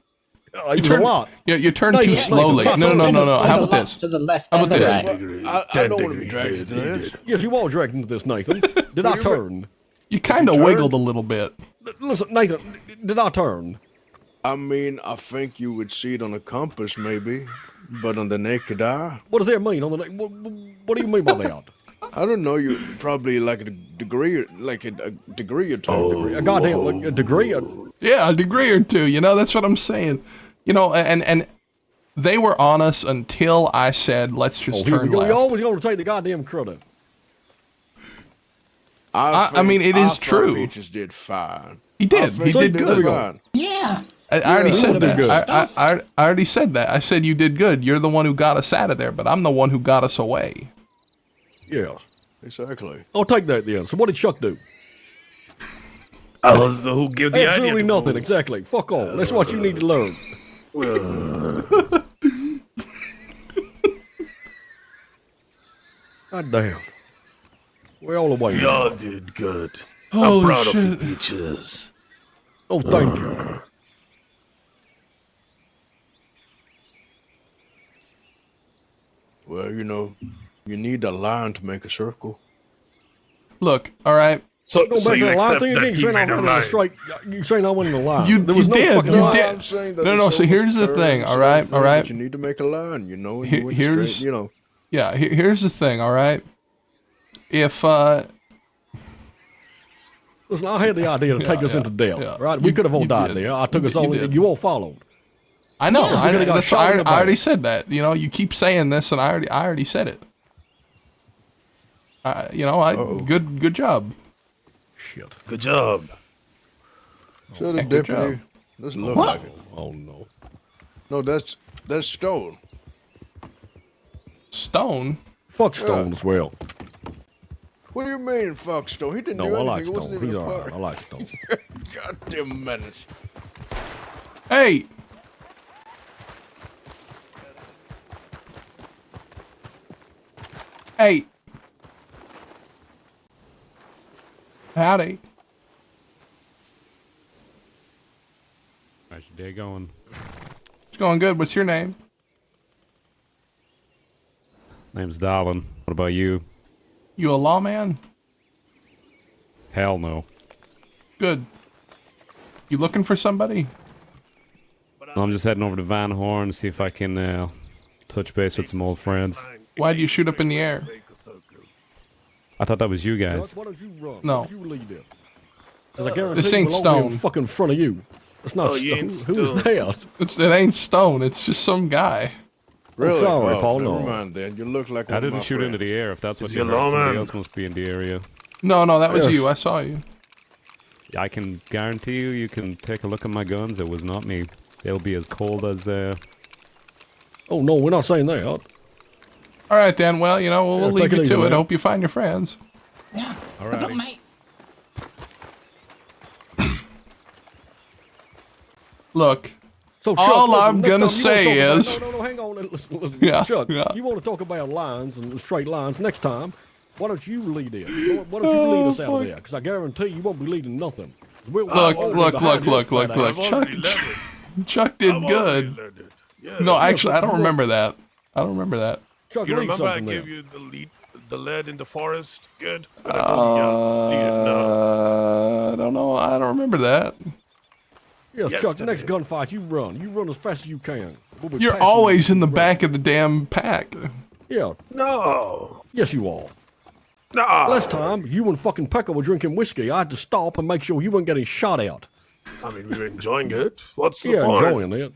G: It was a lot.
A: Yeah, you turned
G: No,
A: too
G: you-
A: slowly.
G: no,
A: No. How about this?
P: To the left
A: How
P: and
A: about
P: the
A: this?
P: right.
D: I don't want to be dragged into this.
G: Yes, you are dragged into this, Nathan. Did I turn?
A: You kind of
D: turned?
A: wiggled a little bit.
G: Listen, Nathan, did I turn?
D: I mean, I think you would see it on a compass, maybe, but on the naked eye,
G: What does that mean? What do you mean by that?
D: I don't know. You probably like a degree or two.
G: A goddamn a degree?
A: Yeah, a degree or two. That's what I'm saying. And they were on us until I said, let's just
G: Here
A: turn
G: we go.
A: left.
G: You're always going to take the goddamn credit.
A: I mean, it is
D: I thought
A: true.
D: Peaches did fine.
A: He did. He did good.
D: Fine.
P: Yeah.
A: I already
G: Yeah,
A: said
G: you did good.
A: that. I already said that. I said you did good. You're the one who got us out of there, but I'm the one who got us away.
G: Yes.
D: Exactly.
G: I'll take that then. So what did Chuck do?
C: I was the who gave the idea.
G: Absolutely
C: to
G: nothing.
C: move.
G: Exactly. Fuck all. That's what you need to learn. God damn. We're all away.
C: Y'all did good.
A: Holy
C: I'm proud
A: shit.
C: of you, Peaches.
G: Oh, thank you.
D: Well, you need a line to make a circle.
A: Look, all right.
C: So,
G: Don't make that line thing again. You saying I went in a straight. You saying I went in a line.
A: You
G: There was no
A: did.
G: fucking
A: You
G: line.
A: did.
D: I'm saying that
A: No,
D: there's
A: so
D: much
A: here's the
D: curves
A: thing,
D: and
A: all right,
D: everything
A: all right.
D: that you need to make a line, and you went
A: Here's-
D: straight,
A: Yeah, here's the thing, all right? If,
G: Listen, I had the idea to take us into death, right? We could have all
A: you
G: died
A: did.
G: there. I took
A: You
G: us all.
A: did.
G: You all followed.
A: I know,
G: Yeah, we
A: I,
G: could've got
A: that's
G: shot in the
A: I already
G: back.
A: said that. You keep saying this, and I already said it. Good job.
G: Shit.
C: Good job.
D: So the
A: good
D: deputy
A: job.
D: doesn't look
P: What?
D: like it.
G: Oh no.
D: No, that's Stone.
A: Stone?
G: Fuck Stone as well.
D: What do you mean, fuck Stone? He didn't do
G: No, I
D: anything.
G: like
D: It wasn't
G: Stone.
D: even
G: He's
D: a
G: alright.
D: party.
G: I like Stone.
D: Goddamn menace.
A: Hey! Hey! Howdy.
S: How's your day going?
A: It's going good. What's your name?
S: Name's Darlin. What about you?
A: You a lawman?
S: Hell no.
A: Good. You looking for somebody?
S: No, I'm just heading over to Van Horn to see if I can touch base with some old friends.
A: Why'd you shoot up in the air?
S: I thought that was you guys.
G: Why don't you run?
A: No.
G: Why don't you lead it? Because I guarantee
A: This ain't
G: we'll all be in
A: Stone.
G: fucking front of you. It's not
A: Oh, you
G: Stone.
A: ain't
G: Who is
A: Stone.
G: that?
A: It ain't Stone. It's just some guy.
D: Really?
G: sorry,
D: Oh,
G: Paul,
D: never
G: no.
D: mind then. You look like
S: I
D: one of
S: didn't
D: my
S: shoot into
D: friends.
S: the air. If that's what
C: Is
S: you
C: he a
S: heard, somebody
C: lawman?
S: else must be in the area.
A: No, that was
G: Yes.
A: you. I saw you.
S: I can guarantee you, you can take a look at my guns. It was not me. They'll be as cold as
G: Oh, no, we're not saying that.
A: All right, then. Well, you know, we'll
G: Yeah,
A: leave
G: take it
A: you
G: easy,
A: to it.
G: man.
A: Hope you find your friends.
P: Yeah.
S: All
P: Good luck,
S: right.
P: mate.
A: Look,
G: So, Chuck,
A: all
G: listen,
A: I'm
G: next
A: gonna
G: time you
A: say
G: wanna talk
A: is,
G: about, no, hang on. Listen.
A: Yeah,
G: Chuck,
A: yeah.
G: you want to talk about lines and straight lines next time. Why don't you lead it? Why don't you lead us out of there? Because I guarantee you won't be leading nothing.
A: look, Chuck, Chuck did good. No, actually, I don't remember that. I don't remember that.
G: Chuck,
C: You
G: lead
C: remember I
G: something
C: gave
G: there.
C: you the lead in the forest? Good.
A: I don't know. I don't remember that.
G: Yes, Chuck,
C: Yesterday.
G: next gunfight, you run. You run as fast as you can. We'll be
A: You're
G: passing
A: always
G: you.
A: in the back of the damn pack.
G: Yeah.
C: No.
G: Yes, you are.
C: No.
G: Last time, you and fucking Pecker were drinking whiskey. I had to stop and make sure you weren't getting shot out.
C: I mean, we were enjoying it. What's the
G: Yeah,
C: point?
G: enjoying it.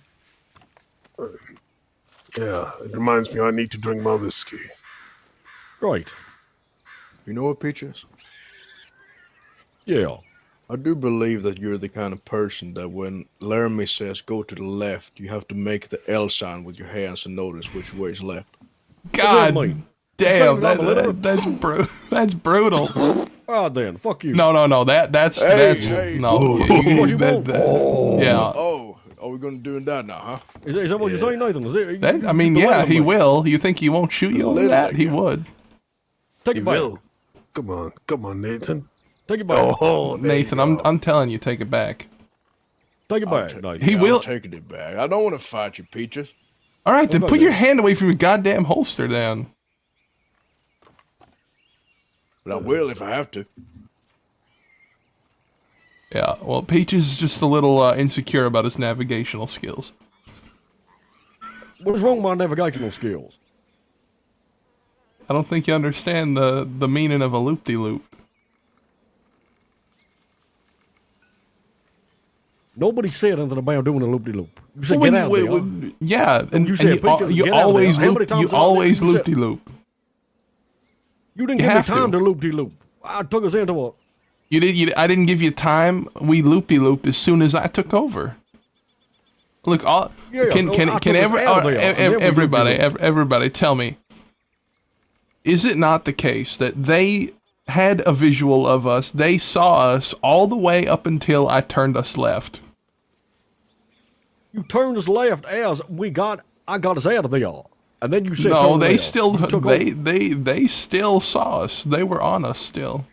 C: Yeah, it reminds me I need to drink my whiskey.
G: Great.
D: You know what, Peaches?
G: Yeah.
D: I do believe that you're the kind of person that when Laramie says go to the left, you have to make the L sign with your hands and notice which way is left.
A: God
G: mean?
A: damn,
G: Saying I'm illiterate?
A: that's brutal.
G: All right, then. Fuck you.
A: No, that's
D: Hey,
A: no. Yeah.
D: Oh, are we gonna do that now, huh?
G: Is that what you're saying, Nathan? Is it?
A: That, I mean, yeah, he will. You think he won't shoot you over that? He would.
G: Take
C: He
G: it back.
C: will. Come on, Nathan.
G: Take it back.
C: Oh, there
A: Nathan,
C: you go.
A: I'm telling you, take it back.
G: Take it back, Nathan.
A: He will.
D: I'm taking it back. I don't want to fight you, Peaches.
A: All right, then
G: Okay,
A: put your
G: then.
A: hand away from your goddamn holster, then.
D: But I will if I have to.
A: Yeah. Well, Peach is just a little insecure about his navigational skills.
G: What's wrong with my navigational skills?
A: I don't think you understand the meaning of a loop-de-loop.
G: Nobody said anything about doing a loop-de-loop. You said
A: Well,
G: get out there.
A: yeah, and
G: You said,
A: you,
G: Peaches,
A: you
G: get out of
A: always
G: there. How many
A: loop.
G: times
A: You
G: have I
A: always
G: said- you said-
A: loop-de-loop.
G: You didn't
A: You
G: give me
A: have
G: time
A: to.
G: to loop-de-loop. I took us into a...
A: You did. I didn't give you time. We loop-de-looped as soon as I took over. Look, all
G: Yeah,
A: can
G: I took us out of there, and then we
A: everybody
G: looped-de-looped.
A: everybody tell me. Is it not the case that they had a visual of us? They saw us all the way up until I turned us left.
G: You turned us left as I got us out of there. And then you said
A: No,
G: turn
A: they
G: left.
A: still
G: You took
A: they still saw us. They were on us still.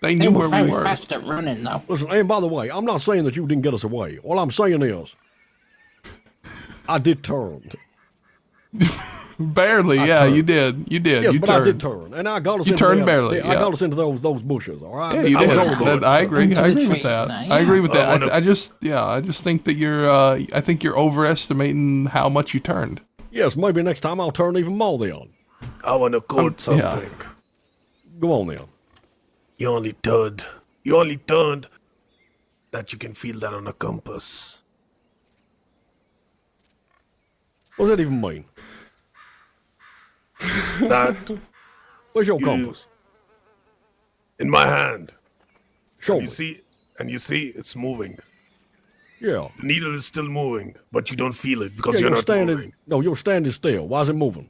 A: They
P: They
A: knew
P: were
A: where
P: very
A: we were.
P: fast at running, though.
G: Listen, and by the way, I'm not saying that you didn't get us away. All I'm saying is, I did turn.
A: Barely,
G: I
A: yeah,
G: turned.
A: you did. You did.
G: Yes,
A: you
G: but
A: turned.
G: I did turn, and I got us
A: You
G: into
A: turned
G: that-
A: barely,
G: I
A: yeah.
G: got us into those bushes. All right.
A: Yeah, you
G: I was
A: did.
G: over there.
A: I agree.
P: Into
A: I
P: the
A: agree with
P: trees
A: that.
P: now,
A: I agree with
C: yeah.
A: that. I just think that you're I think you're overestimating how much you turned.
G: Yes, maybe next time I'll turn even more then.
C: I want to quote something.
A: yeah.
G: Go on then.
C: You only turned that you can feel that on a compass.
G: What does that even mean?
C: That
G: Where's your
C: You-
G: compass?
C: in my hand.
G: Show
C: and
G: me.
C: you see, it's moving.
G: Yeah.
C: The needle is still moving, but you don't feel it because
G: Yeah,
C: you're not
G: standing.
C: moving.
G: No, you're standing still. Why is it moving?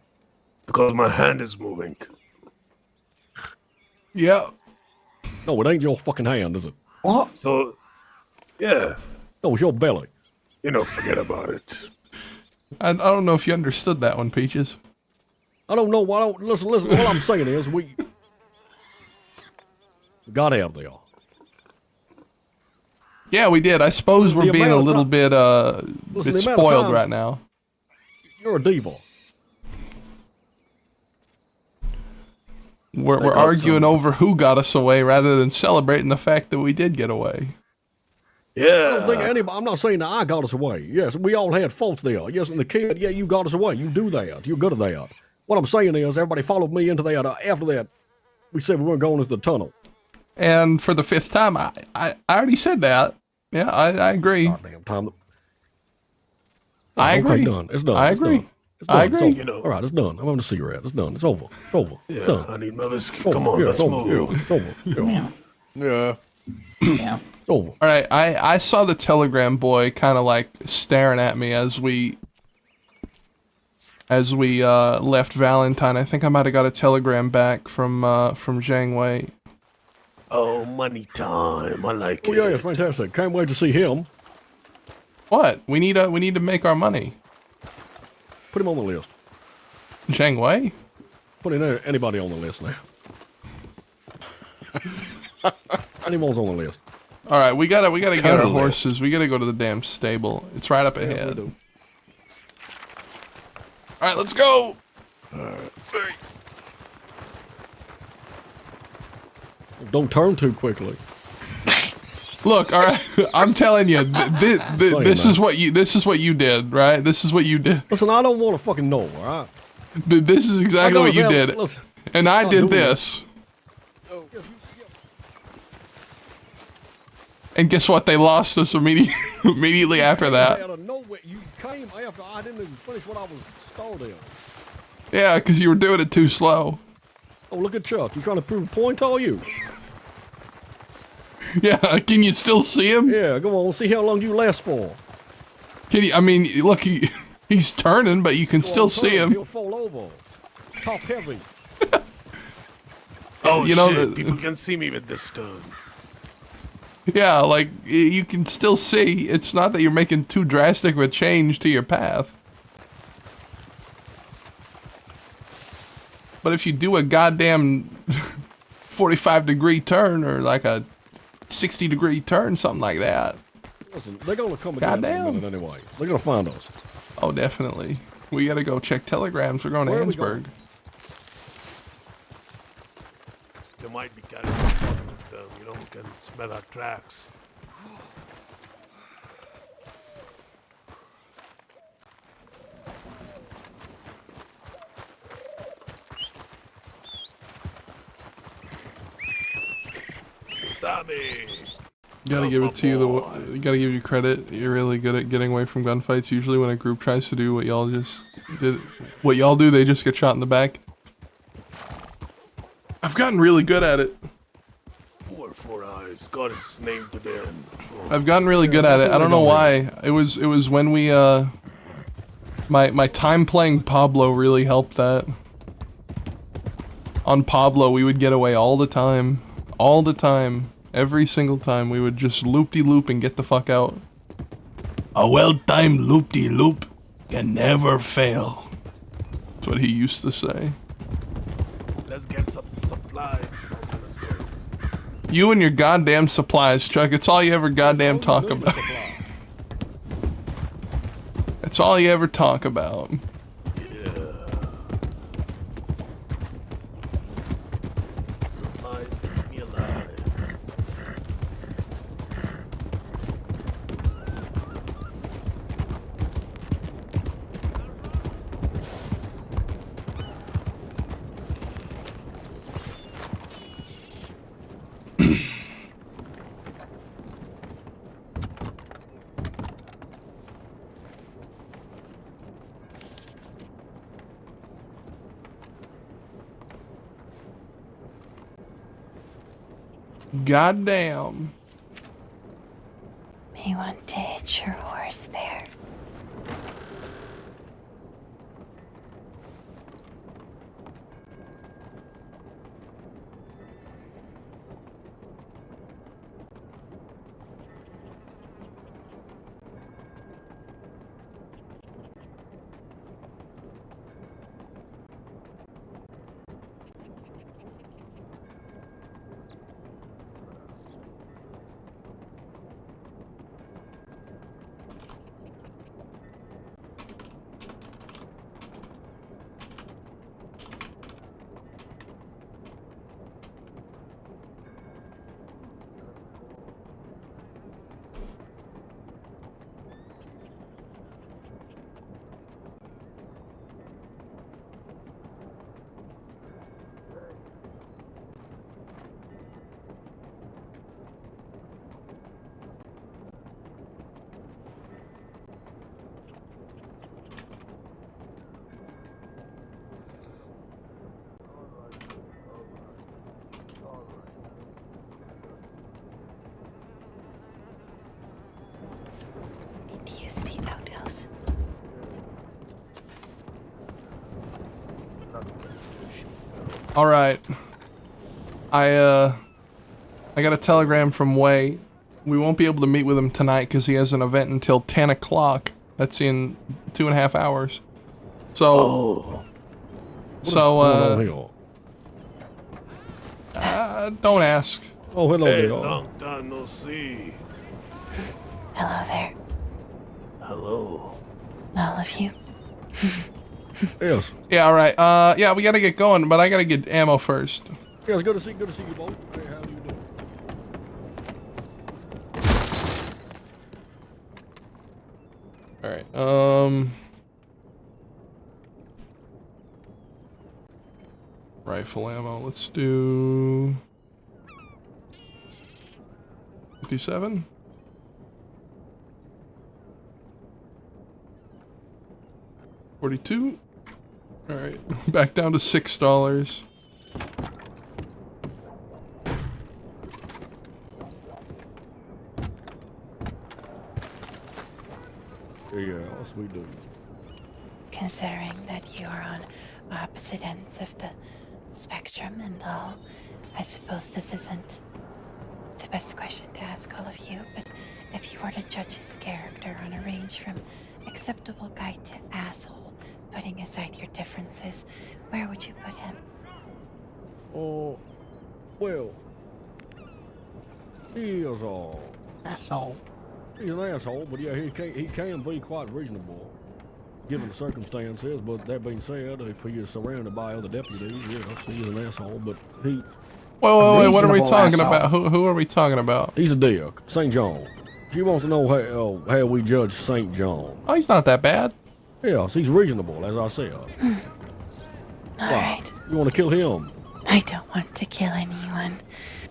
C: Because my hand is moving.
A: Yeah.
G: No, it ain't your fucking hand, is it?
P: What?
C: So, yeah.
G: No, it's your belly.
C: Forget about it.
A: I don't know if you understood that one, Peaches.
G: I don't know why. Listen. All I'm saying is we got out there.
A: Yeah, we did. I suppose we're being a little bit
G: Listen,
A: spoiled right now.
G: You're a diva.
A: We're arguing over who got us away rather than celebrating the fact that we did get away.
G: I don't think anybody. I'm not saying that I got us away. Yes, we all had faults there. Yes, and the kid, yeah, you got us away. You do that. You're good at that. What I'm saying is, everybody followed me into that. After that, we said we weren't going into the tunnel.
A: And for the 5th time, I already said that. Yeah, I agree.
G: Goddamn time.
A: I agree.
G: Okay, done. It's done.
A: I
G: It's
A: agree.
G: done. It's done.
A: I
G: It's
A: agree.
G: over. All right, it's done. I'm having a cigarette. It's done. It's over. It's over. It's
C: Yeah,
G: done.
C: I need my whiskey.
G: Over.
C: Come on,
G: Yeah,
C: let's
G: it's over.
C: move.
G: Yeah, it's over. Yeah.
D: Yeah.
P: Yeah.
G: Over.
A: All right, I saw the telegram boy kind of like staring at me as we left Valentine. I think I might have got a telegram back from Zhang Wei.
C: Oh, money time. I like
G: Oh
C: it.
G: yeah, it's fantastic. Can't wait to see him.
A: What? We need to make our money.
G: Put him on the list.
A: Zhang Wei?
G: Put anybody on the list now. Anyone's on the list.
A: All right, we gotta get our
G: Totally.
A: horses. We gotta go to the damn stable. It's right up ahead.
G: do.
A: All right, let's go.
G: Don't turn too quickly.
A: Look, all right. I'm telling you, this
G: man.
A: is what you did, right? This is what you did.
G: Listen, I don't want to fucking know, all right?
A: This is exactly what you did,
G: Listen,
A: and I
G: I'm
A: did
G: doing
A: this. And guess what? They lost us immediately after that.
G: Out of nowhere, you came after I didn't even finish what I was started.
A: Yeah, because you were doing it too slow.
G: Oh, look at Chuck. You trying to prove a point, are you?
A: Yeah, can you still see him?
G: Yeah, go on. See how long you last for.
A: Can you? I mean, look, he's turning, but you can still see him.
G: He'll fall over. Top heavy.
C: Oh,
A: You know,
C: shit. People can see me with this turn.
A: Yeah, like you can still see. It's not that you're making too drastic of a change to your path. But if you do a goddamn 45-degree turn or like a 60-degree turn, something like that.
G: Listen, they're gonna come again in a
A: Goddamn.
G: minute anyway. They're gonna find us.
A: Oh, definitely. We gotta go check telegrams. We're going to
G: Where are we
A: Hansburg.
C: There might be kind of fucking with them. We can smell our tracks. Sabi!
A: Gotta give it to you. Gotta give you credit. You're really good at getting away from gunfights. Usually, when a group tries to do what y'all just did, what y'all do, they just get shot in the back. I've gotten really good at it.
C: Four eyes. Got his name to them.
A: I've gotten really good at it. I don't know why. It was when we my time playing Pablo really helped that. On Pablo, we would get away all the time. All the time. Every single time we would just loop-de-loop and get the fuck out. A well-timed loop-de-loop can never fail. That's what he used to say.
C: Let's get some supplies.
A: You and your goddamn supplies, Chuck. It's all you ever goddamn talk about. That's all you ever talk about.
C: Supplies keep me alive.
A: Goddamn.
T: You want to hitch your horse there? Need to use the outhouse.
A: All right. I got a telegram from Way. We won't be able to meet with him tonight because he has an event until 10 o'clock. That's in 2.5 hours. So, don't ask.
G: Oh, hello
C: Hey,
G: there.
C: long time no see.
T: Hello there,
C: Hello.
T: all of you.
G: Yes.
A: Yeah, all right. Yeah, we gotta get going, but I gotta get ammo first.
G: Yes, good to see you both. Hey, how do you do?
A: All right. Rifle ammo. Let's do 57. 42. All right, back down to $6.
G: Yes, we do.
T: Considering that you are on opposite ends of the spectrum and all, I suppose this isn't the best question to ask all of you, but if you were to judge his character on a range from acceptable guy to asshole, putting aside your differences, where would you put him?
G: Oh, well, he is
P: Asshole.
G: He's an asshole, but yeah, he can be quite reasonable, given the circumstances. But that being said, if he is surrounded by other deputies, yes, he is an asshole. But he.
A: Wait, what are we talking about? Who are we talking about?
G: He's a dick, St. John. She wants to know how we judge St. John.
A: Oh, he's not that bad.
G: Yes, he's reasonable, as I said.
T: All right.
G: You want to kill him?
T: I don't want to kill anyone.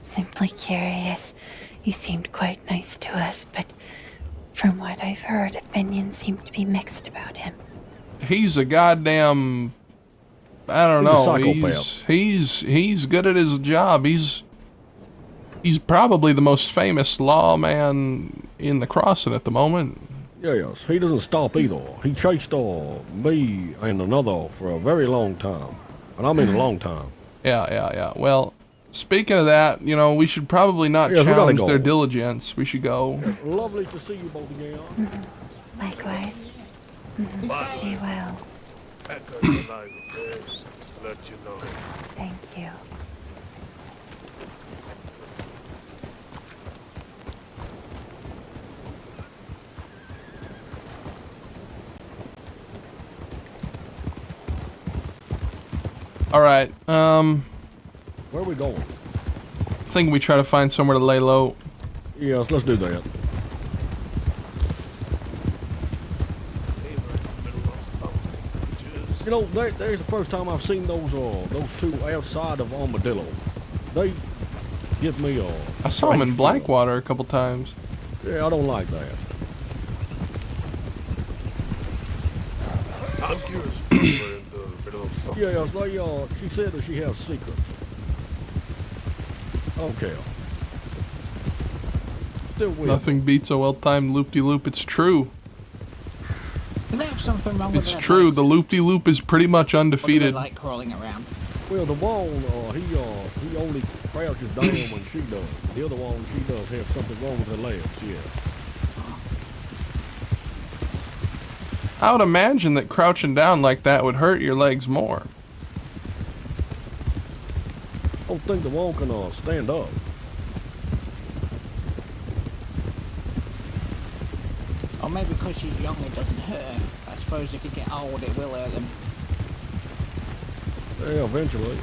T: Simply curious. He seemed quite nice to us, but from what I've heard, opinions seem to be mixed about him.
A: He's a goddamn. I don't know. He's good at his job. He's probably the most famous lawman in the crossing at the moment.
G: Yes, he doesn't stop either. He chased me and another for a very long time. And I mean a long time.
A: Yeah. Well, speaking of that, you know, we should probably not challenge their diligence. We should go.
G: Lovely to see you both again.
T: Likewise. Be well.
C: Echo tonight, okay? Just to let you know.
T: Thank you.
A: All right.
G: Where are we going?
A: I think we try to find somewhere to lay low.
G: Yes, let's do that. You know, there's the first time I've seen those two outside of Armadillo. They give me a.
A: I saw them in Blackwater a couple times.
G: Yeah, I don't like that.
C: I'm curious if we were in the middle of something.
G: Yeah, it's like, she said that she has secrets. I don't care. Still with
A: Nothing beats a well-timed loop-de-loop. It's true.
P: Do they have something wrong with
A: It's
P: their
A: true.
P: legs?
A: The loop-de-loop is pretty much
P: Or do they
A: undefeated.
P: like crawling around?
G: Well, the one, he only crouches down when she does. The other one, she does have something wrong with her legs, yeah.
A: I would imagine that crouching down like that would hurt your legs more.
G: I don't think the one can stand up.
P: Or maybe because she's young it doesn't hurt her. I suppose if you get old it will hurt them.
G: Yeah, eventually.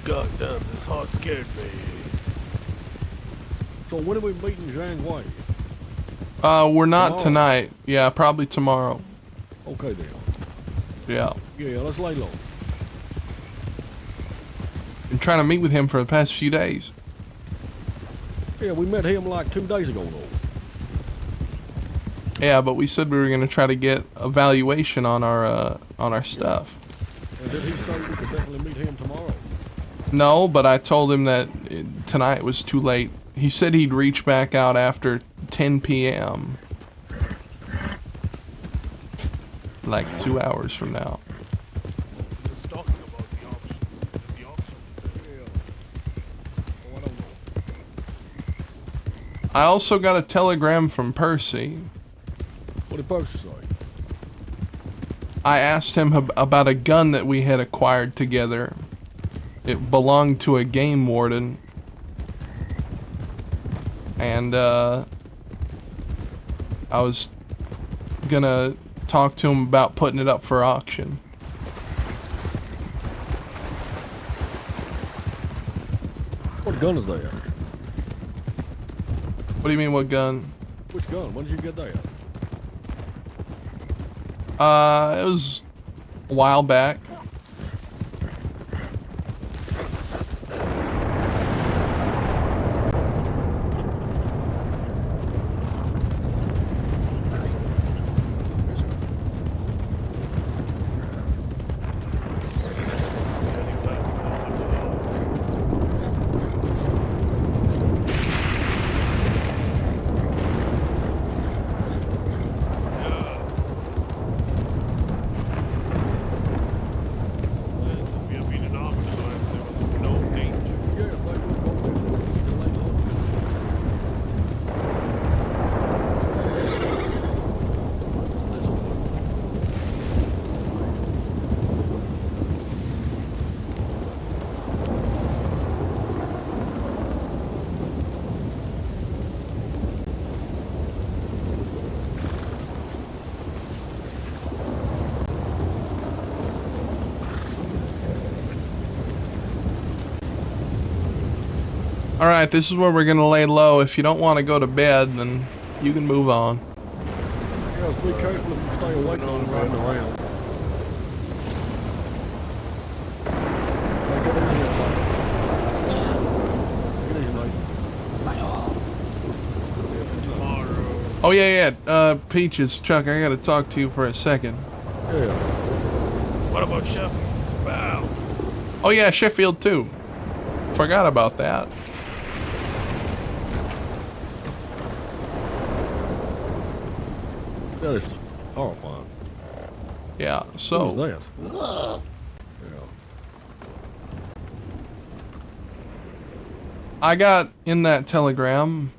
C: God damn, this horse scared me.
G: So when are we meeting Zhang Wei?
A: We're not
G: Tomorrow.
A: tonight. Yeah, probably tomorrow.
G: Okay then.
A: Yeah.
G: Yeah, let's lay low.
A: Been trying to meet with him for the past few days.
G: Yeah, we met him like 2 days ago though.
A: Yeah, but we said we were gonna try to get a valuation on our stuff.
G: And did he say we could definitely meet him tomorrow?
A: No, but I told him that tonight was too late. He said he'd reach back out after 10 p.m. Like 2 hours from now.
C: Just talking about the auction. The auction.
G: Oh, I don't know.
A: I also got a telegram from Percy.
G: What did Percy say?
A: I asked him about a gun that we had acquired together. It belonged to a game warden. And I was gonna talk to him about putting it up for auction.
G: What gun is that?
A: What do you mean, what gun?
G: Which gun? When did you get that?
A: It was a while back.
C: We have been in arms, so there was no danger.
G: Yes, they will go with lay low.
A: Alright, this is where we're gonna lay low. If you don't want to go to bed, then you can move on.
G: Yes, be careful if you stay awake while I'm riding around. Hey, get easy, Get easy, mate.
C: See you tomorrow.
A: Oh yeah. Peaches, Chuck, I gotta talk to you for a second.
G: Yeah.
C: What about Sheffield? Wow.
A: Oh yeah, Sheffield too. Forgot about that.
G: That is horrifying.
A: Yeah, so
G: Who's that? Yeah.
A: I got in that telegram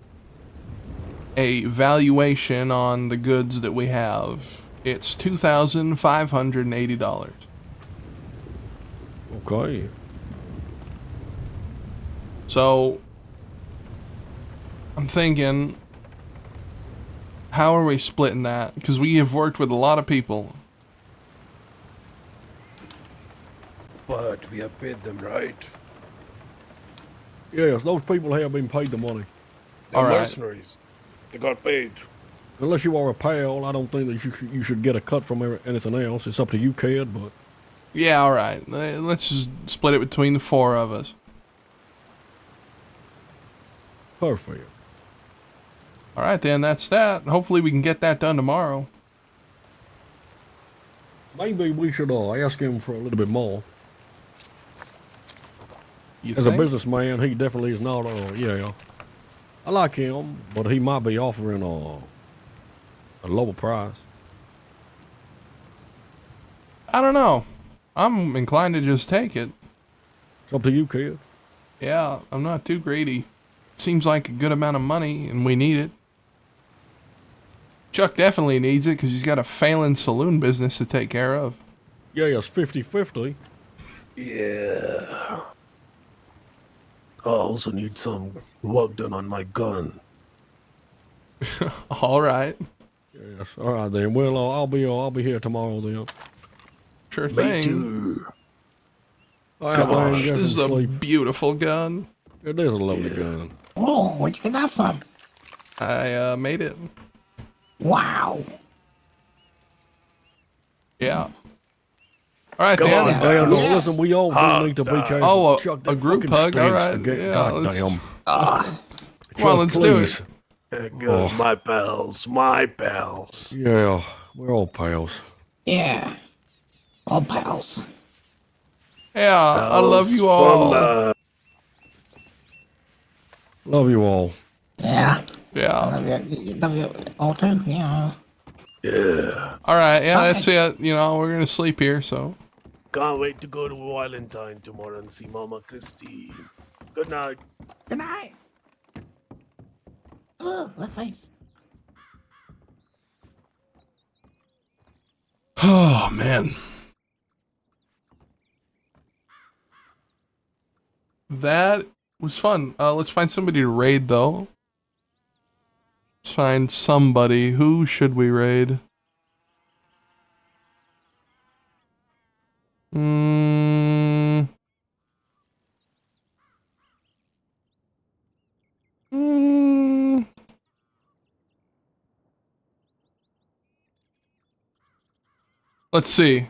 A: a valuation on the goods that we have. It's $2,580.
G: Okay.
A: So I'm thinking, how are we splitting that? Because we have worked with a lot of people.
C: But we have paid them right.
G: Yes, those people have been paid the money.
C: They're
A: All right.
C: mercenaries. They got paid.
G: Unless you are a pal, I don't think that you should get a cut from anything else. It's up to you, kid, but...
A: Yeah, alright. Let's just split it between the four of us.
G: Perfect.
A: Alright then, that's that. Hopefully we can get that done tomorrow.
G: Maybe we should ask him for a little bit more.
A: You
G: As a
A: think?
G: businessman, he definitely is not. Yeah, I like him, but he might be offering a lower price.
A: I don't know. I'm inclined to just take it.
G: It's up to you, kid.
A: Yeah, I'm not too greedy. Seems like a good amount of money, and we need it. Chuck definitely needs it because he's got a failing saloon business to take care of.
G: Yeah, it's 50-50.
C: Yeah. I also need some work done on my gun.
A: All right.
G: Yes. All right then. Well, I'll be here tomorrow then.
A: Sure
C: Me
A: thing.
C: too.
G: All right, man.
C: Gosh,
G: Get
A: This
G: some
A: is a
G: sleep.
A: beautiful gun.
G: It is a lovely gun.
P: Oh, where'd you get that from?
A: I made it.
P: Wow.
A: Yeah. All right,
C: Come
A: Dan.
C: on,
G: Damn, no,
P: Yes.
G: listen, we all do need to be careful.
A: Oh,
G: Chuck,
A: a
G: that
A: group
G: fucking
A: hug. All
G: stinks
A: right.
G: to get
A: Yeah.
G: goddamn.
A: Come on, let's do
G: please.
A: it.
C: Yeah, good. My pals. My pals.
G: Yeah, we're all pals.
P: Yeah. All pals.
A: Yeah, I love you
C: Pals
A: all.
C: for
G: Love you all.
P: Yeah.
A: Yeah.
P: I love you all too. Yeah.
C: Yeah.
A: All right. Yeah,
P: Okay.
A: that's it. You know, we're gonna sleep here. So.
C: Can't wait to go to Valentine tomorrow and see Mama Christie. Good night.
P: Good night. Oh, my face.
A: Oh man. That was fun. Let's find somebody to raid though. Let's find somebody. Who should we raid? Hmm. Hmm. Let's see.